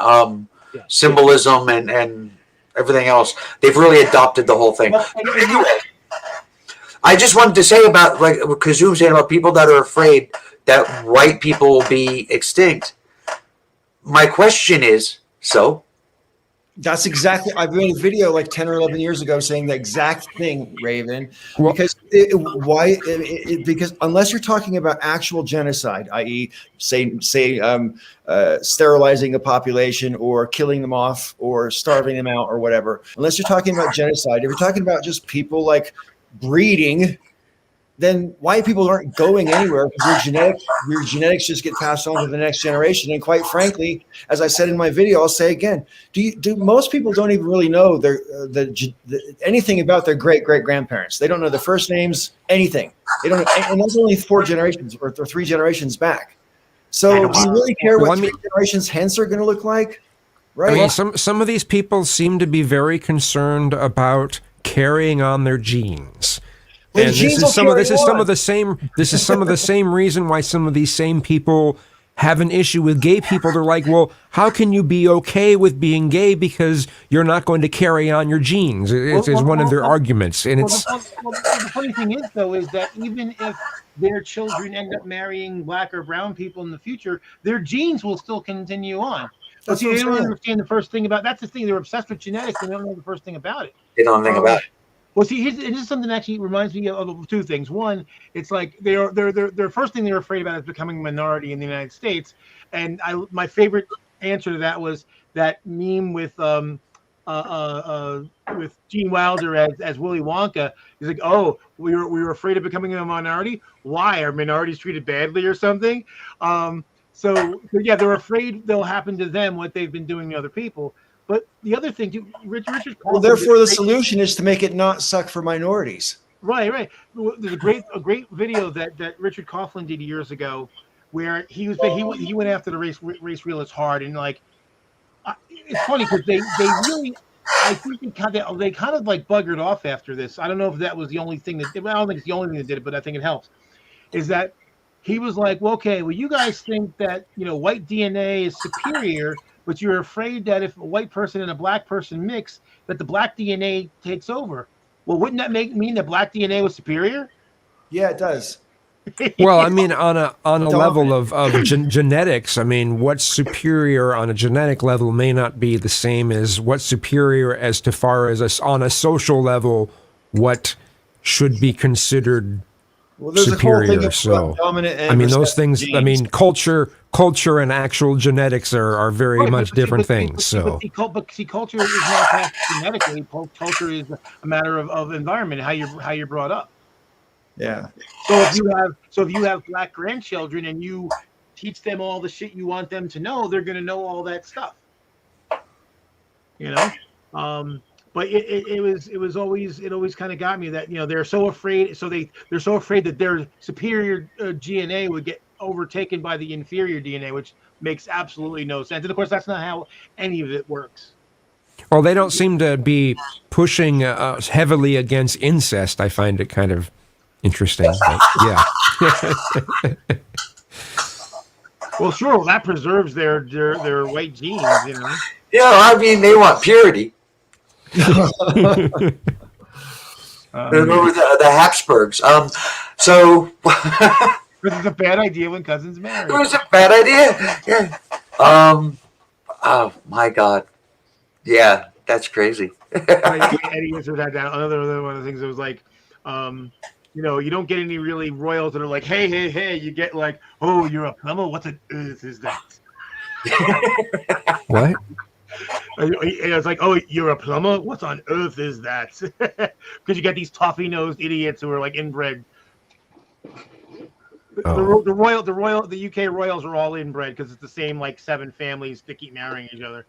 symbolism and everything else. They've really adopted the whole thing. Anyway, I just wanted to say about like what Kazoom saying about people that are afraid that white people will be extinct. My question is, so? That's exactly. I've made a video like 10 or 11 years ago saying the exact thing, Raven. Because because unless you're talking about actual genocide, i.e., sterilizing a population or killing them off or starving them out or whatever, unless you're talking about genocide, if you're talking about just people like breeding, then white people aren't going anywhere because your genetics just get passed on to the next generation. And quite frankly, as I said in my video, I'll say again, do most people don't even really know anything about their great-great-grandparents. They don't know their first names, anything. They don't, and that's only 4 generations or 3 generations back. So do you really care what 3 generations hence are going to look like? Right. I mean, some of these people seem to be very concerned about carrying on their genes. And this is some of the same reason why some of these same people have an issue with gay people. They're like, well, how can you be okay with being gay because you're not going to carry on your genes? It's one of their arguments, and it's. The funny thing is, though, is that even if their children end up marrying black or brown people in the future, their genes will still continue on. But see, they don't understand the first thing about that's the thing. They're obsessed with genetics and they don't know the first thing about it. They don't think about it. Well, see, this is something that actually reminds me of two things. One, it's like their first thing they're afraid about is becoming a minority in the United States. And my favorite answer to that was that meme with Gene Wilder as Willy Wonka. He's like, oh, we were afraid of becoming a minority. Why? Are minorities treated badly or something? So yeah, they're afraid they'll happen to them what they've been doing to other people. But the other thing, too, Richard. Well, therefore, the solution is to make it not suck for minorities. Right. There's a great video that Richard Coughlin did years ago, where he went after the race realist hard, and like it's funny because they really, I think they kind of like buggered off after this. I don't know if that was the only thing that I don't think it's the only thing that did it, but I think it helps. Is that he was like, well, okay, well, you guys think that white DNA is superior. But you're afraid that if a white person and a black person mix, that the black DNA takes over. Well, wouldn't that mean that black DNA was superior? Yeah, it does. Well, I mean, on a level of genetics, I mean, what's superior on a genetic level may not be the same as what's superior as to far as on a social level, what should be considered superior. So, I mean, those things. Genes. I mean, culture and actual genetics are very much different things. So, but culture is not passed genetically. Culture is a matter of environment, how you're brought up. Yeah. So if you have black grandchildren and you teach them all the shit you want them to know, they're going to know all that stuff. But it always kind of got me that they're so afraid. So they're so afraid that their superior DNA would get overtaken by the inferior DNA, which makes absolutely no sense. And of course, that's not how any of it works. Well, they don't seem to be pushing heavily against incest. I find it kind of interesting. But, yeah. Well, sure. Well, that preserves their white genes. Yeah, I mean, they want purity. The Habsburgs. So this is a bad idea when cousins marry. It was a bad idea. Yeah. Oh my God. Yeah, that's crazy. Eddie answered that down. Another one of the things that was like, you don't get any really royals that are like, hey. You get like, oh, you're a plumber. What on earth is that? What? It's like, oh, you're a plumber? What on earth is that? Because you got these toffee-nosed idiots who are like inbred. Oh. The UK royals are all inbred because it's the same like 7 families that keep marrying each other.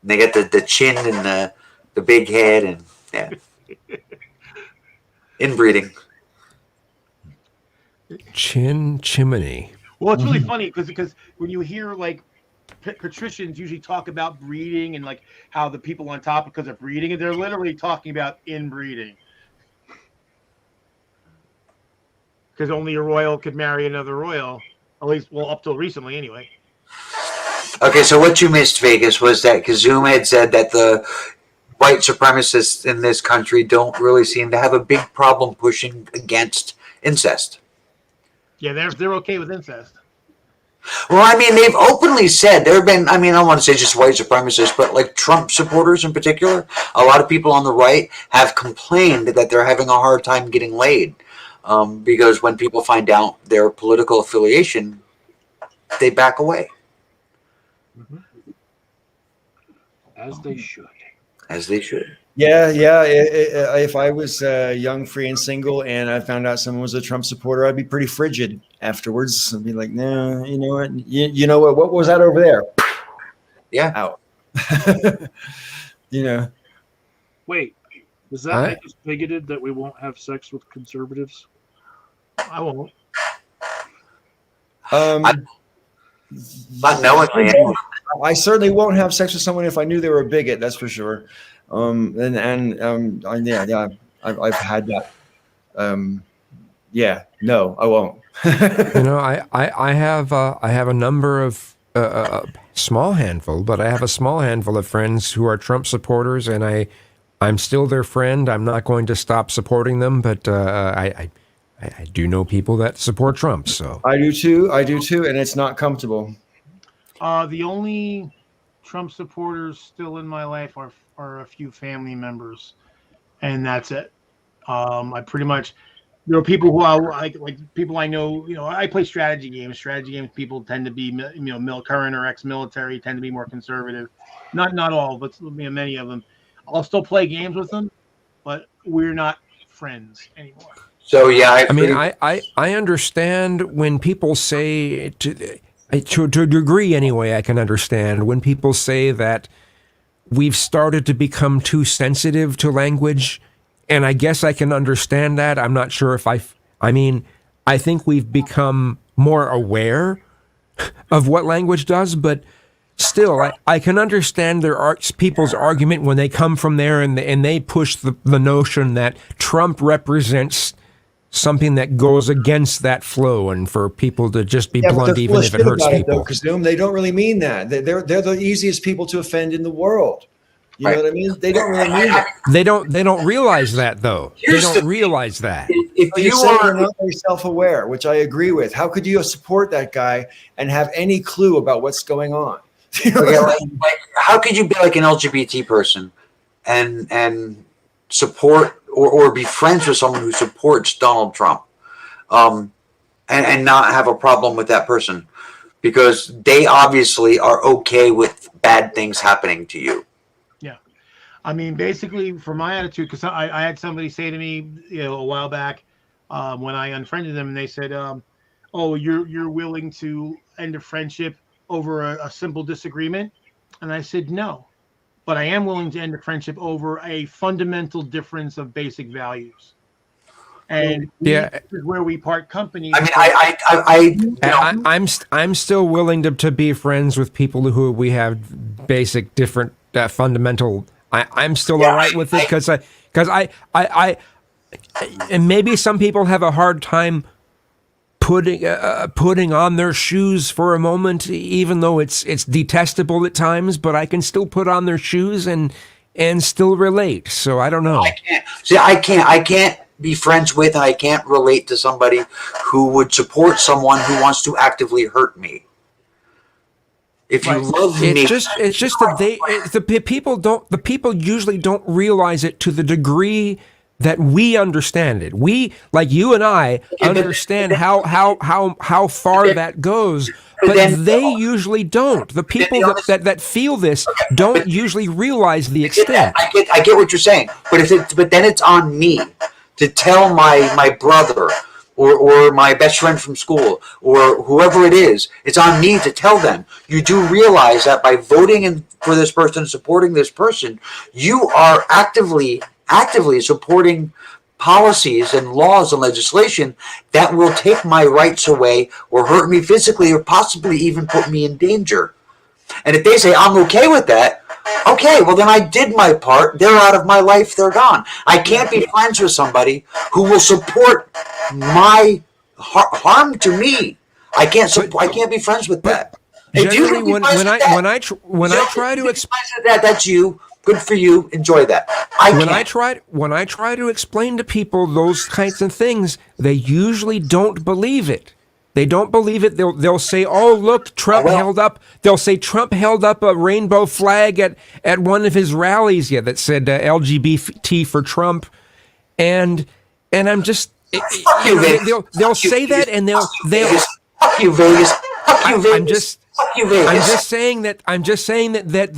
They get the chin and the big head and yeah, inbreeding. Chimney. Well, it's really funny because when you hear like patricians usually talk about breeding and like how the people on top because of breeding, and they're literally talking about inbreeding. Because only a royal could marry another royal, at least, well, up till recently anyway. Okay, so what you missed, Vegas, was that Kazuma had said that the white supremacists in this country don't really seem to have a big problem pushing against incest. Yeah, they're okay with incest. Well, I mean, they've openly said there have been, I mean, I don't want to say just white supremacists, but like Trump supporters in particular, a lot of people on the right have complained that they're having a hard time getting laid because when people find out their political affiliation, they back away. As they should. As they should. Yeah. If I was young, free, and single, and I found out someone was a Trump supporter, I'd be pretty frigid afterwards. I'd be like, "No, you know what? You know what? What was that over there?" Yeah, out. Wait, does that make us bigoted that we won't have sex with conservatives? I won't. Not knowingly. I certainly won't have sex with someone if I knew they were a bigot. That's for sure. I've had that. yeah, no, I won't. You know, I have a number of small handful, but I have a small handful of friends who are Trump supporters, and I'm still their friend. I'm not going to stop supporting them, but I do know people that support Trump. So I do too, and it's not comfortable. The only Trump supporters still in my life are a few family members, and that's it. I pretty much, there are people who I like people I know. You know, I play strategy games. Strategy games people tend to be current or ex-military, tend to be more conservative. Not all, but many of them. I'll still play games with them, but we're not friends anymore. So yeah, I mean, I understand when people say to a degree anyway. I can understand when people say that we've started to become too sensitive to language. And I guess I can understand that. I'm not sure if I mean, I think we've become more aware of what language does, but still, I can understand people's argument when they come from there and they push the notion that Trump represents something that goes against that flow, and for people to just be blunt even if it hurts people. Because they don't really mean that. They're the easiest people to offend in the world. You know what I mean? They don't really mean it. They don't realize that, though. They don't realize that. If You say they're not very self-aware, which I agree with. How could you support that guy and have any clue about what's going on? like, how could you be like an LGBT person and support or be friends with someone who supports Donald Trump, and not have a problem with that person because they obviously are okay with bad things happening to you? I mean, basically, for my attitude, because I had somebody say to me, a while back when I unfriended them, and they said, "Oh, you're willing to end a friendship over a simple disagreement?" And I said, "No, but I am willing to end a friendship over a fundamental difference of basic values." And this is where we part company. I mean, I'm still willing to be friends with people who we have basic different fundamental. I'm still all right with it because I and maybe some people have a hard time putting on their shoes for a moment, even though it's detestable at times. But I can still put on their shoes and still relate. So I don't know. I can't be friends with, and I can't relate to somebody who would support someone who wants to actively hurt me. If you love me, it's just that the people usually don't realize it to the degree that we understand it. We, like you and I, understand how far that goes, but they usually don't. The people that feel this don't usually realize the extent. I get what you're saying, but then it's on me to tell my brother or my best friend from school, or whoever it is, it's on me to tell them. You do realize that by voting for this person, supporting this person, you are actively supporting policies and laws and legislation that will take my rights away or hurt me physically or possibly even put me in danger. And if they say, I'm okay with that, okay, well then I did my part. They're out of my life. They're gone. I can't be friends with somebody who will support my harm to me. I can't be friends with that. Generally, when I try to explain that, that's you. Good for you. Enjoy that. When I try to explain to people those kinds of things, they usually don't believe it. They don't believe it. They'll say, "Oh, look, Trump held up." They'll say Trump held up a rainbow flag at one of his rallies, that said LGBT for Trump, and I'm just they'll say that, and they'll fuck you, Vegas. Fuck you, Vegas. I'm just saying that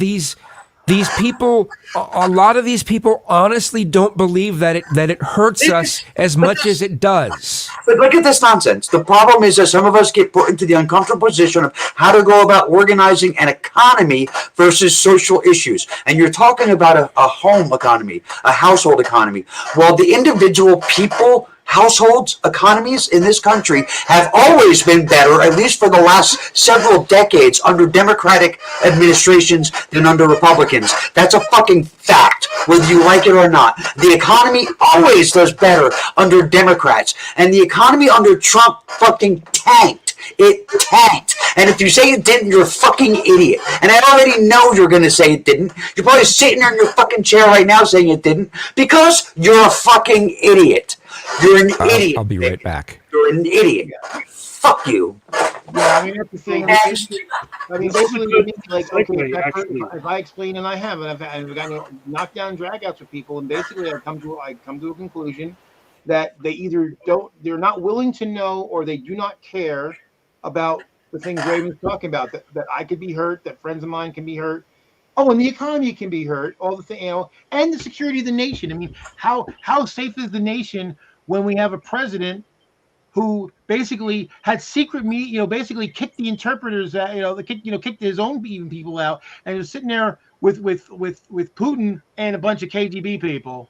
these people, a lot of these people honestly don't believe that it hurts us as much as it does. But look at this nonsense. The problem is that some of us get put into the uncomfortable position of how to go about organizing an economy versus social issues. And you're talking about a home economy, a household economy. Well, the individual people households, economies in this country have always been better, at least for the last several decades, under Democratic administrations than under Republicans. That's a fucking fact, whether you like it or not. The economy always does better under Democrats, and the economy under Trump fucking tanked. It tanked. And if you say it didn't, you're a fucking idiot. And I already know you're going to say it didn't. You're probably sitting there in your fucking chair right now saying it didn't because you're a fucking idiot. You're an idiot. I'll be right back. You're an idiot. Fuck you. Yeah, I mean, that's the thing. Next. I mean, basically, you need, like, okay, if I explain, and I have, and I've gotten knockdown dragouts with people, and basically, I come to a conclusion that they either they're not willing to know, or they do not care about the things Raven's talking about. That I could be hurt, that friends of mine can be hurt. Oh, and the economy can be hurt. All the thing, and the security of the nation. I mean, how safe is the nation when we have a president who basically had secret basically kicked the interpreters out, kicked his own people out, and was sitting there with Putin and a bunch of KGB people.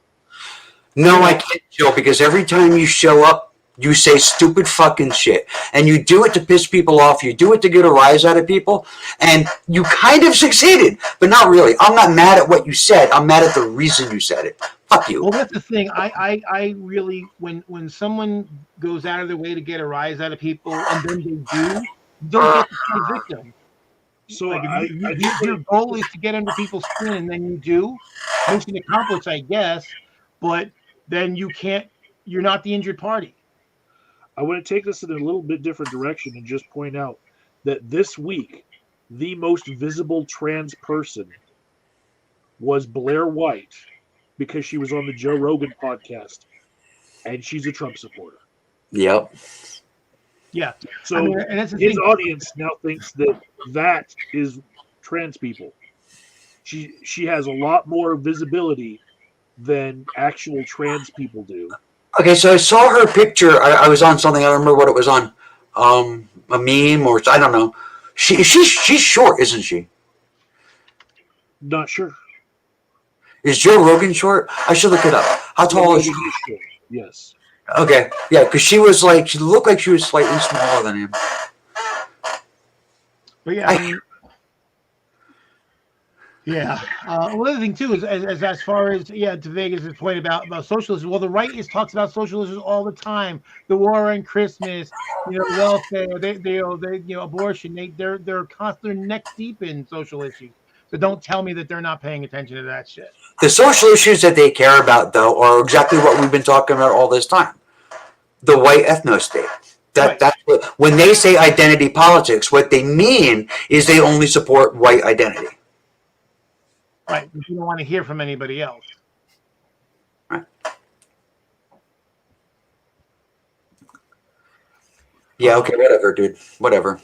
No, I can't, Joe, because every time you show up, you say stupid fucking shit. And you do it to piss people off. You do it to get a rise out of people. And you kind of succeeded, but not really. I'm not mad at what you said. I'm mad at the reason you said it. Fuck you. Well, that's the thing. I really, when someone goes out of their way to get a rise out of people, and then they do, you don't get to play victim. So like your goal is to get under people's skin, and then you do. Mission accomplished, I guess. But then you're not the injured party. I want to take this in a little bit different direction and just point out that this week, the most visible trans person was Blair White, because she was on the Joe Rogan podcast, and she's a Trump supporter. Yep. Yeah. So and that's the his thing. audience now thinks that is trans people. She has a lot more visibility than actual trans people do. Okay, so I saw her picture. I was on something. I don't remember what it was on. A meme or I don't know. She's short, isn't she? Not sure. Is Joe Rogan short? I should look it up. How tall is she? Short. Yes. Okay, yeah, because she looked like she was slightly smaller than him. But yeah, I mean, yeah. Another thing too is as far as to Vegas' point about socialism. Well, the right talks about socialism all the time. The war on Christmas, welfare, they abortion. They're constantly neck deep in social issues. So don't tell me that they're not paying attention to that shit. The social issues that they care about, though, are exactly what we've been talking about all this time. The white ethno-state. That's what, when they say identity politics, what they mean is they only support white identity. Right. You don't want to hear from anybody else. Right. Yeah, okay, whatever, dude. Whatever.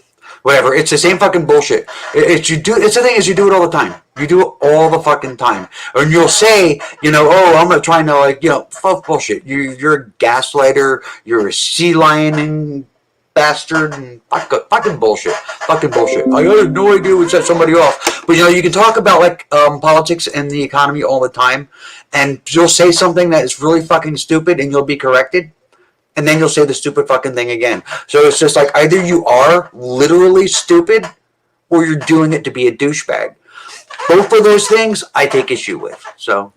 It's the same fucking bullshit. It's the thing is, you do it all the time. You do it all the fucking time. And you'll say, I'm not trying to fuck bullshit. You're a gaslighter. You're a sea lioning bastard and fucking bullshit. Fucking bullshit. I have no idea what set somebody off. But you can talk about politics and the economy all the time, and you'll say something that is really fucking stupid, and you'll be corrected. And then you'll say the stupid fucking thing again. So it's just like either you are literally stupid or you're doing it to be a douchebag. Both of those things I take issue with. So,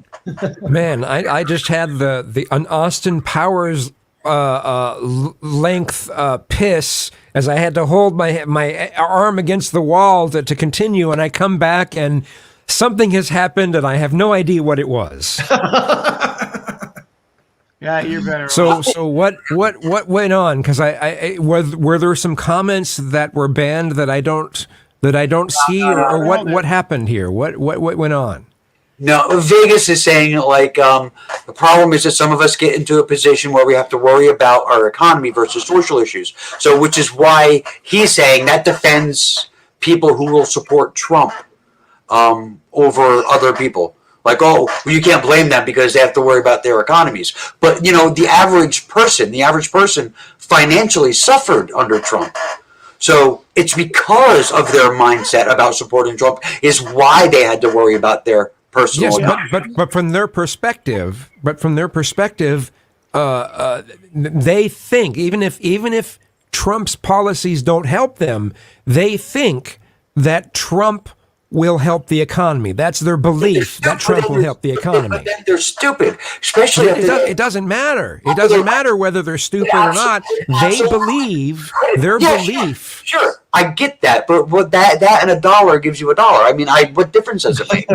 man, I just had an Austin Powers length piss as I had to hold my arm against the wall to continue, and I come back and something has happened and I have no idea what it was. Yeah, you're better. So what went on? Because were there some comments that were banned that I don't see, or what happened here? What went on? No, Vegas is saying the problem is that some of us get into a position where we have to worry about our economy versus social issues. So, which is why he's saying that defends people who will support Trump over other people. You can't blame them because they have to worry about their economies. But, the average person financially suffered under Trump. So it's because of their mindset about supporting Trump is why they had to worry about their personal economy. But from their perspective, they think even if Trump's policies don't help them, they think that Trump will help the economy. That's their belief that Trump will help the economy. But then they're stupid, especially It doesn't matter. It doesn't matter whether they're stupid or not. They believe their belief. Sure, I get that, but what that and $1 gives you $1. I mean, what difference does it make?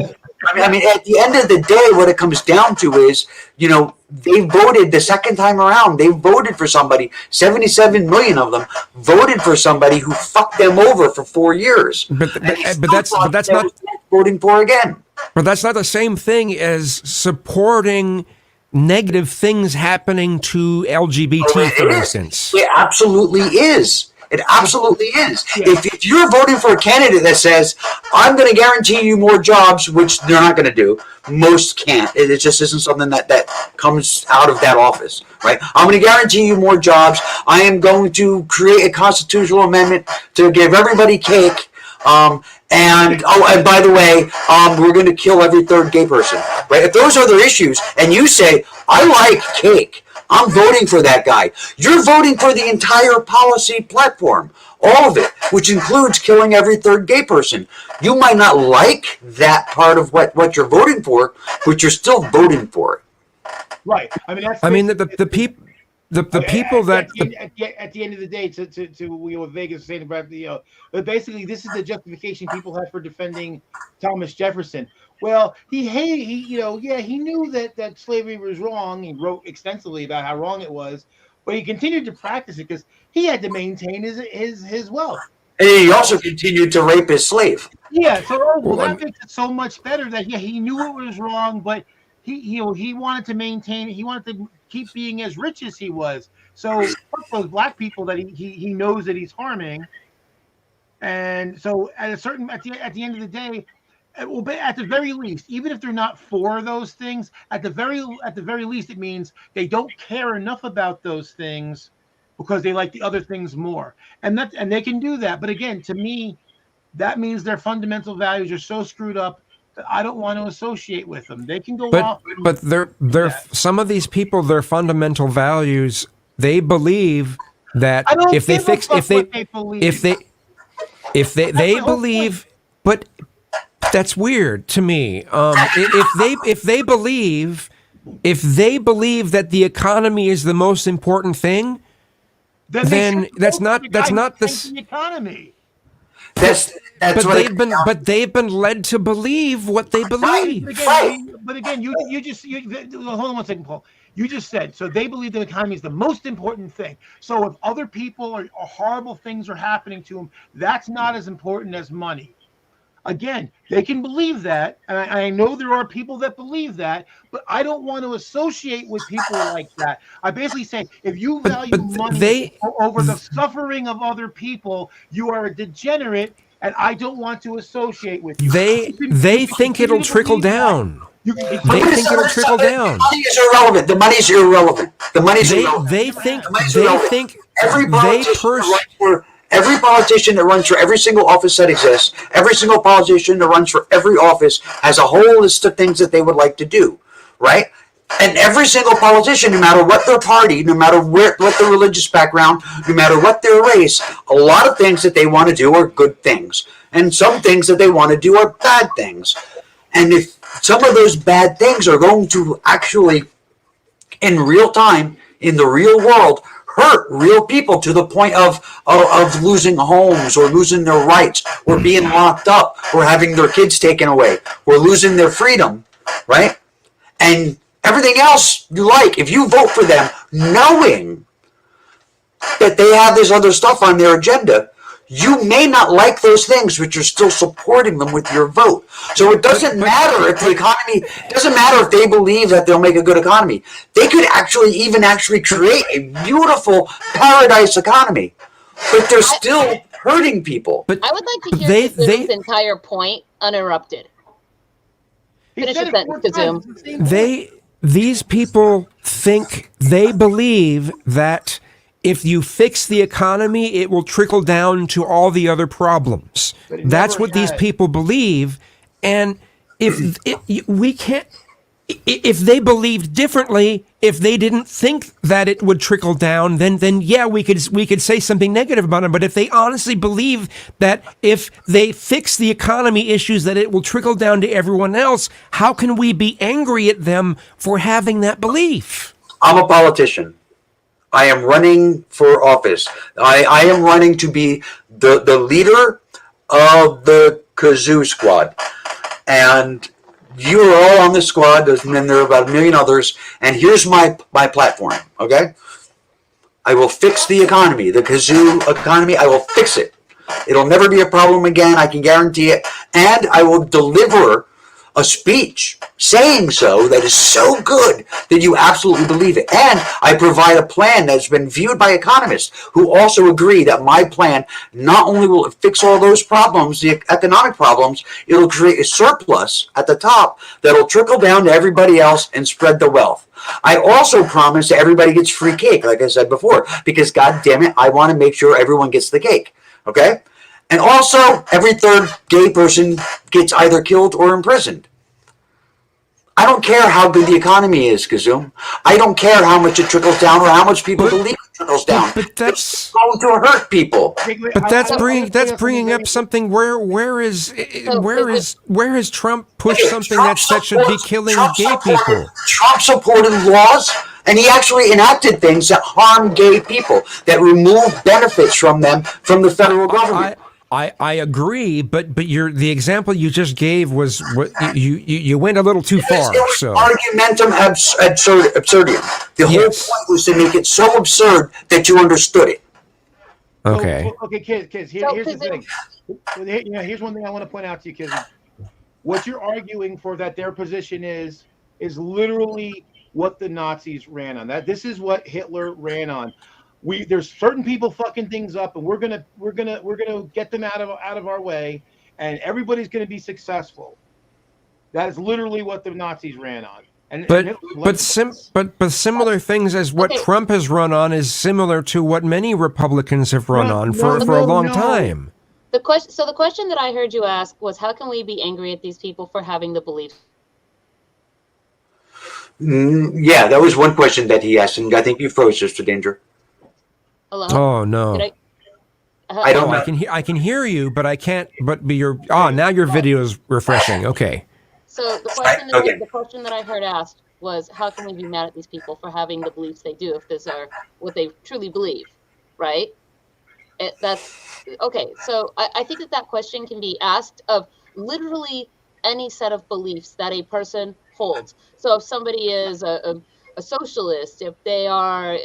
I mean, at the end of the day, what it comes down to is, they voted the second time around. They voted for somebody. 77 million of them voted for somebody who fucked them over for 4 years. But that's not voting for again. But that's not the same thing as supporting negative things happening to LGBT, for instance. It absolutely is. It absolutely is. If you're voting for a candidate that says, I'm going to guarantee you more jobs, which they're not going to do, most can't. It just isn't something that comes out of that office, right? I'm going to guarantee you more jobs. I am going to create a constitutional amendment to give everybody cake. And by the way, we're going to kill every third gay person, right? If those are their issues, and you say, I like cake, I'm voting for that guy. You're voting for the entire policy platform, all of it, which includes killing every third gay person. You might not like that part of what you're voting for, but you're still voting for it. Right. The people. At the end of the day, to what Vegas was saying about but basically this is the justification people have for defending Thomas Jefferson. Well, he knew that slavery was wrong. He wrote extensively about how wrong it was, but he continued to practice it because he had to maintain his wealth. And he also continued to rape his slave. Yeah, so that makes it so much better that he knew it was wrong, but he wanted to maintain. He wanted to keep being as rich as he was. So fuck those black people that he knows that he's harming. And so at the end of the day, well, at the very least, even if they're not for those things, at the very least, it means they don't care enough about those things because they like the other things more. And they can do that. But again, to me, that means their fundamental values are so screwed up that I don't want to associate with them. They can go off. But some of these people, their fundamental values, they believe that if they believe, but that's weird to me. If they believe that the economy is the most important thing, then that's not the economy. But they've been led to believe what they believe. But again, you hold on one second, Paul. You just said so they believe the economy is the most important thing. So if other people or horrible things are happening to them, that's not as important as money. Again, they can believe that, and I know there are people that believe that, but I don't want to associate with people like that. I basically say, if you value money over the suffering of other people, you are a degenerate, and I don't want to associate with you. They think it'll trickle down. They think it'll trickle down. The money is irrelevant. The money's irrelevant. The money's irrelevant. They think every politician that runs for every single office that exists, every single politician that runs for every office has a whole list of things that they would like to do, right? And every single politician, no matter what their party, no matter what their religious background, no matter what their race, a lot of things that they want to do are good things. And some things that they want to do are bad things. And if some of those bad things are going to actually, in real time, in the real world, hurt real people to the point of losing homes or losing their rights or being locked up or having their kids taken away or losing their freedom, right? And everything else you like, if you vote for them knowing that they have this other stuff on their agenda, you may not like those things, but you're still supporting them with your vote. So it doesn't matter if the economy, it doesn't matter if they believe that they'll make a good economy. They could actually create a beautiful paradise economy, but they're still hurting people. I would like to hear Kazum's entire point uninterrupted. Finish your sentence, Kazum. These people they believe that if you fix the economy, it will trickle down to all the other problems. That's what these people believe. And we can't, if they believed differently, if they didn't think that it would trickle down, then yeah, we could say something negative about them. But if they honestly believe that if they fix the economy issues, that it will trickle down to everyone else, how can we be angry at them for having that belief? I'm a politician. I am running for office. I am running to be the leader of the Kazoo squad. And you are all on this squad, and then there are about 1 million others. And here's my platform, okay? I will fix the economy, the Kazoo economy. I will fix it. It'll never be a problem again. I can guarantee it. And I will deliver a speech saying so that is so good that you absolutely believe it. And I provide a plan that's been viewed by economists who also agree that my plan not only will fix all those problems, the economic problems, it'll create a surplus at the top that'll trickle down to everybody else and spread the wealth. I also promise that everybody gets free cake, like I said before, because God damn it, I want to make sure everyone gets the cake. Okay? And also, every third gay person gets either killed or imprisoned. I don't care how good the economy is, Kazoo. I don't care how much it trickles down or how much people believe it trickles down. But that's going to hurt people. But that's bringing up something. Where has Trump pushed something that should be killing gay people? Trump supported laws, and he actually enacted things that harm gay people, that remove benefits from them from the federal government. I agree, but the example you just gave was what you went a little too far. So argumentum absurdium. The whole point was to make it so absurd that you understood it. Okay. Okay, kids. Here's the thing. Here's one thing I want to point out to you, kids. What you're arguing for, that their position is literally what the Nazis ran on. That this is what Hitler ran on. There's certain people fucking things up, and we're gonna get them out of our way, and everybody's gonna be successful. That is literally what the Nazis ran on. But similar things as what Trump has run on is similar to what many Republicans have run on for a long time. The question that I heard you ask was, how can we be angry at these people for having the beliefs? Yeah, that was one question that he asked, and I think you froze, Sister Danger. Hello? Oh no! I don't know. I can hear you, but I can't. But now your video is refreshing. Okay. So the question that I heard asked was, how can we be mad at these people for having the beliefs they do if these are what they truly believe, right? That's okay. So I think that question can be asked of literally any set of beliefs that a person holds. So if somebody is a socialist, if they are,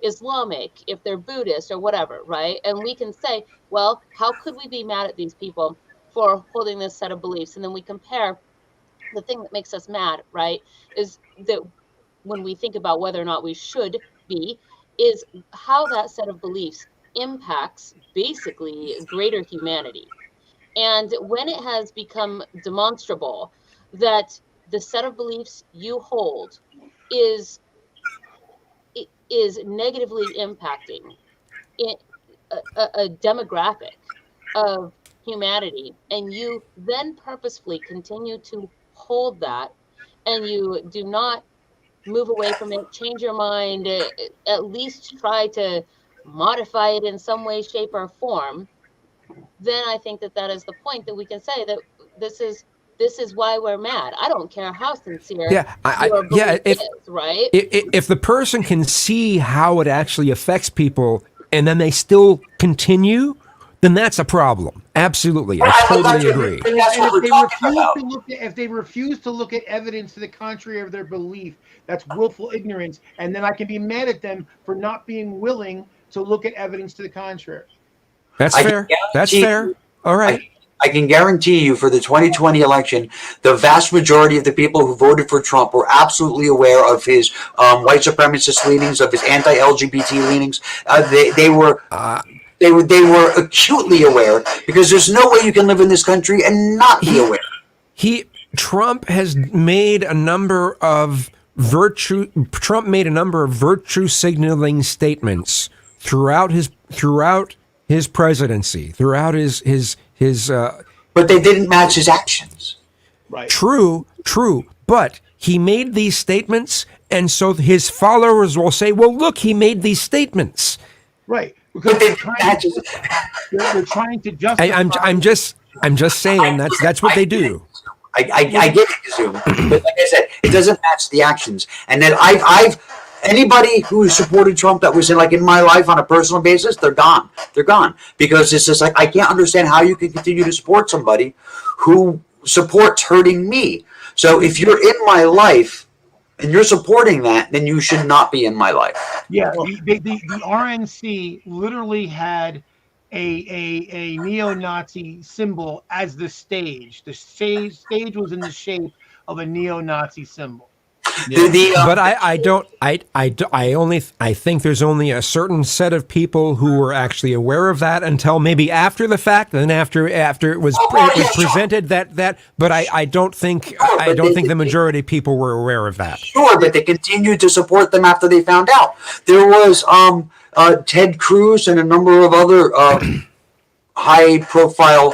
Islamic, if they're Buddhist or whatever, right? And we can say, well, how could we be mad at these people for holding this set of beliefs? And then we compare the thing that makes us mad, right? Is that when we think about whether or not we should be, is how that set of beliefs impacts basically greater humanity. And when it has become demonstrable that the set of beliefs you hold is negatively impacting a demographic of humanity, and you then purposefully continue to hold that, and you do not move away from it, change your mind, at least try to modify it in some way, shape, or form, then I think that is the point that we can say that this is why we're mad. I don't care how sincere your belief is, right? If the person can see how it actually affects people and then they still continue, then that's a problem. Absolutely. I totally agree. If they refuse to look at evidence to the contrary of their belief, that's willful ignorance. And then I can be mad at them for not being willing to look at evidence to the contrary. That's fair. That's fair. All right. I can guarantee you for the 2020 election, the vast majority of the people who voted for Trump were absolutely aware of his white supremacist leanings, of his anti-LGBT leanings. They were acutely aware, because there's no way you can live in this country and not be aware. Trump made a number of virtue signaling statements throughout his presidency, throughout his but they didn't match his actions. Right. True, but he made these statements, and so his followers will say, well, look, he made these statements. Right. Because they're trying to justify. I'm just saying that's what they do. I get it, Zoom, but like I said, it doesn't match the actions. And then I've anybody who supported Trump that was in my life on a personal basis, they're gone. They're gone because it's just like I can't understand how you can continue to support somebody who supports hurting me. So if you're in my life and you're supporting that, then you should not be in my life. Yeah, the RNC literally had a neo-Nazi symbol as the stage. The stage was in the shape of a neo-Nazi symbol. Yeah. But I think there's only a certain set of people who were actually aware of that until maybe after the fact, and then after it was presented that. But I don't think the majority of people were aware of that. Sure, but they continued to support them after they found out. There was Ted Cruz and a number of other high-profile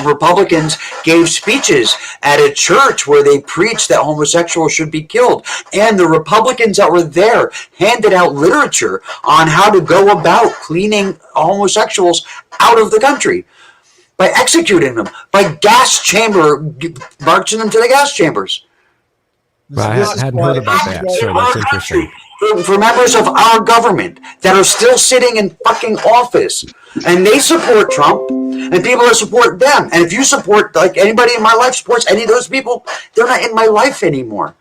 Republicans gave speeches at a church where they preached that homosexuals should be killed. And the Republicans that were there handed out literature on how to go about cleaning homosexuals out of the country by executing them, by marching them to the gas chambers. Well, I hadn't heard about that, so that's interesting. For members of our government that are still sitting in fucking office, and they support Trump, and people that support them. And if you support, like anybody in my life supports any of those people, they're not in my life anymore.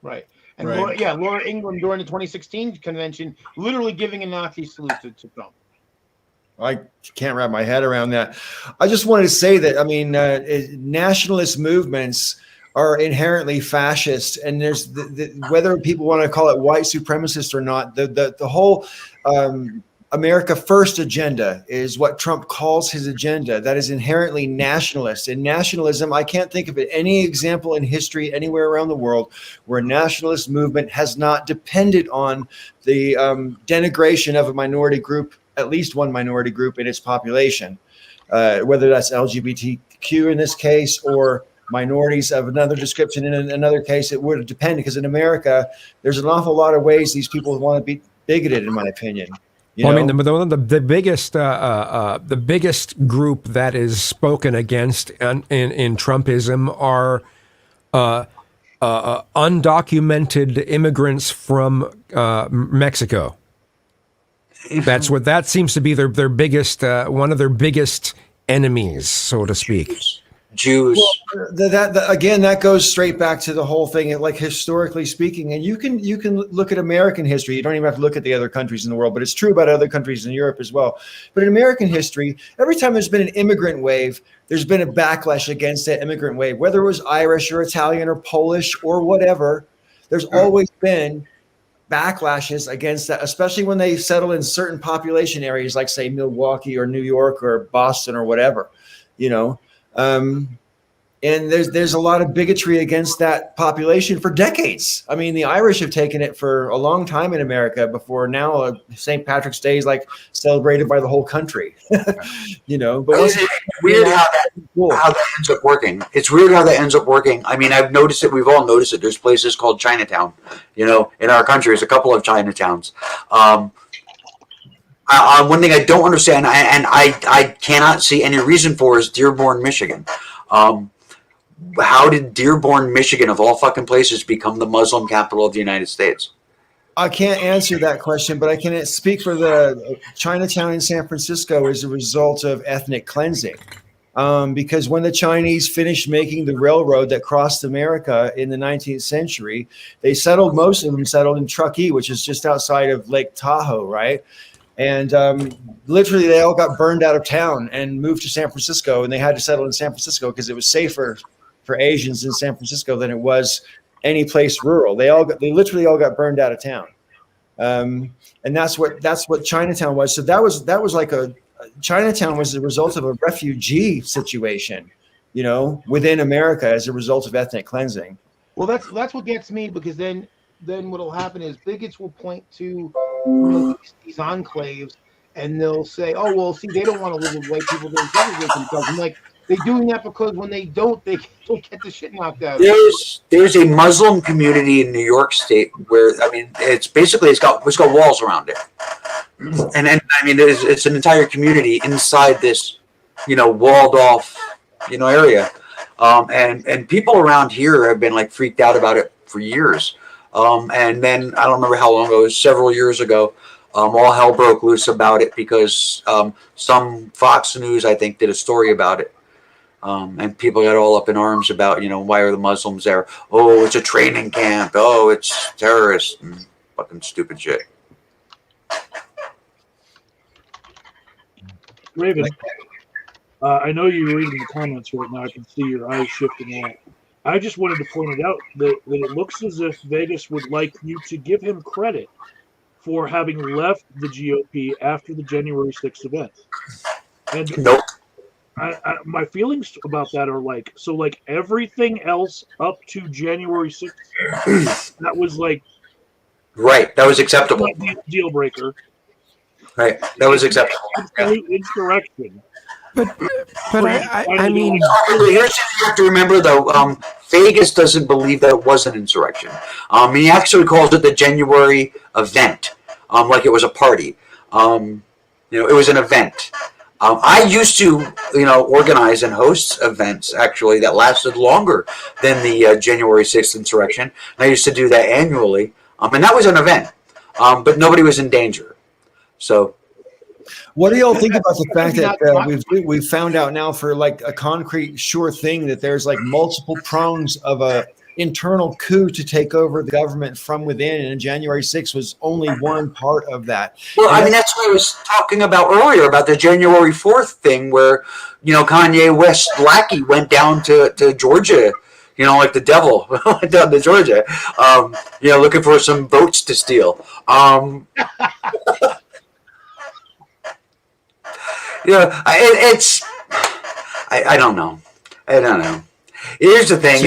Right. And right. Laura Ingraham during the 2016 convention, literally giving a Nazi salute to Trump. I can't wrap my head around that. I just wanted to say that, I mean, nationalist movements are inherently fascist, and there's whether people want to call it white supremacist or not, the whole America First agenda is what Trump calls his agenda. That is inherently nationalist. And nationalism, I can't think of any example in history anywhere around the world where a nationalist movement has not depended on the denigration of a minority group, at least one minority group in its population, whether that's LGBTQ in this case or minorities of another description in another case. It would depend, because in America, there's an awful lot of ways these people want to be bigoted, in my opinion. I mean, the biggest group that is spoken against in Trumpism are undocumented immigrants from Mexico. That seems to be their biggest one of their biggest enemies, so to speak. Jews. Well, that goes straight back to the whole thing, like historically speaking, and you can look at American history. You don't even have to look at the other countries in the world, but it's true about other countries in Europe as well. But in American history, every time there's been an immigrant wave, there's been a backlash against that immigrant wave, whether it was Irish or Italian or Polish or whatever. There's always been backlashes against that, especially when they settle in certain population areas, like say Milwaukee or New York or Boston or whatever, and there's a lot of bigotry against that population for decades. I mean, the Irish have taken it for a long time in America before now. St. Patrick's Day is like celebrated by the whole country, But it's weird how that ends up working. It's weird how that ends up working. I mean, I've noticed it. We've all noticed it. There's places called Chinatown, in our country. There's a couple of Chinatowns. One thing I don't understand, and I cannot see any reason for, is Dearborn, Michigan. How did Dearborn, Michigan, of all fucking places, become the Muslim capital of the United States? I can't answer that question, but I can speak for the Chinatown in San Francisco as a result of ethnic cleansing. Because when the Chinese finished making the railroad that crossed America in the 19th century, most of them settled in Truckee, which is just outside of Lake Tahoe, right? And literally, they all got burned out of town and moved to San Francisco, and they had to settle in San Francisco because it was safer for Asians in San Francisco than it was any place rural. They literally all got burned out of town, and that's what Chinatown was. So that was like Chinatown was the result of a refugee situation, within America as a result of ethnic cleansing. Well, that's what gets me, because then what'll happen is bigots will point to these enclaves, and they'll say, "Oh, well, see, they don't want to live with white people; they're with themselves." I'm like, they're doing that because when they don't get the shit knocked out of them. There's a Muslim community in New York State where I mean it's got walls around it, and I mean it's an entire community inside this, walled off, area, and people around here have been like freaked out about it for years, and then I don't remember how long ago, it was several years ago. All hell broke loose about it because some Fox News, I think, did a story about it. And people got all up in arms about, why are the Muslims there? Oh, it's a training camp. Oh, it's terrorists and fucking stupid shit. Raven, I know you're reading the comments right now. I can see your eyes shifting out. I just wanted to point it out that it looks as if Vegas would like you to give him credit for having left the GOP after the January 6th event. And Nope. My feelings about that are like everything else up to January 6th, that was like Right. That was acceptable. Deal breaker. Right. That was acceptable. Absolute insurrection. But I mean, Here's what you have to remember, though. Vegas doesn't believe that it was an insurrection. He actually calls it the January event, like it was a party. It was an event. I used to, organize and host events actually that lasted longer than the January 6th insurrection. And I used to do that annually, and that was an event, but nobody was in danger. So. What do y'all think about the fact that we've found out now for like a concrete, sure thing that there's like multiple prongs of a internal coup to take over the government from within, and January 6th was only one part of that. Well, I mean, that's what I was talking about earlier about the January 4th thing where, Kanye West lackey went down to Georgia, like the devil went down to Georgia, looking for some votes to steal. I don't know. Here's the thing: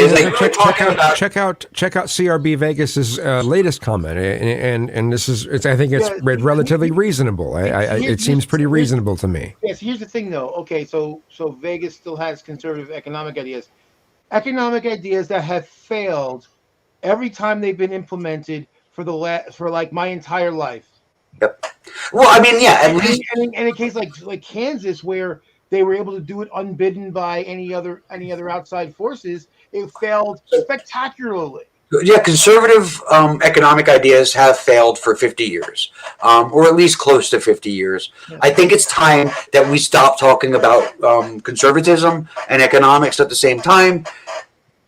check out CRB Vegas's latest comment, and this is I think it's relatively reasonable. It seems pretty reasonable to me. Yes. Here's the thing, though. Okay, so Vegas still has conservative economic ideas that have failed every time they've been implemented for like my entire life. Yep. Well, I mean, yeah. At least, and in a case like Kansas, where they were able to do it unbidden by any other outside forces, it failed spectacularly. Yeah, conservative economic ideas have failed for 50 years, or at least close to 50 years. Yeah. I think it's time that we stop talking about conservatism and economics at the same time,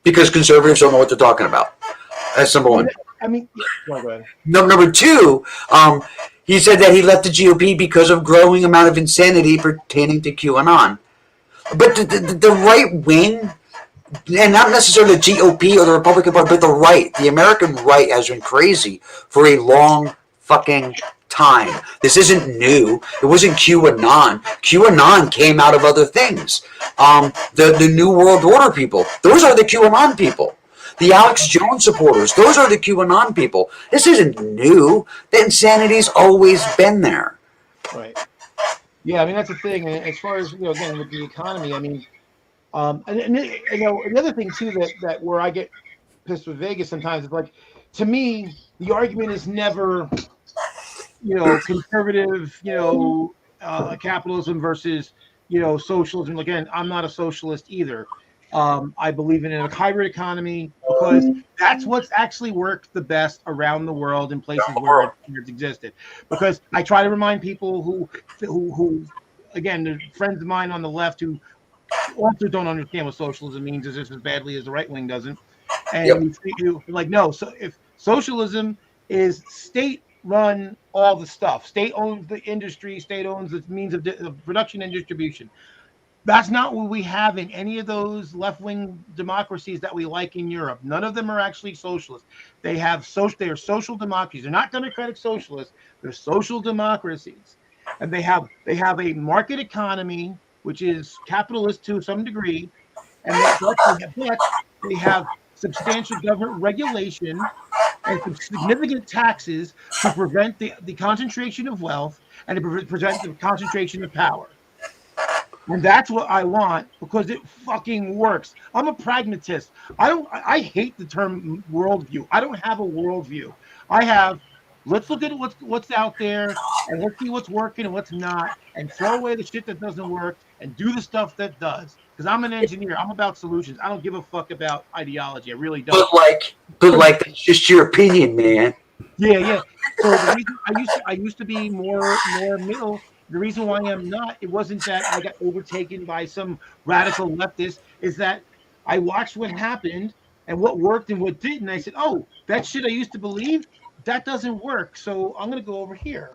because conservatives don't know what they're talking about. That's number one. I mean, go ahead. Number two, he said that he left the GOP because of growing amount of insanity pertaining to QAnon. But the right wing, and not necessarily the GOP or the Republican Party, but the American right has been crazy for a long fucking time. This isn't new. It wasn't QAnon. QAnon came out of other things. The New World Order people, those are the QAnon people. The Alex Jones supporters, those are the QAnon people. This isn't new. The insanity's always been there. Right. Yeah, I mean, that's the thing. And as far as, again, with the economy, I mean, the other thing, too, that where I get pissed with Vegas sometimes is like, to me, the argument is never, conservative, capitalism versus, socialism. Again, I'm not a socialist either. I believe in a hybrid economy because that's what's actually worked the best around the world in places where it's existed. Because I try to remind people who again, the friends of mine on the left who also don't understand what socialism means is just as badly as the right wing doesn't. And we treat you like, no, so if socialism is state run all the stuff, state owns the industry, state owns the means of production and distribution. That's not what we have in any of those left-wing democracies that we like in Europe. None of them are actually socialist. They are social democracies. They're not democratic socialists. They're social democracies, and they have a market economy, which is capitalist to some degree, and they have substantial government regulation and some significant taxes to prevent the concentration of wealth and to prevent the concentration of power. And that's what I want because it fucking works. I'm a pragmatist. I hate the term worldview. I don't have a worldview. I have, let's look at what's out there and let's see what's working and what's not and throw away the shit that doesn't work and do the stuff that does. Because I'm an engineer. I'm about solutions. I don't give a fuck about ideology. I really don't. But that's just your opinion, man. Yeah. So the reason I used to be more middle. The reason why I'm not, it wasn't that I got overtaken by some radical leftist, is that I watched what happened and what worked and what didn't. I said, oh, that shit I used to believe, that doesn't work. So I'm going to go over here.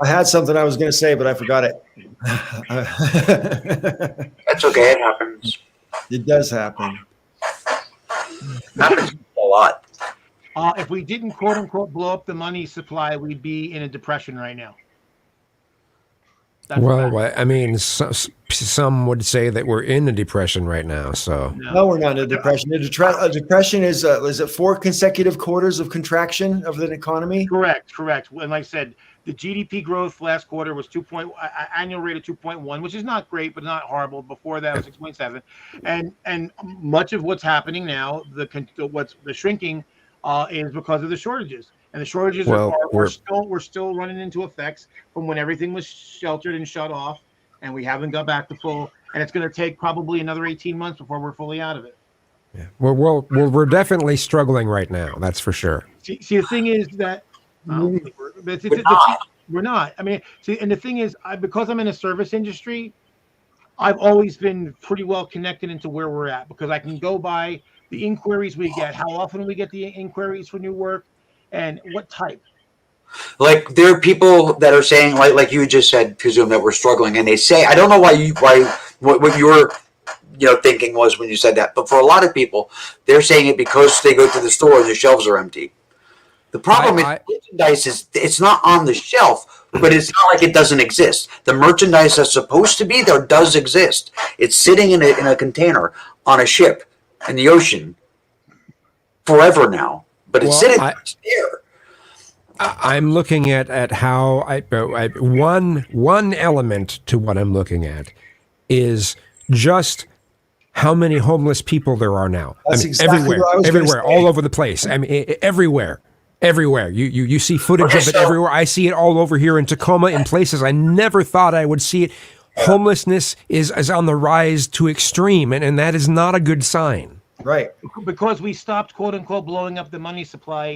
I had something I was going to say, but I forgot it. That's okay. It happens. It does happen. Happens a lot. If we didn't quote unquote blow up the money supply, we'd be in a depression right now. Well, I mean, some would say that we're in a depression right now. So no, we're not in a depression. A depression is it 4 consecutive quarters of contraction of the economy? Correct. And like I said, the GDP growth last quarter was annual rate of 2.1, which is not great, but not horrible. Before that, it was 6.7, and much of what's happening now, the shrinking, is because of the shortages. And the shortages we're still running into effects from when everything was sheltered and shut off, and we haven't got back to full. And it's going to take probably another 18 months before we're fully out of it. Yeah. Well, we're definitely struggling right now. That's for sure. See, the thing is that we're not. I mean, see, and the thing is, because I'm in a service industry, I've always been pretty well connected into where we're at because I can go by the inquiries we get, how often we get the inquiries for new work, and what type. Like there are people that are saying, like you just said, presume that we're struggling, and they say, I don't know what your thinking was when you said that, but for a lot of people, they're saying it because they go to the store and the shelves are empty. The problem is merchandise it's not on the shelf, but it's not like it doesn't exist. The merchandise that's supposed to be there does exist. It's sitting in a container on a ship in the ocean forever now, but it's sitting there. I'm looking at how one element to what I'm looking at is just how many homeless people there are now. That's exactly everywhere, all over the place. I mean, everywhere. You see footage of it everywhere. I see it all over here in Tacoma in places I never thought I would see it. Homelessness is on the rise to extreme, and that is not a good sign. Right. Because we stopped, quote unquote, blowing up the money supply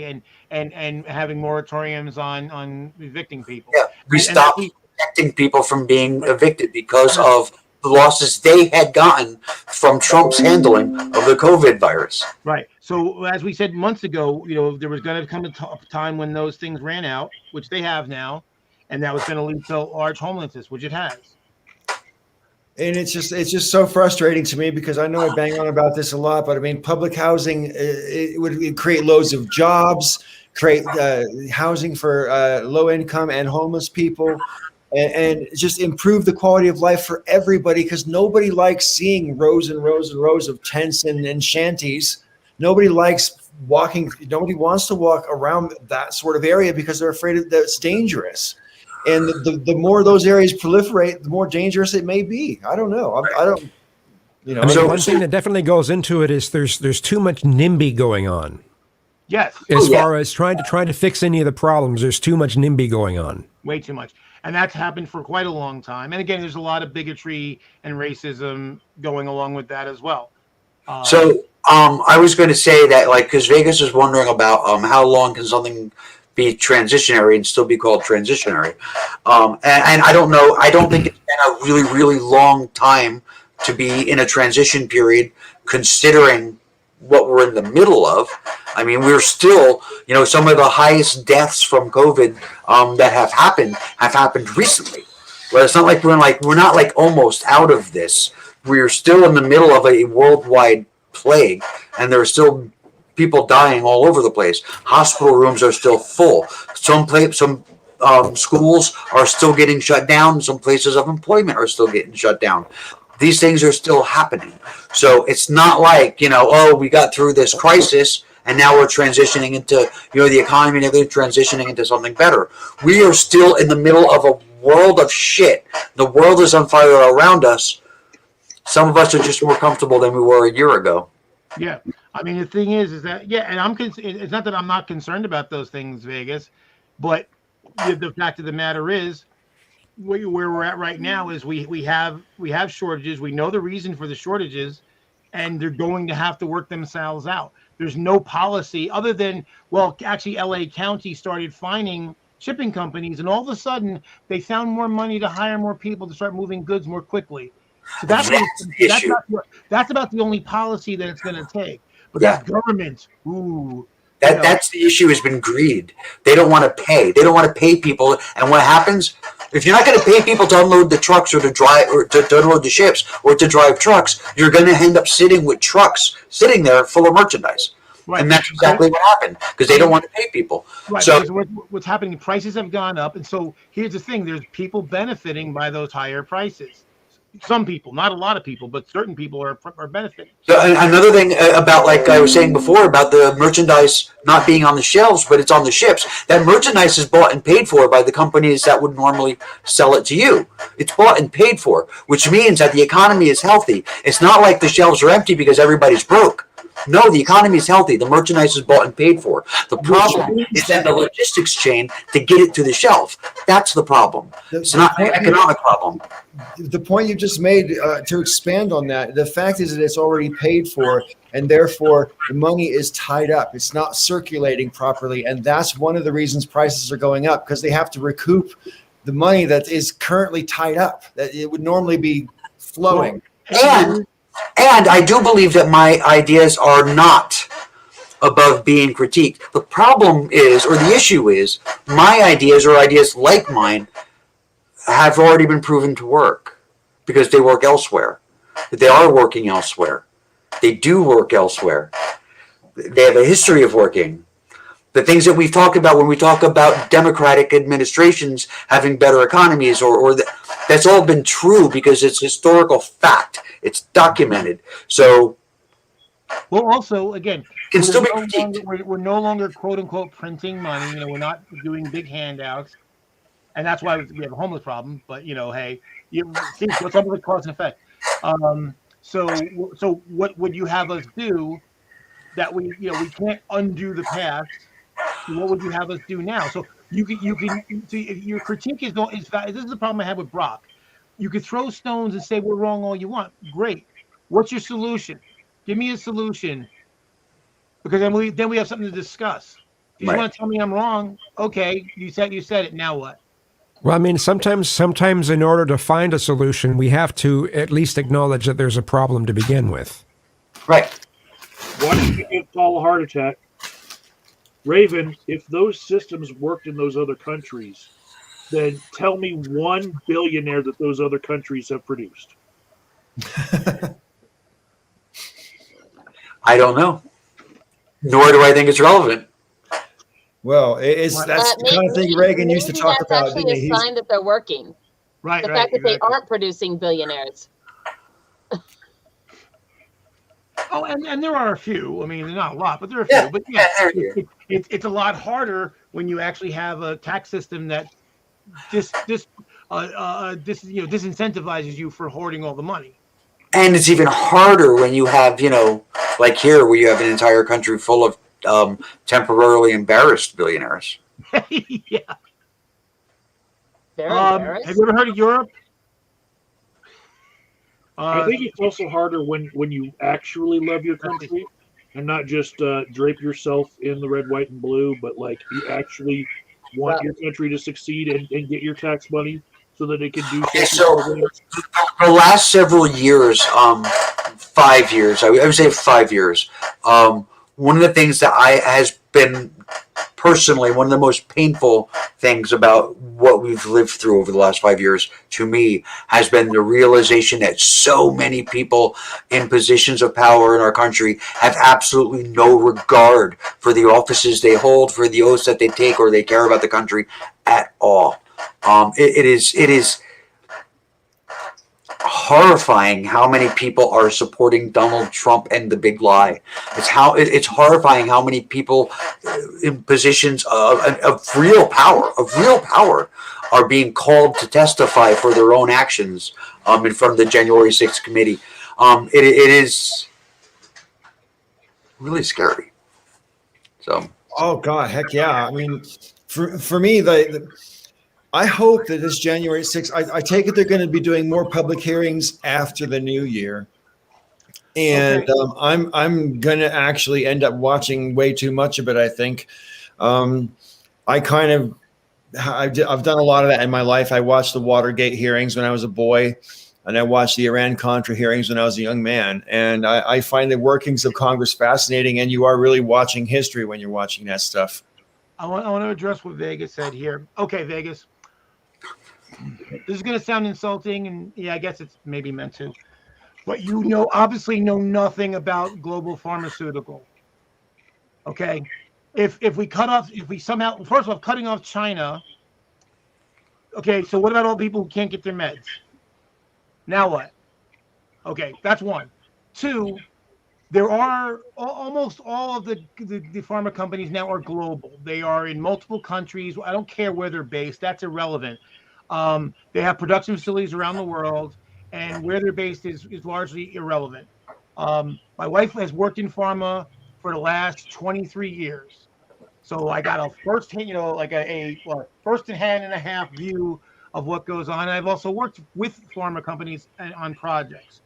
and having moratoriums on evicting people. Yeah, we stopped protecting people from being evicted because of the losses they had gotten from Trump's handling of the COVID virus. Right. So as we said months ago, there was going to come a time when those things ran out, which they have now, and that was going to lead to large homelessness, which it has. And it's just so frustrating to me because I know I bang on about this a lot, but I mean, public housing, it would create loads of jobs, create housing for low income and homeless people, and just improve the quality of life for everybody because nobody likes seeing rows and rows and rows of tents and shanties. Nobody likes nobody wants to walk around that sort of area because they're afraid that it's dangerous. And the more those areas proliferate, the more dangerous it may be. I don't know. I don't. I mean, one thing that definitely goes into it is there's too much NIMBY going on. Yes. As far as trying to fix any of the problems, there's too much NIMBY going on. Way too much, and that's happened for quite a long time. And again, there's a lot of bigotry and racism going along with that as well. I was going to say that, because Vegas is wondering about how long can something be transitionary and still be called transitionary. And I don't know. I don't think it's been a really, really long time to be in a transition period, considering what we're in the middle of. I mean, we're still, some of the highest deaths from COVID that have happened recently. But it's not like we're not almost out of this. We're still in the middle of a worldwide plague, and there are still people dying all over the place. Hospital rooms are still full. Some schools are still getting shut down. Some places of employment are still getting shut down. These things are still happening. So it's not like, oh, we got through this crisis and now we're transitioning into, the economy and everything transitioning into something better. We are still in the middle of a world of shit. The world is on fire around us. Some of us are just more comfortable than we were a year ago. Yeah. I mean, the thing is that, and it's not that I'm not concerned about those things, Vegas, but the fact of the matter is, where we're at right now is we have shortages. We know the reason for the shortages, and they're going to have to work themselves out. There's no policy other than, well, actually, LA County started fining shipping companies, and all of a sudden they found more money to hire more people to start moving goods more quickly. So that's about the only policy that it's going to take. But that's government. Ooh. That's the issue, has been greed. They don't want to pay. They don't want to pay people. And what happens, if you're not going to pay people to unload the trucks or to drive or to unload the ships or to drive trucks, you're going to end up sitting with trucks sitting there full of merchandise. Right. And that's exactly what happened, because they don't want to pay people. Right. So what's happening, prices have gone up. And so here's the thing, there's people benefiting by those higher prices. Some people, not a lot of people, but certain people are benefiting. So another thing about, like I was saying before, about the merchandise not being on the shelves, but it's on the ships. That merchandise is bought and paid for by the companies that would normally sell it to you. It's bought and paid for, which means that the economy is healthy. It's not like the shelves are empty because everybody's broke. No, the economy is healthy. The merchandise is bought and paid for. The problem is in the logistics chain to get it to the shelf. That's the problem. It's not an economic problem. The point you just made, to expand on that, the fact is that it's already paid for, and therefore the money is tied up. It's not circulating properly, and that's one of the reasons prices are going up, because they have to recoup the money that is currently tied up, that it would normally be flowing. And I do believe that my ideas are not above being critiqued. The problem is, or the issue is, my ideas, or ideas like mine, have already been proven to work because they work elsewhere. They are working elsewhere. They do work elsewhere. They have a history of working. The things that we talk about when we talk about democratic administrations having better economies, that's all been true because it's historical fact. It's documented. So, well, also, again, can still be critiqued. We're no longer, quote unquote, printing money. We're not doing big handouts, and that's why we have a homeless problem. But hey, what's up with cause and effect? So what would you have us do that we can't undo the past? What would you have us do now? So you can see, if your critique is this is the problem I have with Brock. You could throw stones and say we're wrong all you want. Great. What's your solution? Give me a solution, because then we have something to discuss. If you want to tell me I'm wrong, okay, you said it. Now what? Well, I mean, sometimes in order to find a solution, we have to at least acknowledge that there's a problem to begin with. Right. Why did you give Paul a heart attack? Raven, if those systems worked in those other countries, then tell me one billionaire that those other countries have produced. I don't know. Nor do I think it's relevant. Well, that's the kind of thing Reagan used to talk about. That's actually a sign that they're working. Right. The fact that they aren't producing billionaires. Oh, and there are a few. I mean, they're not a lot, but there are a few. Yeah, but it's a lot harder when you actually have a tax system that disincentivizes you for hoarding all the money. And it's even harder when you have, like here, where you have an entire country full of temporarily embarrassed billionaires. Yeah. They're embarrassed. Have you ever heard of Europe? I think it's also harder when you actually love your country and not just drape yourself in the red, white, and blue, but like you actually want your country to succeed and get your tax money so that it can do something. So the last several years, 5 years, I would say 5 years, one of the things that has been personally one of the most painful things about what we've lived through over the last 5 years to me has been the realization that so many people in positions of power in our country have absolutely no regard for the offices they hold, for the oaths that they take, or they care about the country at all. It is horrifying how many people are supporting Donald Trump and the big lie. It's horrifying how many people in positions of real power are being called to testify for their own actions in front of the January 6th committee. It is really scary. So, Oh God, heck yeah! I mean, for me, I hope that this January 6th, I take it they're going to be doing more public hearings after the new year. And Okay. I'm going to actually end up watching way too much of it, I think. I kind of, I've done a lot of that in my life. I watched the Watergate hearings when I was a boy, and I watched the Iran-Contra hearings when I was a young man. And I find the workings of Congress fascinating, and you are really watching history when you're watching that stuff. I want to address what Vegas said here. Okay, Vegas. This is going to sound insulting, and yeah, I guess it's maybe meant to. But you obviously know nothing about global pharmaceutical. Okay, if we somehow, first of all, cutting off China. Okay, so what about all the people who can't get their meds? Now what? Okay, that's one. Two, there are almost all of the pharma companies now are global. They are in multiple countries. I don't care where they're based. That's irrelevant. They have production facilities around the world, and where they're based is largely irrelevant. My wife has worked in pharma for the last 23 years. So I got a first-hand, like a first-hand and a half view of what goes on. I've also worked with pharma companies on projects.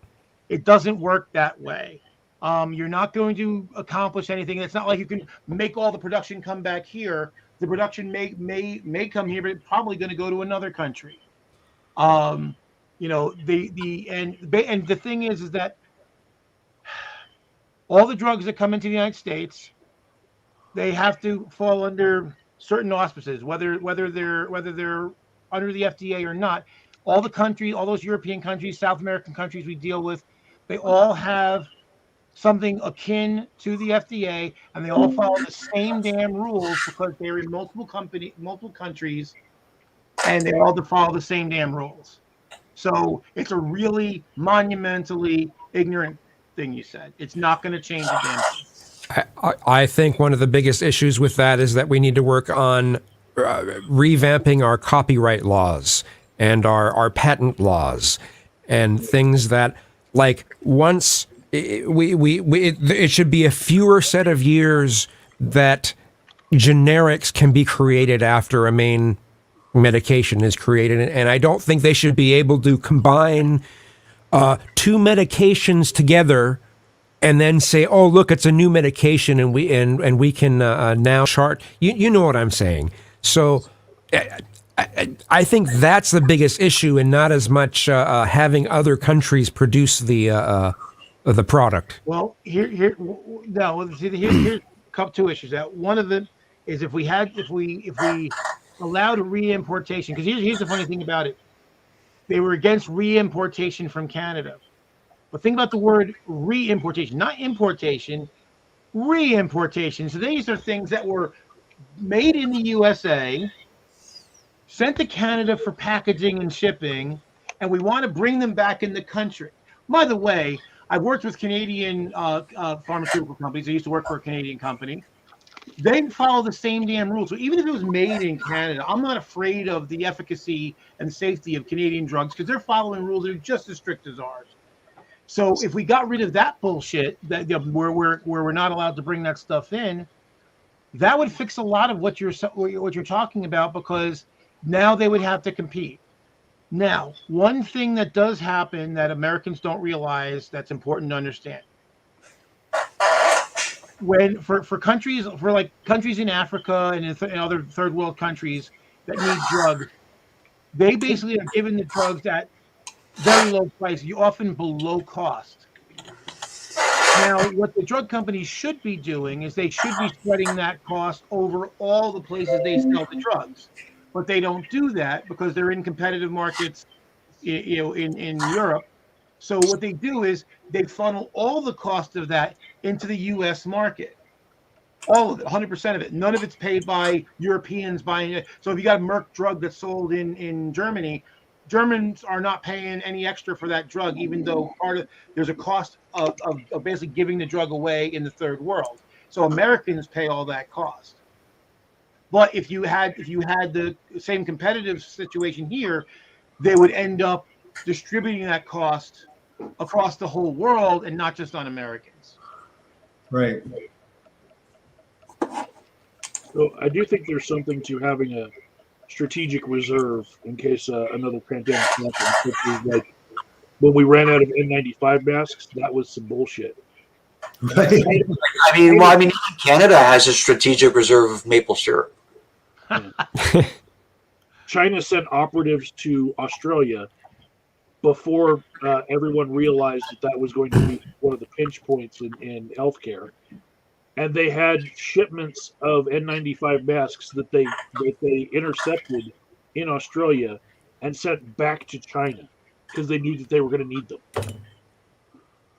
It doesn't work that way. You're not going to accomplish anything. It's not like you can make all the production come back here. The production may come here, but it's probably going to go to another country. The thing is that all the drugs that come into the United States, they have to fall under certain auspices, whether they're under the FDA or not. All the countries, all those European countries, South American countries we deal with, they all have something akin to the FDA, and they all follow the same damn rules because they're in multiple countries, and they all follow the same damn rules. So it's a really monumentally ignorant thing you said. It's not going to change the damn thing. I think one of the biggest issues with that is that we need to work on revamping our copyright laws and our patent laws and things that, like, once it should be a fewer set of years that generics can be created after a main medication is created, and I don't think they should be able to combine two medications together and then say, "Oh, look, it's a new medication, and we can now chart." You know what I'm saying? So, I think that's the biggest issue, and not as much having other countries produce the product. Well, here's two issues. That one of them is if we allowed reimportation, because here's the funny thing about it. They were against reimportation from Canada. But think about the word reimportation, not importation, reimportation. So these are things that were made in the USA, sent to Canada for packaging and shipping, and we want to bring them back in the country. By the way, I've worked with Canadian pharmaceutical companies. I used to work for a Canadian company. They follow the same damn rules. So even if it was made in Canada, I'm not afraid of the efficacy and safety of Canadian drugs because they're following rules that are just as strict as ours. So if we got rid of that bullshit, that where we're not allowed to bring that stuff in, that would fix a lot of what you're talking about, because now they would have to compete. Now, one thing that does happen that Americans don't realize that's important to understand. When for countries in Africa and in other third world countries that need drugs, they basically are given the drugs at very low price, often below cost. Now, what the drug companies should be doing is they should be spreading that cost over all the places they sell the drugs, but they don't do that because they're in competitive markets, in Europe. So what they do is they funnel all the cost of that into the U.S. market. All of it, 100% of it. None of it's paid by Europeans buying it. So if you got a Merck drug that's sold in Germany, Germans are not paying any extra for that drug, even though there's a cost of basically giving the drug away in the third world. So Americans pay all that cost. But if you had the same competitive situation here, they would end up distributing that cost across the whole world and not just on Americans. Right. So I do think there's something to having a strategic reserve in case another pandemic happens. Like when we ran out of N95 masks, that was some bullshit. Right. Even Canada has a strategic reserve of maple syrup. China sent operatives to Australia before everyone realized that was going to be one of the pinch points in healthcare. And they had shipments of N95 masks that they intercepted in Australia and sent back to China because they knew that they were going to need them.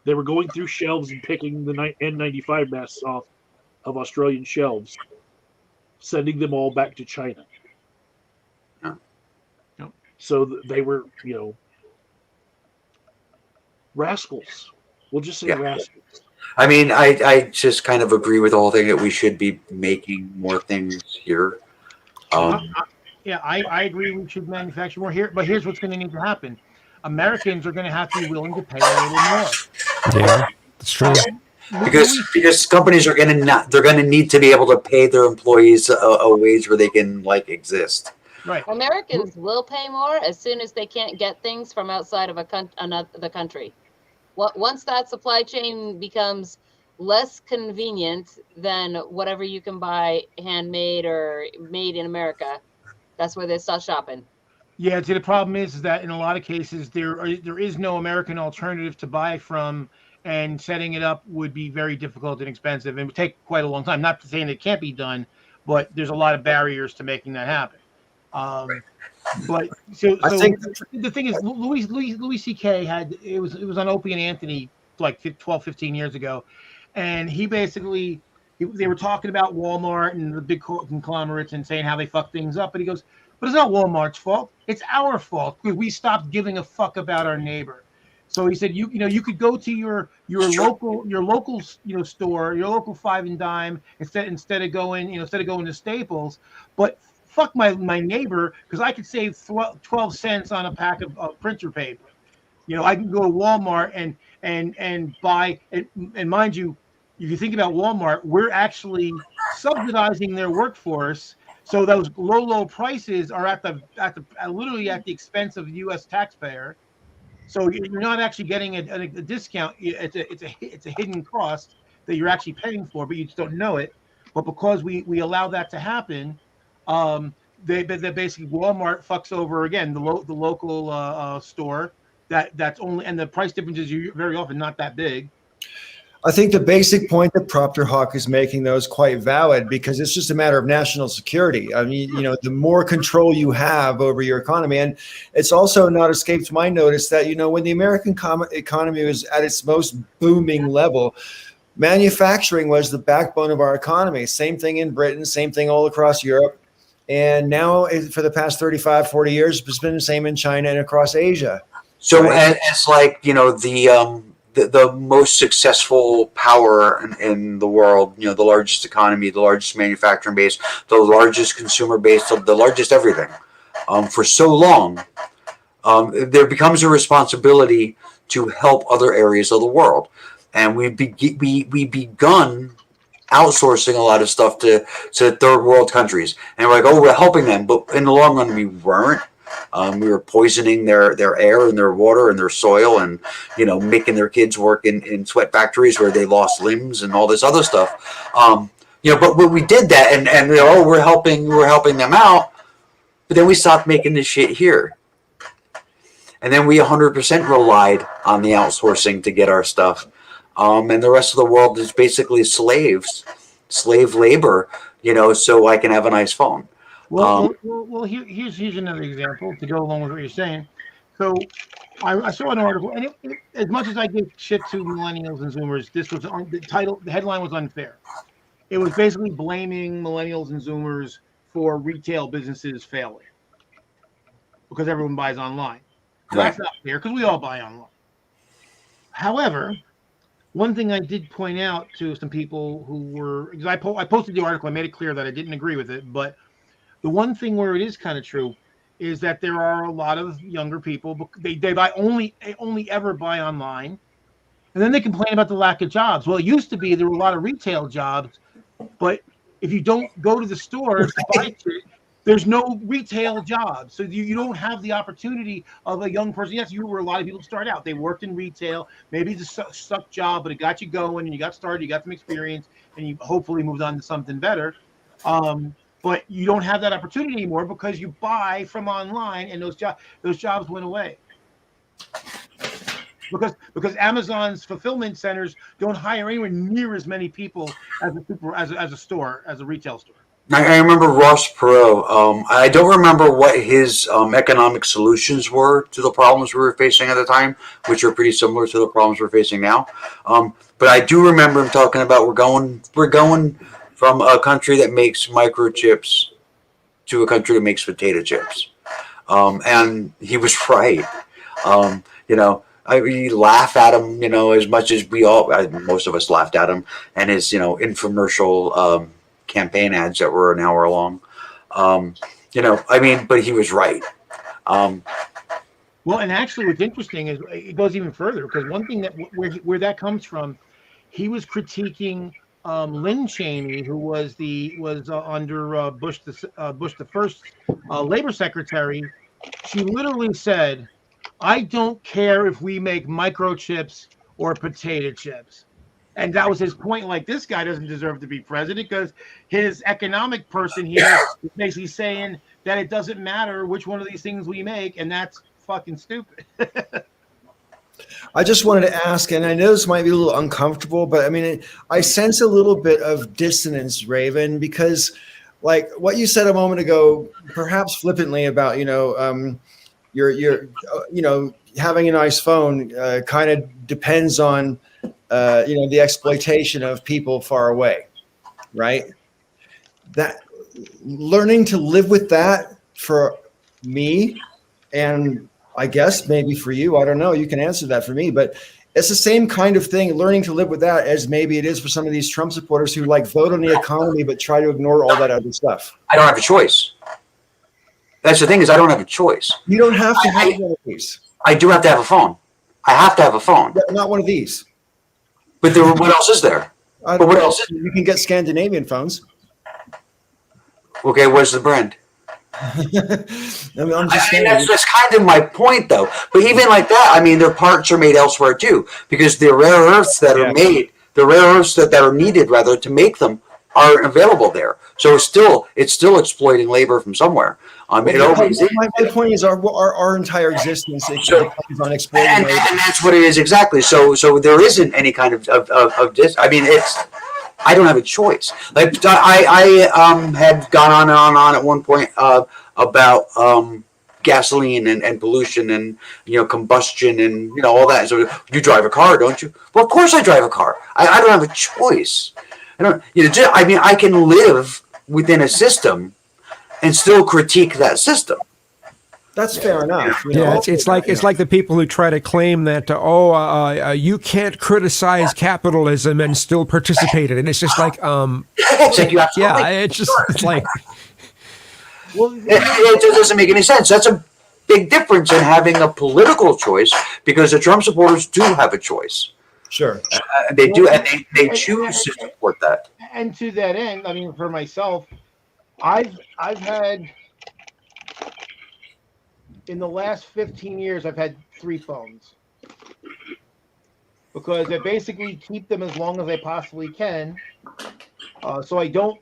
They were going through shelves and picking the N95 masks off of Australian shelves, sending them all back to China. Yeah. So they were, rascals. We'll just say rascals. I just kind of agree with the whole thing that we should be making more things here. I agree. We should manufacture more here, but here's what's going to need to happen: Americans are going to have to be willing to pay a little more. Yeah, that's true. Because companies are going to need to be able to pay their employees a wage where they can exist. Right. Americans will pay more as soon as they can't get things from outside of the country. Once that supply chain becomes less convenient than whatever you can buy handmade or made in America, that's where they start shopping. Yeah, the problem is that in a lot of cases there is no American alternative to buy from, and setting it up would be very difficult and expensive and would take quite a long time. Not saying it can't be done, but there's a lot of barriers to making that happen. But so I think the thing is, Louis C.K. it was on Opie and Anthony like 12, 15 years ago, and he basically they were talking about Walmart and the big conglomerates and saying how they fuck things up, but he goes, but it's not Walmart's fault, it's our fault because we stopped giving a fuck about our neighbor. So he said, you could go to your local store, your local Five and Dime instead of going to Staples, but fuck my neighbor because I could save 12 cents on a pack of printer paper. I can go to Walmart and buy, and mind you, if you think about Walmart, we're actually subsidizing their workforce. So those low prices are literally at the expense of the U.S. taxpayer. So you're not actually getting a discount. It's a hidden cost that you're actually paying for, but you just don't know it. But because we allow that to happen, they basically Walmart fucks over again the local store that's only, and the price differences are very often not that big. I think the basic point that Proctor Hawk is making, though, is quite valid because it's just a matter of national security. I mean, the more control you have over your economy, and it's also not escaped my notice that, when the American economy was at its most booming level, manufacturing was the backbone of our economy. Same thing in Britain, same thing all across Europe. And now for the past 35, 40 years, it's been the same in China and across Asia. So right? It's like, the most successful power in the world, the largest economy, the largest manufacturing base, the largest consumer base, the largest everything, for so long, there becomes a responsibility to help other areas of the world. And we've begun outsourcing a lot of stuff to third world countries. And we're like, we're helping them. But in the long run, we weren't. We were poisoning their air and their water and their soil and, making their kids work in sweat factories where they lost limbs and all this other stuff. But when we did that and we're helping them out, but then we stopped making this shit here. And then we 100% relied on the outsourcing to get our stuff. And the rest of the world is basically slave labor, so I can have a nice phone. Well, here's another example to go along with what you're saying. So I saw an article, and as much as I give shit to millennials and Zoomers, this was the headline was unfair. It was basically blaming millennials and Zoomers for retail businesses failing. because everyone buys online. So Right. that's not fair because we all buy online. However, one thing I did point out to some people who were, because I posted the article, I made it clear that I didn't agree with it, but the one thing where it is kind of true is that there are a lot of younger people, they buy only ever buy online, and then they complain about the lack of jobs. Well, it used to be there were a lot of retail jobs, but if you don't go to the stores to buy shit, there's no retail jobs. So you don't have the opportunity of a young person. Yes, you were a lot of people start out. They worked in retail. Maybe it's a suck job, but it got you going and you got started, you got some experience, and you hopefully moved on to something better. But you don't have that opportunity anymore because you buy from online, and those jobs went away. Because Amazon's fulfillment centers don't hire anywhere near as many people as a retail store. I remember Ross Perot. I don't remember what his economic solutions were to the problems we were facing at the time, which are pretty similar to the problems we're facing now. But I do remember him talking about we're going from a country that makes microchips to a country that makes potato chips, and he was right. We laugh at him, as much as most of us laughed at him and his, infomercial campaign ads that were an hour long. But he was right. Well, and actually, what's interesting is it goes even further, because one thing that where that comes from, he was critiquing Lynn Cheney, who was under Bush the first labor secretary. She literally said, "I don't care if we make microchips or potato chips." And that was his point. Like, this guy doesn't deserve to be president because his economic person here is basically saying that it doesn't matter which one of these things we make, and that's fucking stupid. I just wanted to ask, and I know this might be a little uncomfortable, but I mean, I sense a little bit of dissonance, Raven, because like what you said a moment ago, perhaps flippantly about, your having a nice phone kind of depends on, the exploitation of people far away, right? That learning to live with that for me, and I guess maybe for you, I don't know, you can answer that for me, but it's the same kind of thing, learning to live with that, as maybe it is for some of these Trump supporters who like vote on the economy but try to ignore all that other stuff. I don't have a choice. That's the thing, is I don't have a choice. You don't have to have one of these. I do have to have a phone. I have to have a phone. Not one of these. But what else is there? But what else? You can get Scandinavian phones. Okay, where's the brand? I'm just saying. That's kind of my point, though. But even like that, their parts are made elsewhere too, because the rare earths that are made, the rare earths that are needed rather to make them, aren't available there. So it's still exploiting labor from somewhere. My point is our entire existence depends on exploiting labor. And that's what it is exactly. So there isn't any kind of this. I don't have a choice. Like I had gone on and on at one point about gasoline and pollution and combustion and all that. So you drive a car, don't you? Well, of course I drive a car. I don't have a choice. I can live within a system and still critique that system. That's fair enough. It's like the people who try to claim that you can't criticize capitalism and still participate in it. And it's just like it's like it doesn't make any sense. That's a big difference in having a political choice, because the Trump supporters do have a choice. Sure, they do, and they choose to support that. And to that end, for myself, I've had, in the last 15 years, I've had 3 phones, because I basically keep them as long as I possibly can, so I don't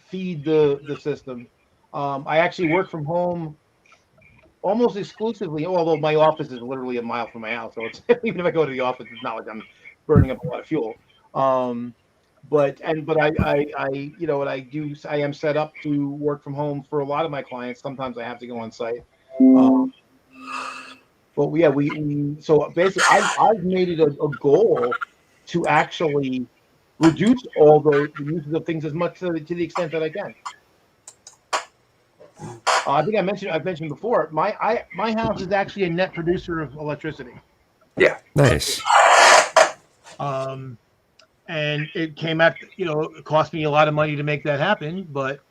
feed the system. I actually work from home almost exclusively, although my office is literally a mile from my house, so it's, even if I go to the office, it's not like I'm burning up a lot of fuel. But I am set up to work from home for a lot of my clients. Sometimes I have to go on site. But yeah, so basically I've made it a goal to actually reduce all the uses of things as much to the extent that I can. I think I've mentioned before. My house is actually a net producer of electricity. Yeah. Nice. And it came at it cost me a lot of money to make that happen, but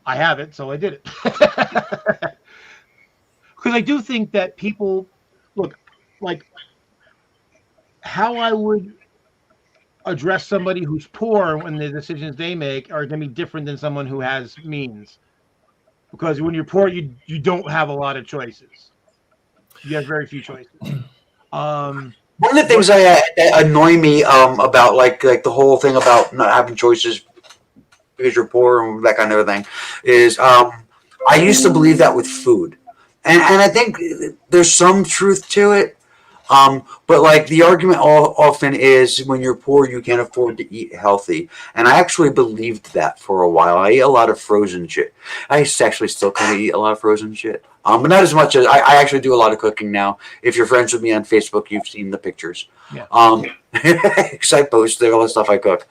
I have it, so I did it. Because I do think that people look like how I would address somebody who's poor when the decisions they make are going to be different than someone who has means. Because when you're poor, you don't have a lot of choices. You have very few choices. One of the things that annoy me about like the whole thing about not having choices because you're poor and that kind of thing is I used to believe that with food, and I think there's some truth to it. But like the argument often is when you're poor, you can't afford to eat healthy. And I actually believed that for a while. I ate a lot of frozen shit. I actually still kind of eat a lot of frozen shit. But not as much as I actually do a lot of cooking now. If you're friends with me on Facebook, you've seen the pictures. Yeah. Because I post all the stuff I cook.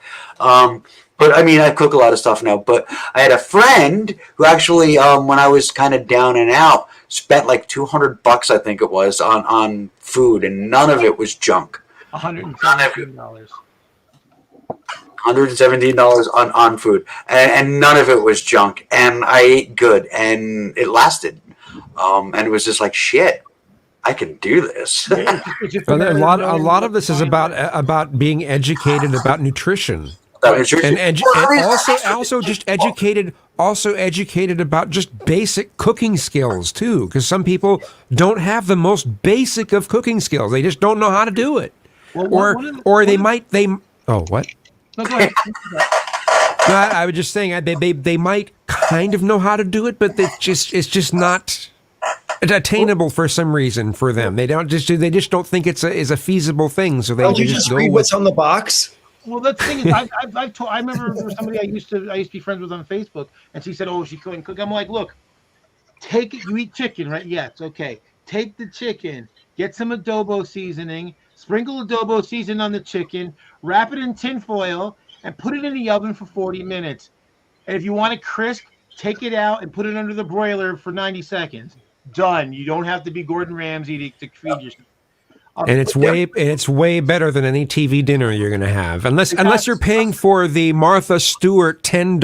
But I mean, I cook a lot of stuff now. But I had a friend who actually, when I was kind of down and out, spent like $200, I think it was, on food, and none of it was junk. $117. $117 on food, and none of it was junk. And I ate good, and it lasted. And it was just like shit. I can do this. Well, a lot of this is about being educated about nutrition. And also just educated about just basic cooking skills too, because some people don't have the most basic of cooking skills. They just don't know how to do it, what? Oh, what? No, go ahead. No, I was just saying they might kind of know how to do it, but it's just not attainable for some reason for them. They just don't think it's a feasible thing. So they just read what's on the box. Well, the thing is, I remember there was somebody I used to be friends with on Facebook, and she said, "Oh, she couldn't cook." I'm like, "Look, take it. You eat chicken, right? Yes, okay. Take the chicken, get some adobo seasoning, sprinkle adobo seasoning on the chicken, wrap it in tin foil, and put it in the oven for 40 minutes. And if you want it crisp, take it out and put it under the broiler for 90 seconds. Done. You don't have to be Gordon Ramsay to feed yourself." And it's way better than any TV dinner you're going to have, unless you're paying for the Martha Stewart $10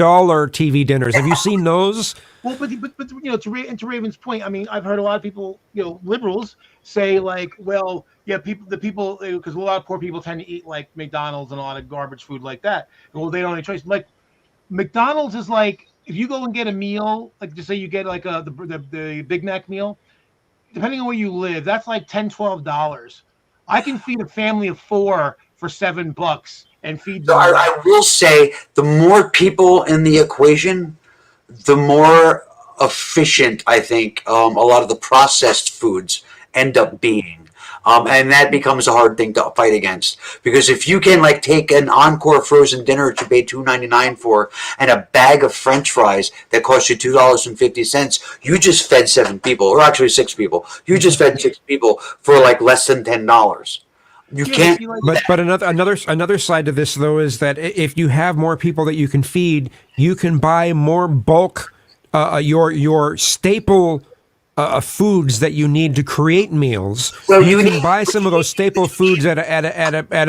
TV dinners. Have you seen those? Well, but to Raven's point, I mean, I've heard a lot of people, liberals say like, well, yeah, the people, because a lot of poor people tend to eat like McDonald's and a lot of garbage food like that. Well, they don't have a choice. Like McDonald's is like if you go and get a meal, like just say you get like the Big Mac meal. Depending on where you live, that's like $10-12. I can feed a family of 4 for $7 and feed them. So I will say, the more people in the equation, the more efficient I think a lot of the processed foods end up being. And that becomes a hard thing to fight against, because if you can like take an Encore frozen dinner that you paid $2.99 for and a bag of French fries that cost you $2.50, you just fed 7 people, or actually 6 people. You just fed 6 people for like less than $10. You can't. But another side to this though is that if you have more people that you can feed, you can buy more bulk, your staple. Foods that you need to create meals. Well, you can buy some of those staple foods at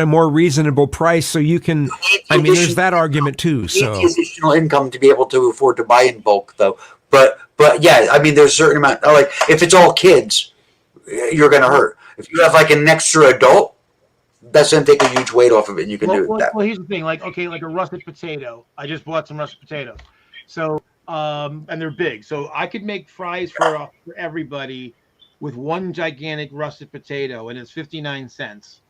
a more reasonable price. So you can. I mean, there's that argument too. So additional income to be able to afford to buy in bulk, though. But yeah, I mean, there's a certain amount. Like if it's all kids, you're gonna hurt. If you have like an extra adult, that's gonna take a huge weight off of it. And you can do that. Well, here's the thing. Like a russet potato. I just bought some russet potatoes. So. And they're big, so I could make fries for everybody with one gigantic russet potato, and it's 59 cents.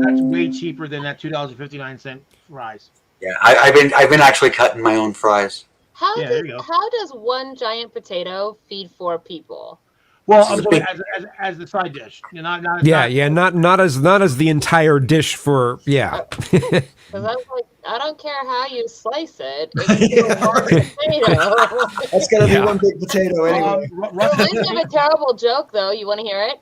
That's way cheaper than that $2.59 fries. Yeah, I've been actually cutting my own fries. How does one giant potato feed 4 people? Well, I'm sorry, as the side dish, not as the entire dish for Because I'm like, I don't care how you slice it. It's one potato. That's gotta be one big potato anyway. I have a terrible joke though. You want to hear it?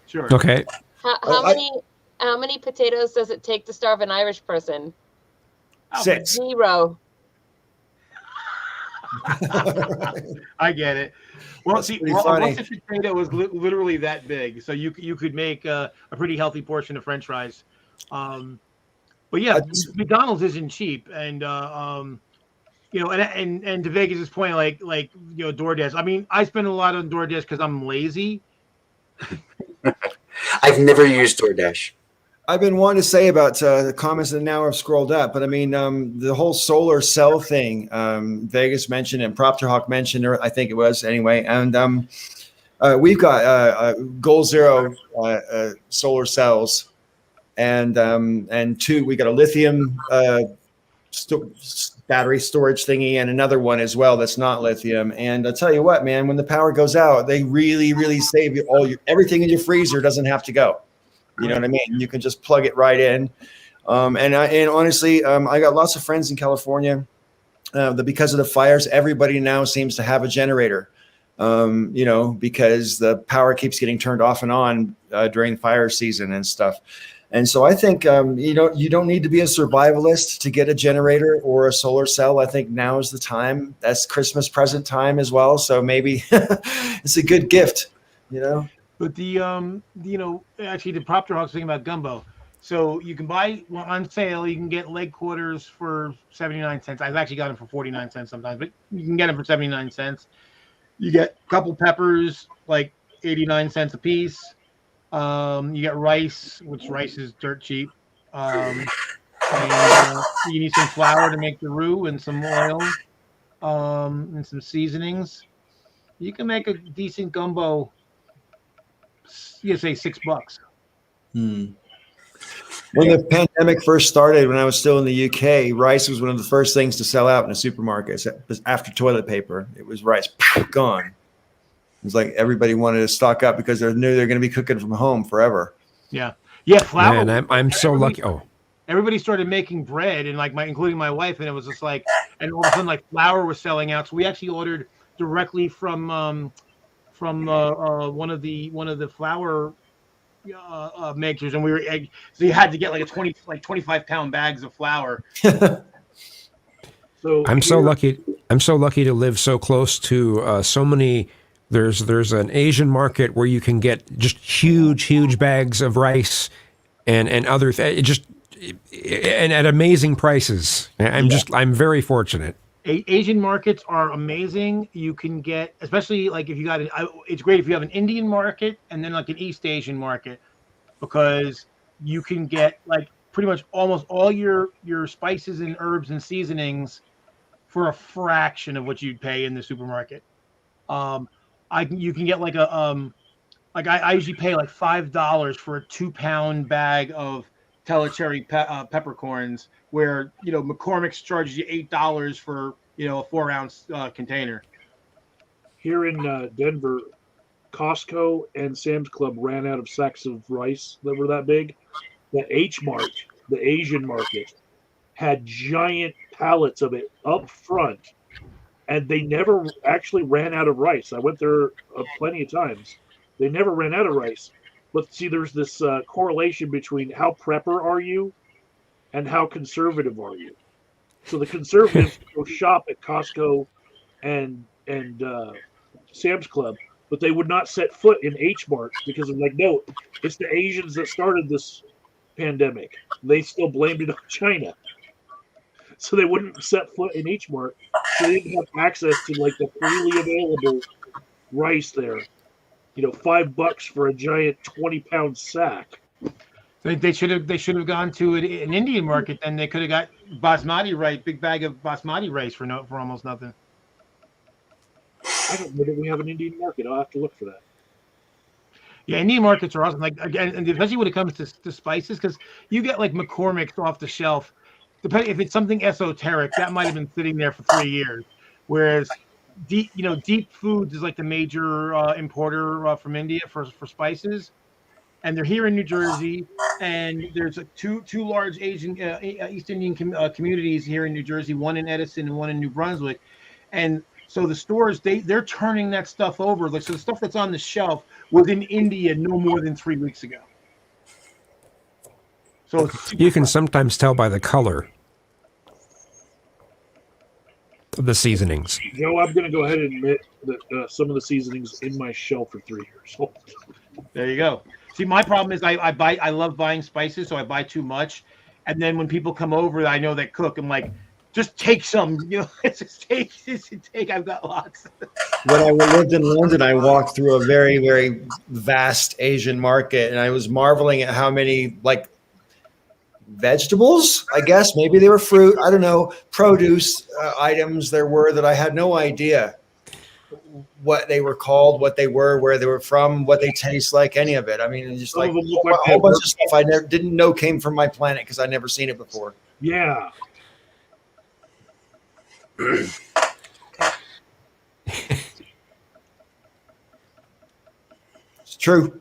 Sure. Okay. How many potatoes does it take to starve an Irish person? 6. 0. I get it. Well, That's see, pretty a funny. russet potato was literally that big, so you could make a pretty healthy portion of French fries. But yeah, I just- McDonald's isn't cheap, and and to Vegas's point, like DoorDash. I mean, I spend a lot on DoorDash because I'm lazy. I've never used DoorDash. I've been wanting to say about the comments that now have scrolled up, but I mean, the whole solar cell thing, Vegas mentioned and Propter Hawk mentioned, or I think it was anyway. And we've got Goal Zero solar cells, and we got a lithium battery storage thingy, and another one as well that's not lithium. And I'll tell you what, man, when the power goes out, they really, really save you everything in your freezer doesn't have to go. You know what I mean? You can just plug it right in. And honestly, I got lots of friends in California that because of the fires, everybody now seems to have a generator, because the power keeps getting turned off and on during fire season and stuff. And so I think, you don't need to be a survivalist to get a generator or a solar cell. I think now is the time. That's Christmas present time as well. So maybe it's a good gift, But actually the Propter Hawk's thing about gumbo. So you can buy on sale. You can get leg quarters for 79 cents. I've actually got them for 49 cents sometimes, but you can get them for 79 cents. You get a couple peppers, like 89 cents a piece. You get rice, which rice is dirt cheap. And you need some flour to make the roux and some oil, and some seasonings. You can make a decent gumbo. You say $6. When the pandemic first started, when I was still in the UK, rice was one of the first things to sell out in the supermarkets. After toilet paper, it was rice gone. It was like everybody wanted to stock up because they knew they're going to be cooking from home forever. Yeah, flour. Man, I'm so lucky. Oh, everybody started making bread, and including my wife, and it was just like, and all of a sudden, like flour was selling out. So we actually ordered directly from one of the flour makers, and so you had to get like 25-pound bags of flour. So I'm so lucky. I'm so lucky to live so close to so many. There's an Asian market where you can get just huge bags of rice and other and at amazing prices. I'm very fortunate. Asian markets are amazing. You can get, especially like if you got it's great if you have an Indian market and then like an East Asian market, because you can get like pretty much almost all your spices and herbs and seasonings for a fraction of what you'd pay in the supermarket. You can get like I usually pay like $5 for a 2-pound bag of Telecherry peppercorns, where McCormick's charges you $8 for a 4-ounce container. Here in Denver, Costco and Sam's Club ran out of sacks of rice that were that big. The H Mart, the Asian market, had giant pallets of it up front, and they never actually ran out of rice. I went there plenty of times. They never ran out of rice. But see, there's this correlation between how prepper are you and how conservative are you. So the conservatives go shop at Costco and Sam's Club, but they would not set foot in H Mart because of no, it's the Asians that started this pandemic. They still blamed it on China. So they wouldn't set foot in H Mart. So they didn't have access to the freely available rice there. $5 for a giant 20-pound sack. They should have gone to an Indian market. Then they could have got basmati rice, big bag of basmati rice for almost nothing. I don't know that we have an Indian market. I'll have to look for that. Yeah, Indian markets are awesome. Like again, and especially when it comes to spices, because you get like McCormick's off the shelf. Depending if it's something esoteric, that might have been sitting there for 3 years. Whereas Deep Foods is like the major importer from India for spices, and they're here in New Jersey. And there's two large Asian East Indian communities here in New Jersey, one in Edison and one in New Brunswick. And so the stores they're turning that stuff over. So the stuff that's on the shelf was in India no more than 3 weeks ago. So you can sometimes tell by the color. the seasonings. Joe, I'm going to go ahead and admit that some of the seasonings in my shelf are 3 years old. There you go. See, my problem is I love buying spices, so I buy too much, and then when people come over, I know they cook. I'm like, just take some, just take. I've got lots. When I lived in London, I walked through a very, very vast Asian market, and I was marveling at how many vegetables, I guess, maybe they were fruit, I don't know, produce items there were that I had no idea what they were called, what they were, where they were from, what they taste like, any of it. I mean, it's just like a whole bunch of stuff I didn't know came from my planet because I'd never seen it before. Yeah. It's true.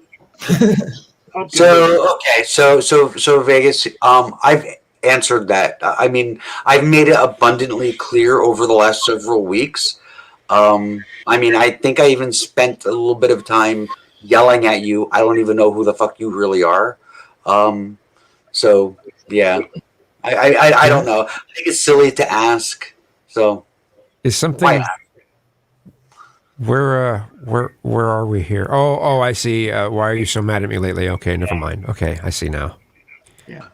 So Vegas, I've answered that. I mean, I've made it abundantly clear over the last several weeks. I mean, I think I even spent a little bit of time yelling at you. I don't even know who the fuck you really are. So yeah, I don't know. I think it's silly to ask. So is something. Where are we here? Oh, I see. Why are you so mad at me lately? Okay, never mind. Okay, I see now. Yeah.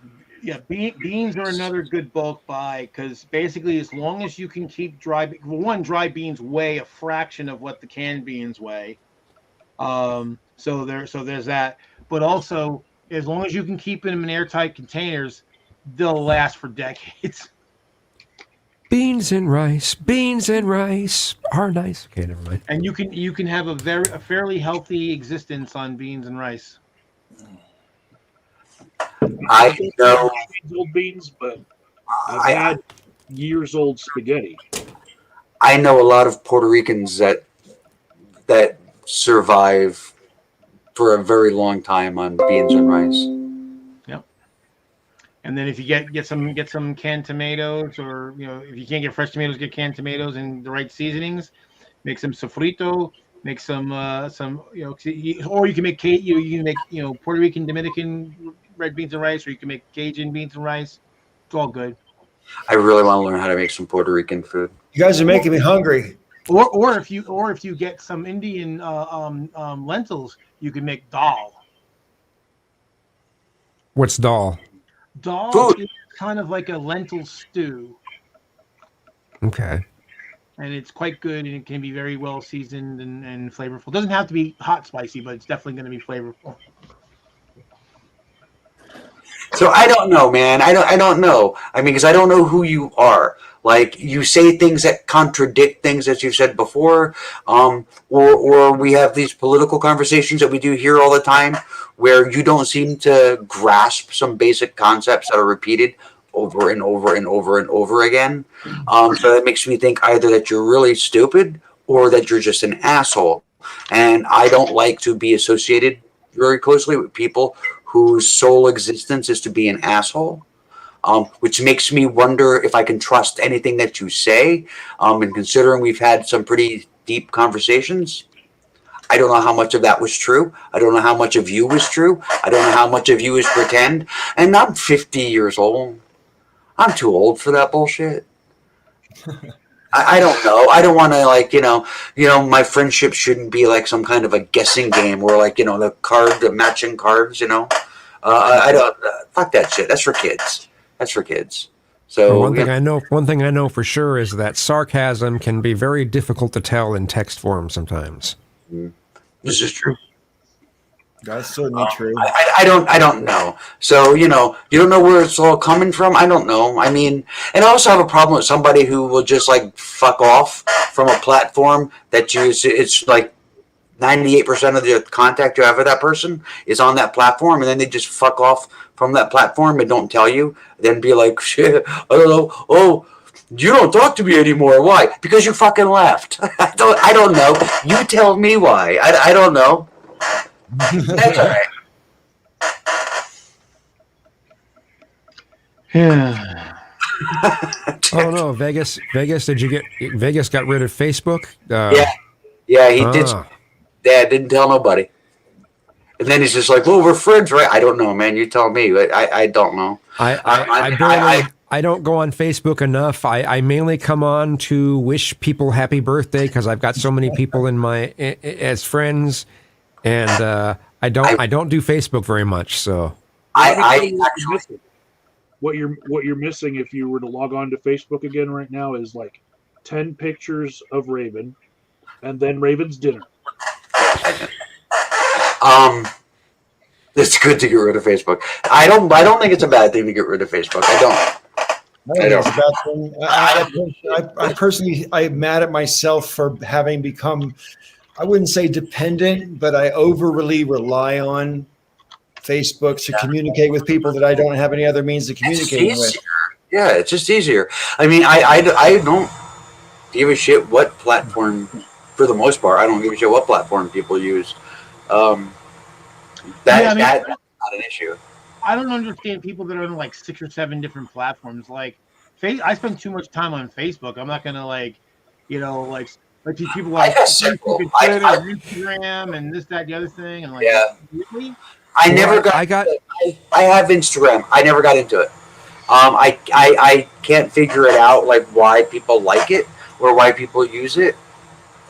Beans are another good bulk buy because basically, as long as you can keep dry beans weigh a fraction of what the canned beans weigh. So there's that. But also, as long as you can keep them in airtight containers, they'll last for decades. Beans and rice are nice. Okay, never mind. And you can have a fairly healthy existence on beans and rice. I know old beans, but I've had years old spaghetti. I know a lot of Puerto Ricans that survive for a very long time on beans and rice. And then if you get some canned tomatoes, or if you can't get fresh tomatoes, get canned tomatoes and the right seasonings. Make some sofrito. Make some or you can make Puerto Rican, Dominican red beans and rice, or you can make Cajun beans and rice. It's all good. I really want to learn how to make some Puerto Rican food. You guys are making me hungry. Or if you get some Indian lentils, you can make dal. What's dal? Dal is kind of like a lentil stew. Okay. And it's quite good, and it can be very well seasoned and flavorful. It doesn't have to be hot spicy, but it's definitely going to be flavorful. So I don't know, man. I don't know. I mean, because I don't know who you are. Like, you say things that contradict things that you've said before, or we have these political conversations that we do here all the time where you don't seem to grasp some basic concepts that are repeated over and over and over and over again. So that makes me think either that you're really stupid or that you're just an asshole. And I don't like to be associated very closely with people whose sole existence is to be an asshole. Which makes me wonder if I can trust anything that you say. And considering we've had some pretty deep conversations, I don't know how much of that was true. I don't know how much of you was true. I don't know how much of you is pretend. And I'm 50 years old. I'm too old for that bullshit. I don't know. I don't want to my friendship shouldn't be like some kind of a guessing game where the matching cards, I don't, fuck that shit. That's for kids. So one thing I know for sure is that sarcasm can be very difficult to tell in text form sometimes. This is true. That's certainly true. I don't know. So, you don't know where it's all coming from. I don't know. I mean, and I also have a problem with somebody who will just fuck off from a platform that it's like 98% of the contact you have with that person is on that platform, and then they just fuck off from that platform and don't tell you, then be like, shit, I don't know. Oh, you don't talk to me anymore. Why? Because you fucking left. I don't know. You tell me why. I don't know. That's all right. Yeah. Oh no, Vegas! Vegas got rid of Facebook? Yeah, he did. Dad didn't tell nobody. And then he's just like, well, we're friends, right? I don't know, man. You tell me. I don't know. I I don't go on Facebook enough. I mainly come on to wish people happy birthday because I've got so many people in my as friends, and I don't do Facebook very much. So I actually, what you're missing if you were to log on to Facebook again right now is like 10 pictures of Raven, and then Raven's dinner. It's good to get rid of Facebook. I don't think it's a bad thing to get rid of Facebook. I don't. I don't think it's a bad thing. I personally, I'm mad at myself for having become, I wouldn't say dependent, but I overly rely on Facebook to communicate with people that I don't have any other means of communicating with. Yeah, it's just easier. I mean, I don't give a shit what platform, for the most part, I don't give a shit what platform people use. That's not an issue. I don't understand people that are on like 6 or 7 different platforms. Like, I spend too much time on Facebook. I'm not gonna like these people like Facebook and Twitter and Instagram and this, that, the other thing. And like, really? I have Instagram. I never got into it. I can't figure it out, like why people like it or why people use it.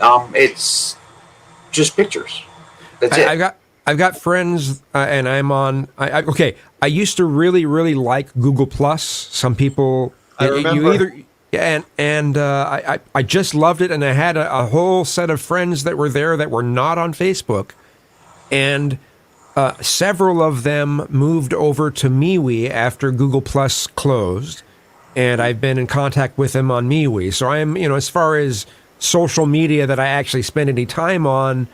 It's just pictures. That's it. I've got friends, and I'm on. Okay, I used to really, really like Google Plus. Some people, I remember. I just loved it, and I had a whole set of friends that were there that were not on Facebook, and several of them moved over to MeWe after Google Plus closed, and I've been in contact with them on MeWe. So I'm, as far as social media that I actually spend any time on.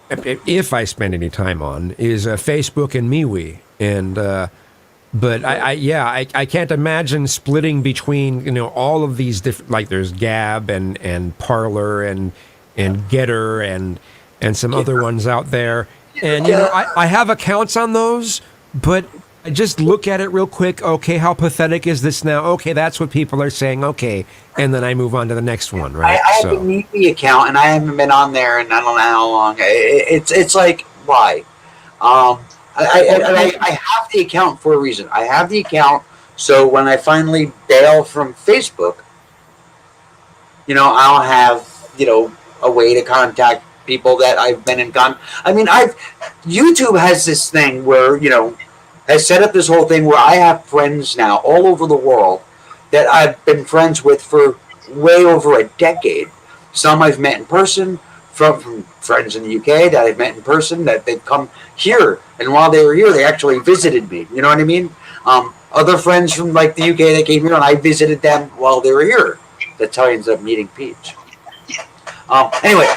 If I spend any time on, is Facebook and MeWe, and but I can't imagine splitting between all of these different, like there's Gab and Parler and Getter and some other ones out there, and I have accounts on those, but I just look at it real quick. Okay, how pathetic is this now? Okay, that's what people are saying. Okay, and then I move on to the next one. Right? I have a MeWe account, and I haven't been on there, and I don't know how long. It's like why? I have the account for a reason. I have the account so when I finally bail from Facebook, I'll have a way to contact people that I've been in contact. I mean, YouTube has this thing where has set up this whole thing where I have friends now all over the world that I've been friends with for way over a decade. Some I've met in person, from friends in the UK that I've met in person, that they've come here, and while they were here, they actually visited me. You know what I mean? Other friends from like the UK that came here, and I visited them while they were here. That's how I ended up meeting Peach. Anyway,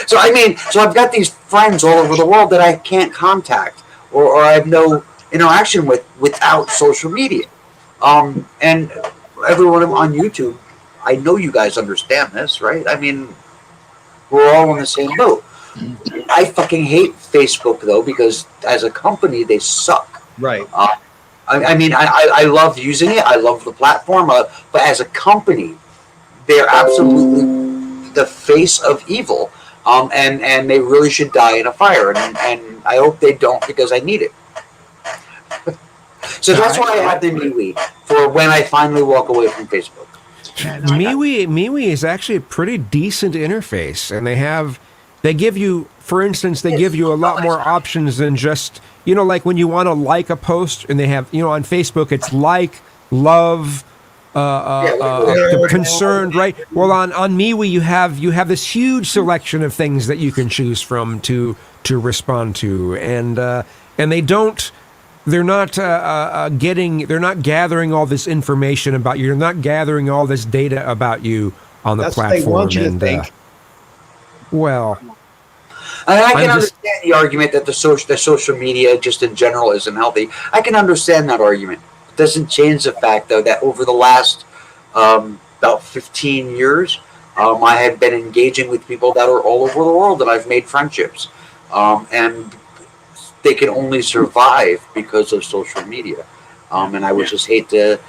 so I've got these friends all over the world that I can't contact. Or I have no interaction with without social media. And everyone on YouTube, I know you guys understand this, right? I mean, we're all in the same boat. I fucking hate Facebook, though, because as a company, they suck. Right. I love using it. I love the platform. But as a company, they're absolutely the face of evil. And they really should die in a fire, and I hope they don't because I need it. So that's why I have the MeWe for when I finally walk away from Facebook. MeWe is actually a pretty decent interface, and they give you, for instance, a lot more options than just like when you want to like a post, and they have on Facebook it's like, love. Concerned, right? Well, on MeWe you have this huge selection of things that you can choose from to respond to, and they're not gathering all this information about you. They're not gathering all this data about you on the platform. That's what they want you to think. Well, I can understand the argument that the social media just in general isn't healthy. I can understand that argument. Doesn't change the fact, though, that over the last about 15 years, I have been engaging with people that are all over the world, and I've made friendships. And they can only survive because of social media. And I would just hate to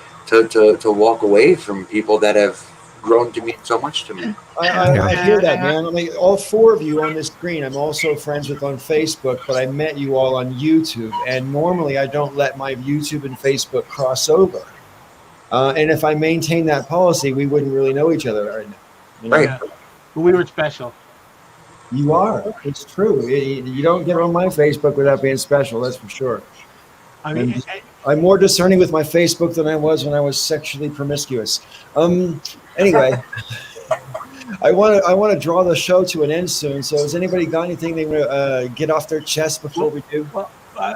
walk away from people that have grown to mean so much to me. I hear that, man. I mean, all 4 of you on this screen, I'm also friends with on Facebook, but I met you all on YouTube. And normally I don't let my YouTube and Facebook cross over. And if I maintain that policy, we wouldn't really know each other right now. You know? Right. Yeah. But we were special. You are. It's true. You don't get on my Facebook without being special. That's for sure. I mean, And I'm more discerning with my Facebook than I was when I was sexually promiscuous. Anyway, I want to draw the show to an end soon. So has anybody got anything they want to get off their chest before we do? well,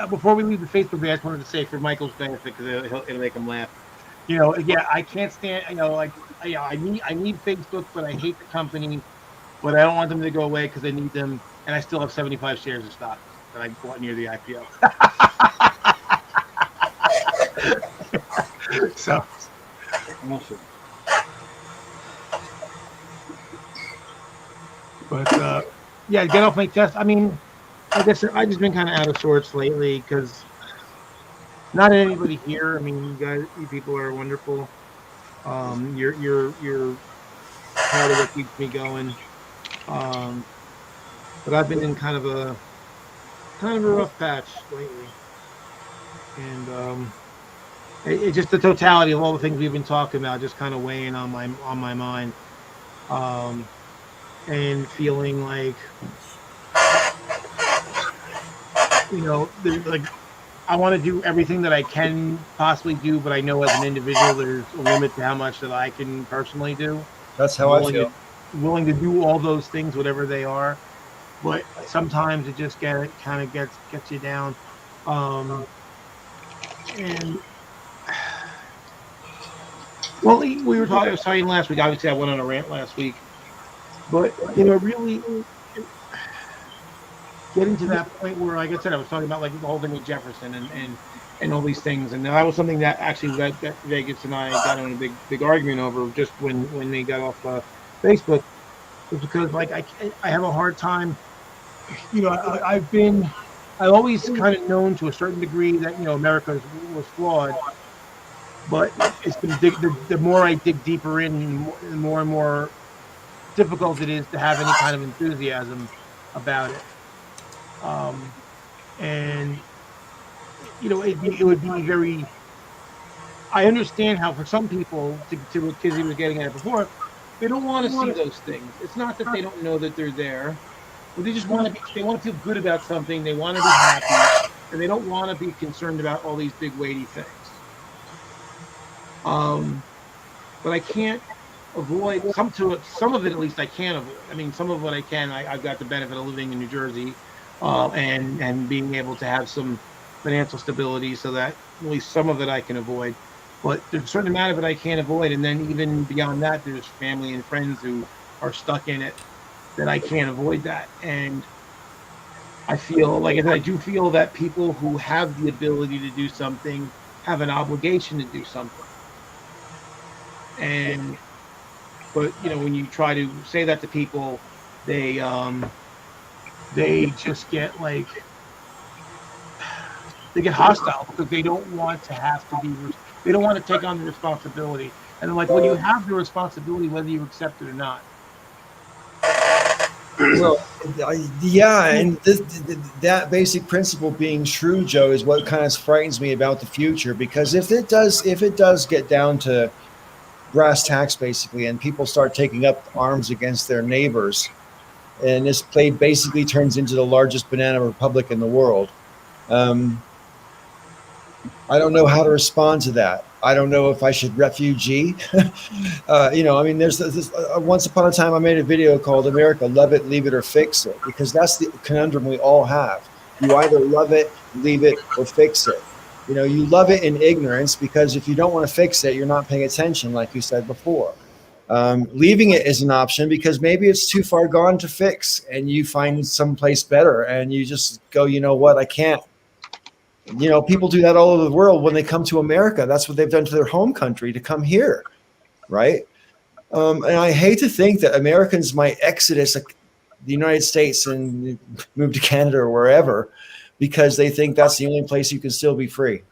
before we leave the Facebook page, I just wanted to say for Michael's benefit, because it'll make him laugh. You know, yeah, I can't stand. You know, like, yeah, I need Facebook, but I hate the company. But I don't want them to go away because I need them, and I still have 75 shares of stock that I bought near the IPO. So, Awesome. but yeah, get off my chest. I mean, like I said, I've just been kind of out of sorts lately because not anybody here. I mean, you people are wonderful. You're part of what keeps me going. But I've been in kind of a rough patch lately, and it just the totality of all the things we've been talking about just kind of weighing on my mind, and feeling like, you know, like I want to do everything that I can possibly do, but I know as an individual there's a limit to how much that I can personally do. That's how I feel. Willing to do all those things, whatever they are, but sometimes it just kind of gets you down. And well, we were talking. I was talking last week. Obviously, I went on a rant last week, but you know, really getting to that point where, like I said, I was talking about like the whole thing with Jefferson and all these things, and that was something that actually that Vegas and I got in a big argument over just when they got off Facebook, was because like I have a hard time. You know, I've always kind of known to a certain degree that, you know, America was flawed, but it's been the more I dig deeper in, the more and more difficult it is to have any kind of enthusiasm about it. And you know, it would be very. I understand how for some people, to what Kizzy was getting at before, they don't want to see those things. It's not that they don't know that they're there, but they just want to. They want to feel good about something. They want to be happy, and they don't want to be concerned about all these big weighty things. But I can't avoid some of it. At least I can avoid. I mean, some of what I can. I've got the benefit of living in New Jersey, and being able to have some financial stability, so that at least some of it I can avoid. But there's a certain amount of it I can't avoid, and then even beyond that, there's family and friends who are stuck in it that I can't avoid that. And I feel like I do feel that people who have the ability to do something have an obligation to do something. But you know, when you try to say that to people, they just get like, they get hostile because they don't want to have to be. They don't want to take on the responsibility. And I'm like, well, you have the responsibility whether you accept it or not. Well, yeah, and that basic principle being true, Joe, is what kind of frightens me about the future. Because if it does get down to brass tacks, basically, and people start taking up arms against their neighbors, and this play basically turns into the largest banana republic in the world. I don't know how to respond to that. I don't know if I should refugee. You know, I mean, there's this, once upon a time I made a video called America, Love It, Leave It, or Fix It, because that's the conundrum we all have. You either love it, leave it, or fix it. You know, you love it in ignorance because if you don't want to fix it, you're not paying attention, like you said before. Leaving it is an option because maybe it's too far gone to fix and you find someplace better and you just go, you know what, I can't. You know, people do that all over the world when they come to America. That's what they've done to their home country to come here, right? And I hate to think that Americans might exodus the United States and move to Canada or wherever because they think that's the only place you can still be free.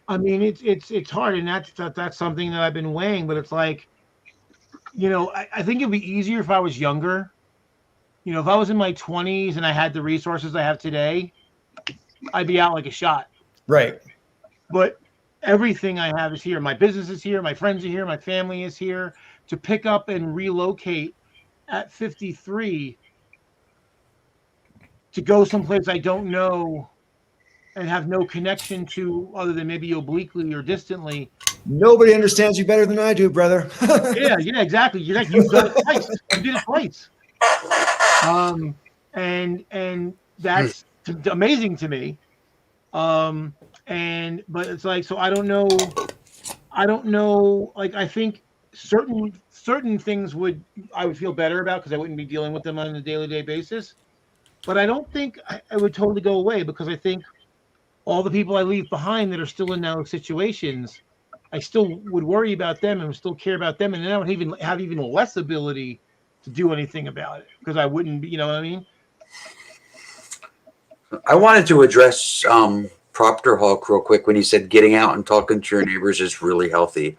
I mean, it's hard, and that's something that I've been weighing. But it's like, you know, I think it'd be easier if I was younger. You know, if I was in my 20s and I had the resources I have today, I'd be out like a shot. Right. But everything I have is here. My business is here. My friends are here. My family is here. To pick up and relocate at 53 to go someplace I don't know and have no connection to other than maybe obliquely or distantly. Nobody understands you better than I do, brother. Yeah, exactly. You've done it twice. You did it twice. And that's amazing to me. But it's like, so I don't know. Like, I think certain things I would feel better about because I wouldn't be dealing with them on a day-to-day basis. But I don't think I would totally go away, because I think all the people I leave behind that are still in those situations, I still would worry about them and still care about them, and then I would even have even less ability to do anything about it because I wouldn't be, you know what I mean? I wanted to address Proctor Hawk real quick when he said getting out and talking to your neighbors is really healthy.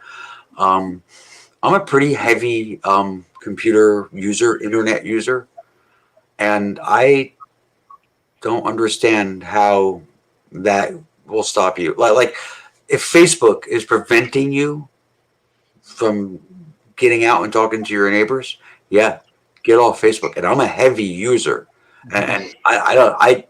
I'm a pretty heavy computer user, internet user, and I don't understand how that will stop you. Like if Facebook is preventing you from getting out and talking to your neighbors, yeah, get off Facebook. And I'm a heavy user, and I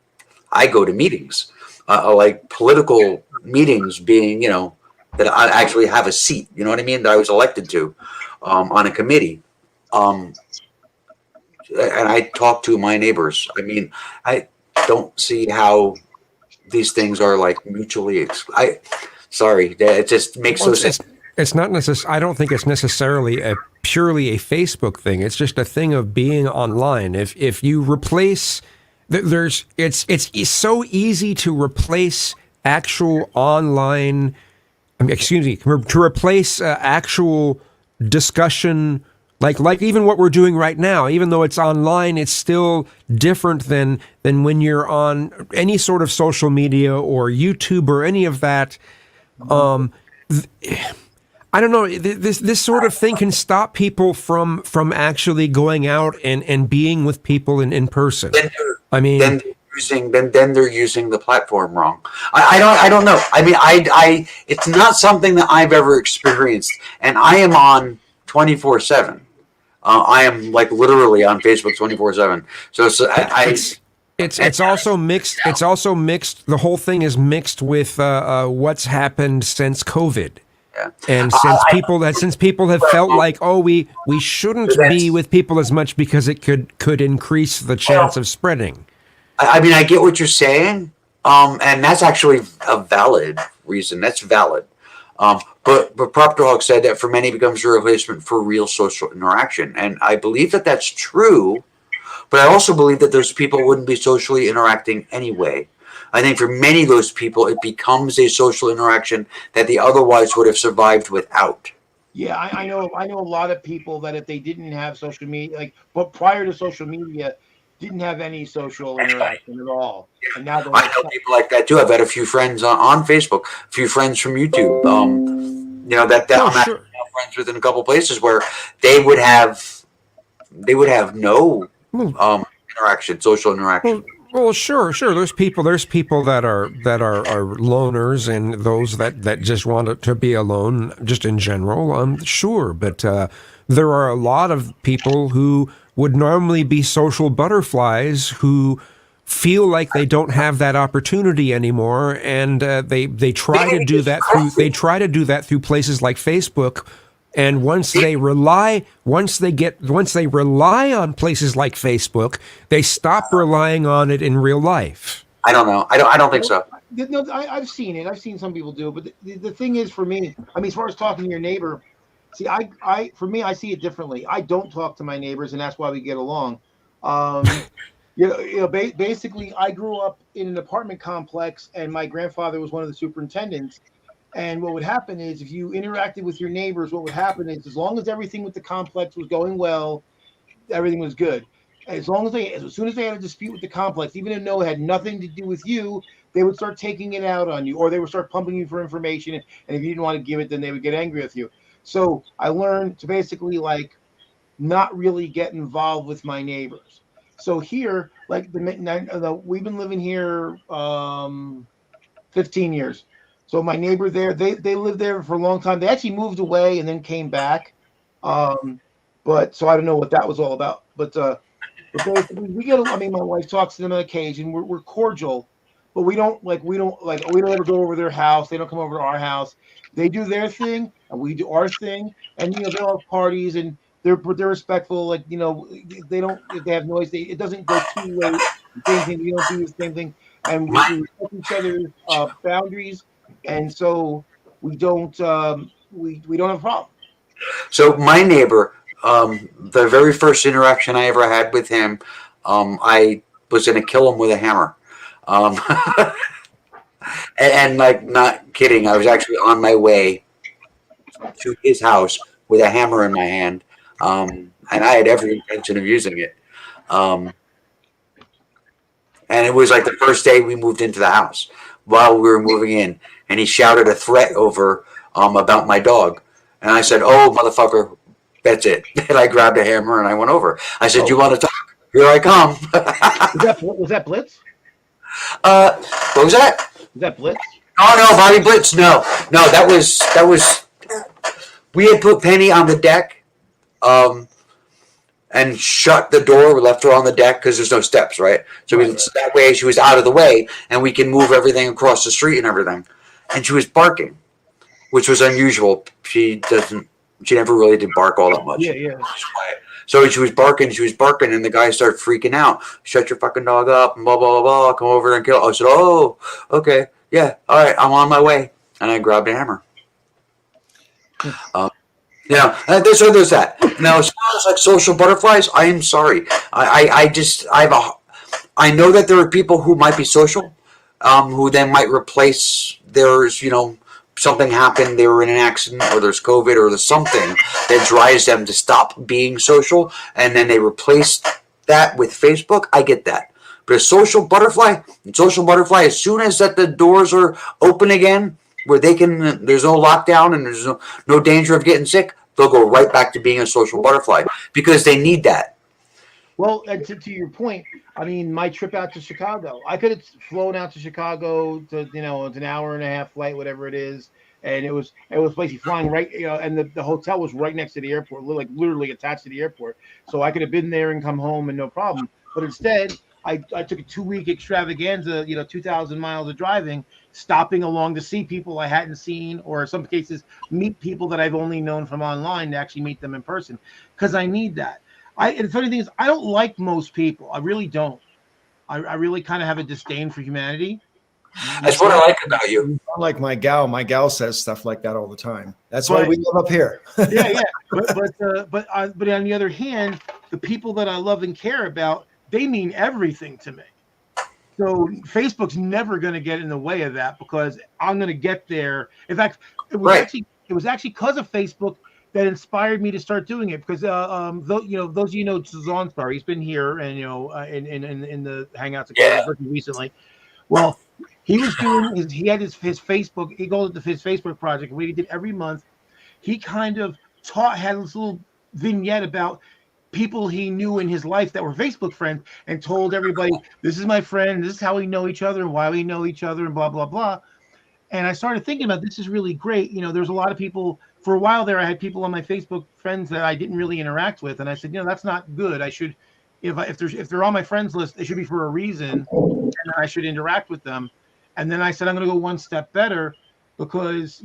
go to meetings, like political meetings, being, you know, that I actually have a seat. You know what I mean? That I was elected to on a committee. And I talk to my neighbors. I mean, I don't see how these things are like mutually. Sorry, it just makes no sense. It's not necessarily. I don't think it's necessarily purely a Facebook thing. It's just a thing of being online. If you replace, it's so easy to replace actual online. To replace actual discussion. Like even what we're doing right now, even though it's online, it's still different than when you're on any sort of social media or YouTube or any of that. I don't know. This sort of thing can stop people from actually going out and being with people in person. I mean, then they're using the platform wrong. I don't know. I mean, it's not something that I've ever experienced, and I am on 24/7. I am like literally on Facebook 24/7. So it's also mixed. It's also mixed. The whole thing is mixed with what's happened since COVID. Yeah. And since people have felt like, oh, we shouldn't be with people as much because it could increase the chance of spreading. I mean, I get what you're saying, and that's actually a valid reason. That's valid. But Proctor Hawk said that for many becomes a replacement for real social interaction, and I believe that that's true. But I also believe that those people wouldn't be socially interacting anyway. I think for many of those people, it becomes a social interaction that they otherwise would have survived without. Yeah, I know a lot of people that if they didn't have social media, but prior to social media, didn't have any social interaction at all. And now I know people like that too. I've had a few friends on Facebook, a few friends from YouTube. You know that I'm actually friends with in a couple places where they would have no interaction, social interaction. Well, sure. There's people that are loners and those that just want to be alone, just in general. Sure, but there are a lot of people who would normally be social butterflies who feel like they don't have that opportunity anymore, and they try to do that through places like Facebook. And once they rely on places like Facebook, they stop relying on it in real life. I don't know. I don't think so. No, I've seen it. I've seen some people do it. But the thing is, for me, I mean, as far as talking to your neighbor, see, for me, I see it differently. I don't talk to my neighbors, and that's why we get along. Basically, I grew up in an apartment complex, and my grandfather was one of the superintendents. And what would happen is, if you interacted with your neighbors, what would happen is, as long as everything with the complex was going well, everything was good. As soon as they had a dispute with the complex, even though it had nothing to do with you, they would start taking it out on you, or they would start pumping you for information. And if you didn't want to give it, then they would get angry with you. So I learned to basically not really get involved with my neighbors. So here, we've been living here 15 years. So my neighbor there, they lived there for a long time. They actually moved away and then came back. But so I don't know what that was all about. But basically, we get. I mean, my wife talks to them on occasion. We're cordial, but we don't ever go over their house. They don't come over to our house. They do their thing, and we do our thing. And they'll have parties, and they're respectful. Like they don't. If they have noise, it doesn't go too late. Same thing. We don't do the same thing, and we respect each other's boundaries, and so we don't. We don't have a problem. So my neighbor, the very first interaction I ever had with him, I was going to kill him with a hammer. Um, and like, not kidding, I was actually on my way to his house with a hammer in my hand. And I had every intention of using it. And it was like the first day we moved into the house while we were moving in. And he shouted a threat over about my dog. And I said, "Oh, motherfucker, that's it." And I grabbed a hammer and I went over. I said, "You want to talk? Here I come." Was that Blitz? What was that? Was that Blitz? Oh no, Bobby Blitz. No. That was. We had put Penny on the deck, and shut the door. We left her on the deck because there's no steps, right? So that way she was out of the way, and we can move everything across the street and everything. And she was barking, which was unusual. She never really did bark all that much. Yeah. So she was barking, and the guy started freaking out. "Shut your fucking dog up," and blah, blah, blah, blah. "Come over and kill." I said, "Oh, okay. Yeah, all right, I'm on my way." And I grabbed a hammer. There's that. Now, as far as like social butterflies, I am sorry. I know that there are people who might be social, who then might replace theirs, something happened, they were in an accident, or there's COVID, or there's something that drives them to stop being social, and then they replace that with Facebook. I get that. But a social butterfly, as soon as that the doors are open again, where there's no lockdown and there's no danger of getting sick, they'll go right back to being a social butterfly because they need that. Well, and to your point, I mean, my trip out to Chicago, I could have flown out to Chicago to, it's an hour and a half flight, whatever it is. And it was basically flying right, and the hotel was right next to the airport, like literally attached to the airport. So I could have been there and come home and no problem. But instead, I took a 2-week extravaganza, 2,000 miles of driving, stopping along to see people I hadn't seen, or in some cases, meet people that I've only known from online to actually meet them in person, because I need that. And the funny thing is, I don't like most people. I really don't. I really kind of have a disdain for humanity. That's what I like about you. Unlike my gal. My gal says stuff like that all the time. That's why we live up here. Yeah. But on the other hand, the people that I love and care about, they mean everything to me. So Facebook's never going to get in the way of that, because I'm going to get there. In fact, it was actually because of Facebook that inspired me to start doing it. Because those Sazonstar, he's been here and in the Hangouts recently. Well, he was doing he had his Facebook. He called it his Facebook project. What he did every month, he kind of had this little vignette about people he knew in his life that were Facebook friends, and told everybody, "This is my friend. This is how we know each other and why we know each other," and blah blah blah. And I started thinking about, this is really great. There's a lot of people. For a while there, I had people on my Facebook friends that I didn't really interact with, and I said, that's not good. I should, if they're on my friends list, it should be for a reason, and I should interact with them. And then I said, I'm going to go one step better, because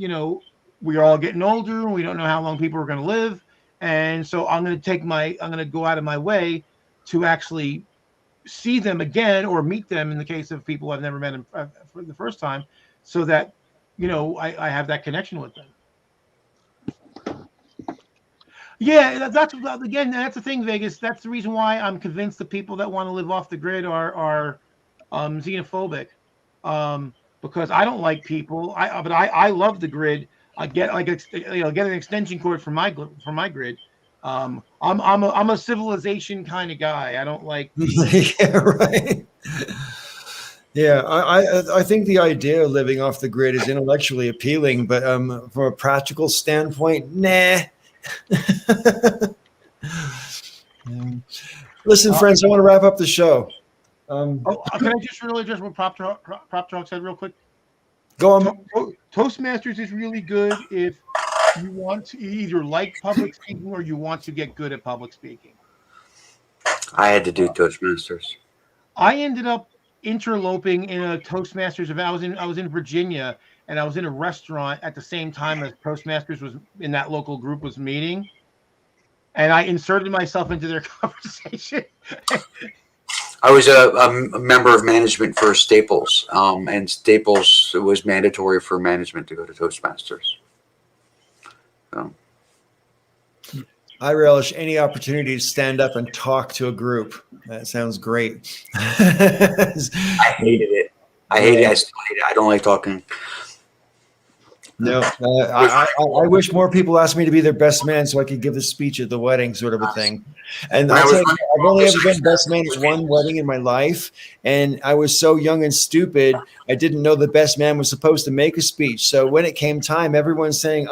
we're all getting older and we don't know how long people are going to live. And so I'm going to go out of my way to actually see them again, or meet them in the case of people I've never met for the first time, so that, I have that connection with them. Yeah, that's the thing, Vegas. That's the reason why I'm convinced the people that want to live off the grid are xenophobic, because I don't like people. But I love the grid. I get get an extension cord for my grid. I'm a civilization kind of guy. I don't like. Yeah, right. Yeah, I think the idea of living off the grid is intellectually appealing, but from a practical standpoint, nah. Listen, friends, I want to wrap up the show. Can I just really what Prop Talk said real quick? Go on. Toastmasters is really good if you want to either like public speaking or you want to get good at public speaking. I had to do Toastmasters. I ended up interloping in a Toastmasters event. I was in Virginia, and I was in a restaurant at the same time as Toastmasters was in that local group was meeting, and I inserted myself into their conversation. I was a member of management for Staples, and Staples, it was mandatory for management to go to Toastmasters. So. I relish any opportunity to stand up and talk to a group. That sounds great. I hated it. I hate it. I still hate it. I don't like talking. No, I wish more people asked me to be their best man so I could give a speech at the wedding, sort of a thing. And I'll tell you, I've only ever been best man at one wedding in my life, and I was so young and stupid, I didn't know the best man was supposed to make a speech. So when it came time, everyone's saying,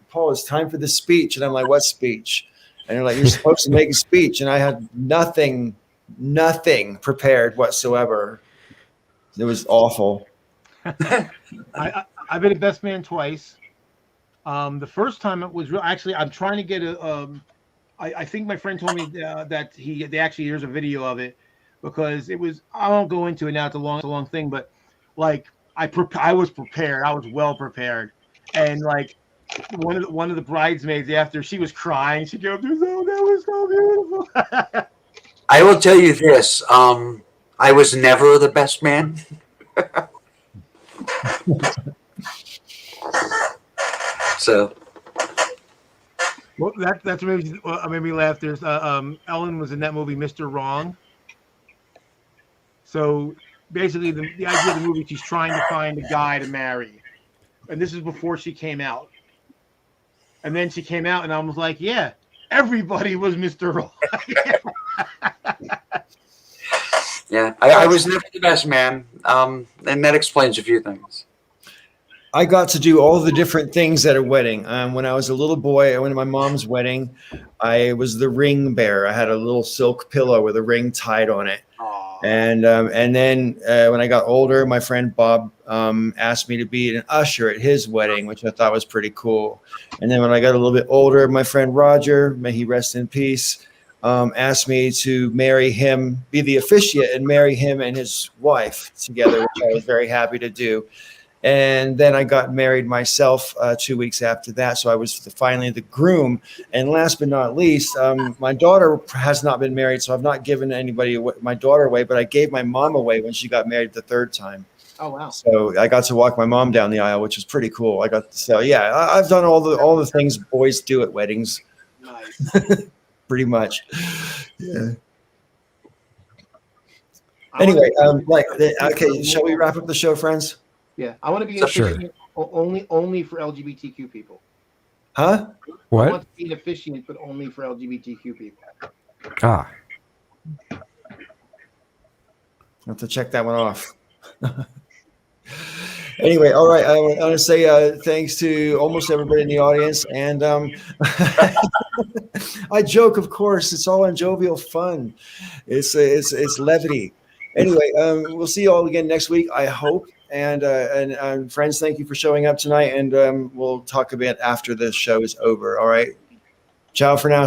Paul, it's time for the speech. And I'm like, what speech? And they're like, you're supposed to make a speech. And I had nothing prepared whatsoever. It was awful. I've been a best man twice. The first time it was real. Actually, I'm trying to get a. I think my friend told me that there's a video of it, because it was. I won't go into it now. It's a long thing, but like I was prepared. I was well prepared, and like one of the bridesmaids, after she was crying, she goes, "Oh, that was so beautiful." I will tell you this. I was never the best man. So, well, that's made me laugh. There's Ellen was in that movie, Mr. Wrong. So basically, the idea of the movie, she's trying to find a guy to marry, and this is before she came out. And then she came out, and I was like, "Yeah, everybody was Mr. Wrong." yeah, I was never the best man, and that explains a few things. I got to do all the different things at a wedding. When I was a little boy, I went to my mom's wedding. I was the ring bearer. I had a little silk pillow with a ring tied on it. And then when I got older, my friend Bob asked me to be an usher at his wedding, which I thought was pretty cool. And then when I got a little bit older, my friend Roger, may he rest in peace, asked me to marry him, be the officiant and marry him and his wife together, which I was very happy to do. And then I got married myself 2 weeks after that. So I was finally the groom. And last but not least, my daughter has not been married. So I've not given my daughter away, but I gave my mom away when she got married the third time. Oh, wow. So I got to walk my mom down the aisle, which was pretty cool. I've done all the things boys do at weddings. Nice. Pretty much. Yeah. Anyway, okay, shall we wrap up the show, friends? Yeah, I want to be an officiant only for LGBTQ people. Huh? What? I want to be an officiant, but only for LGBTQ people. Ah. I'll have to check that one off. Anyway, all right. I want to say thanks to almost everybody in the audience. And I joke, of course. It's all in jovial fun. It's levity. Anyway, we'll see you all again next week, I hope. And friends, thank you for showing up tonight. And we'll talk a bit after the show is over. All right. Ciao for now.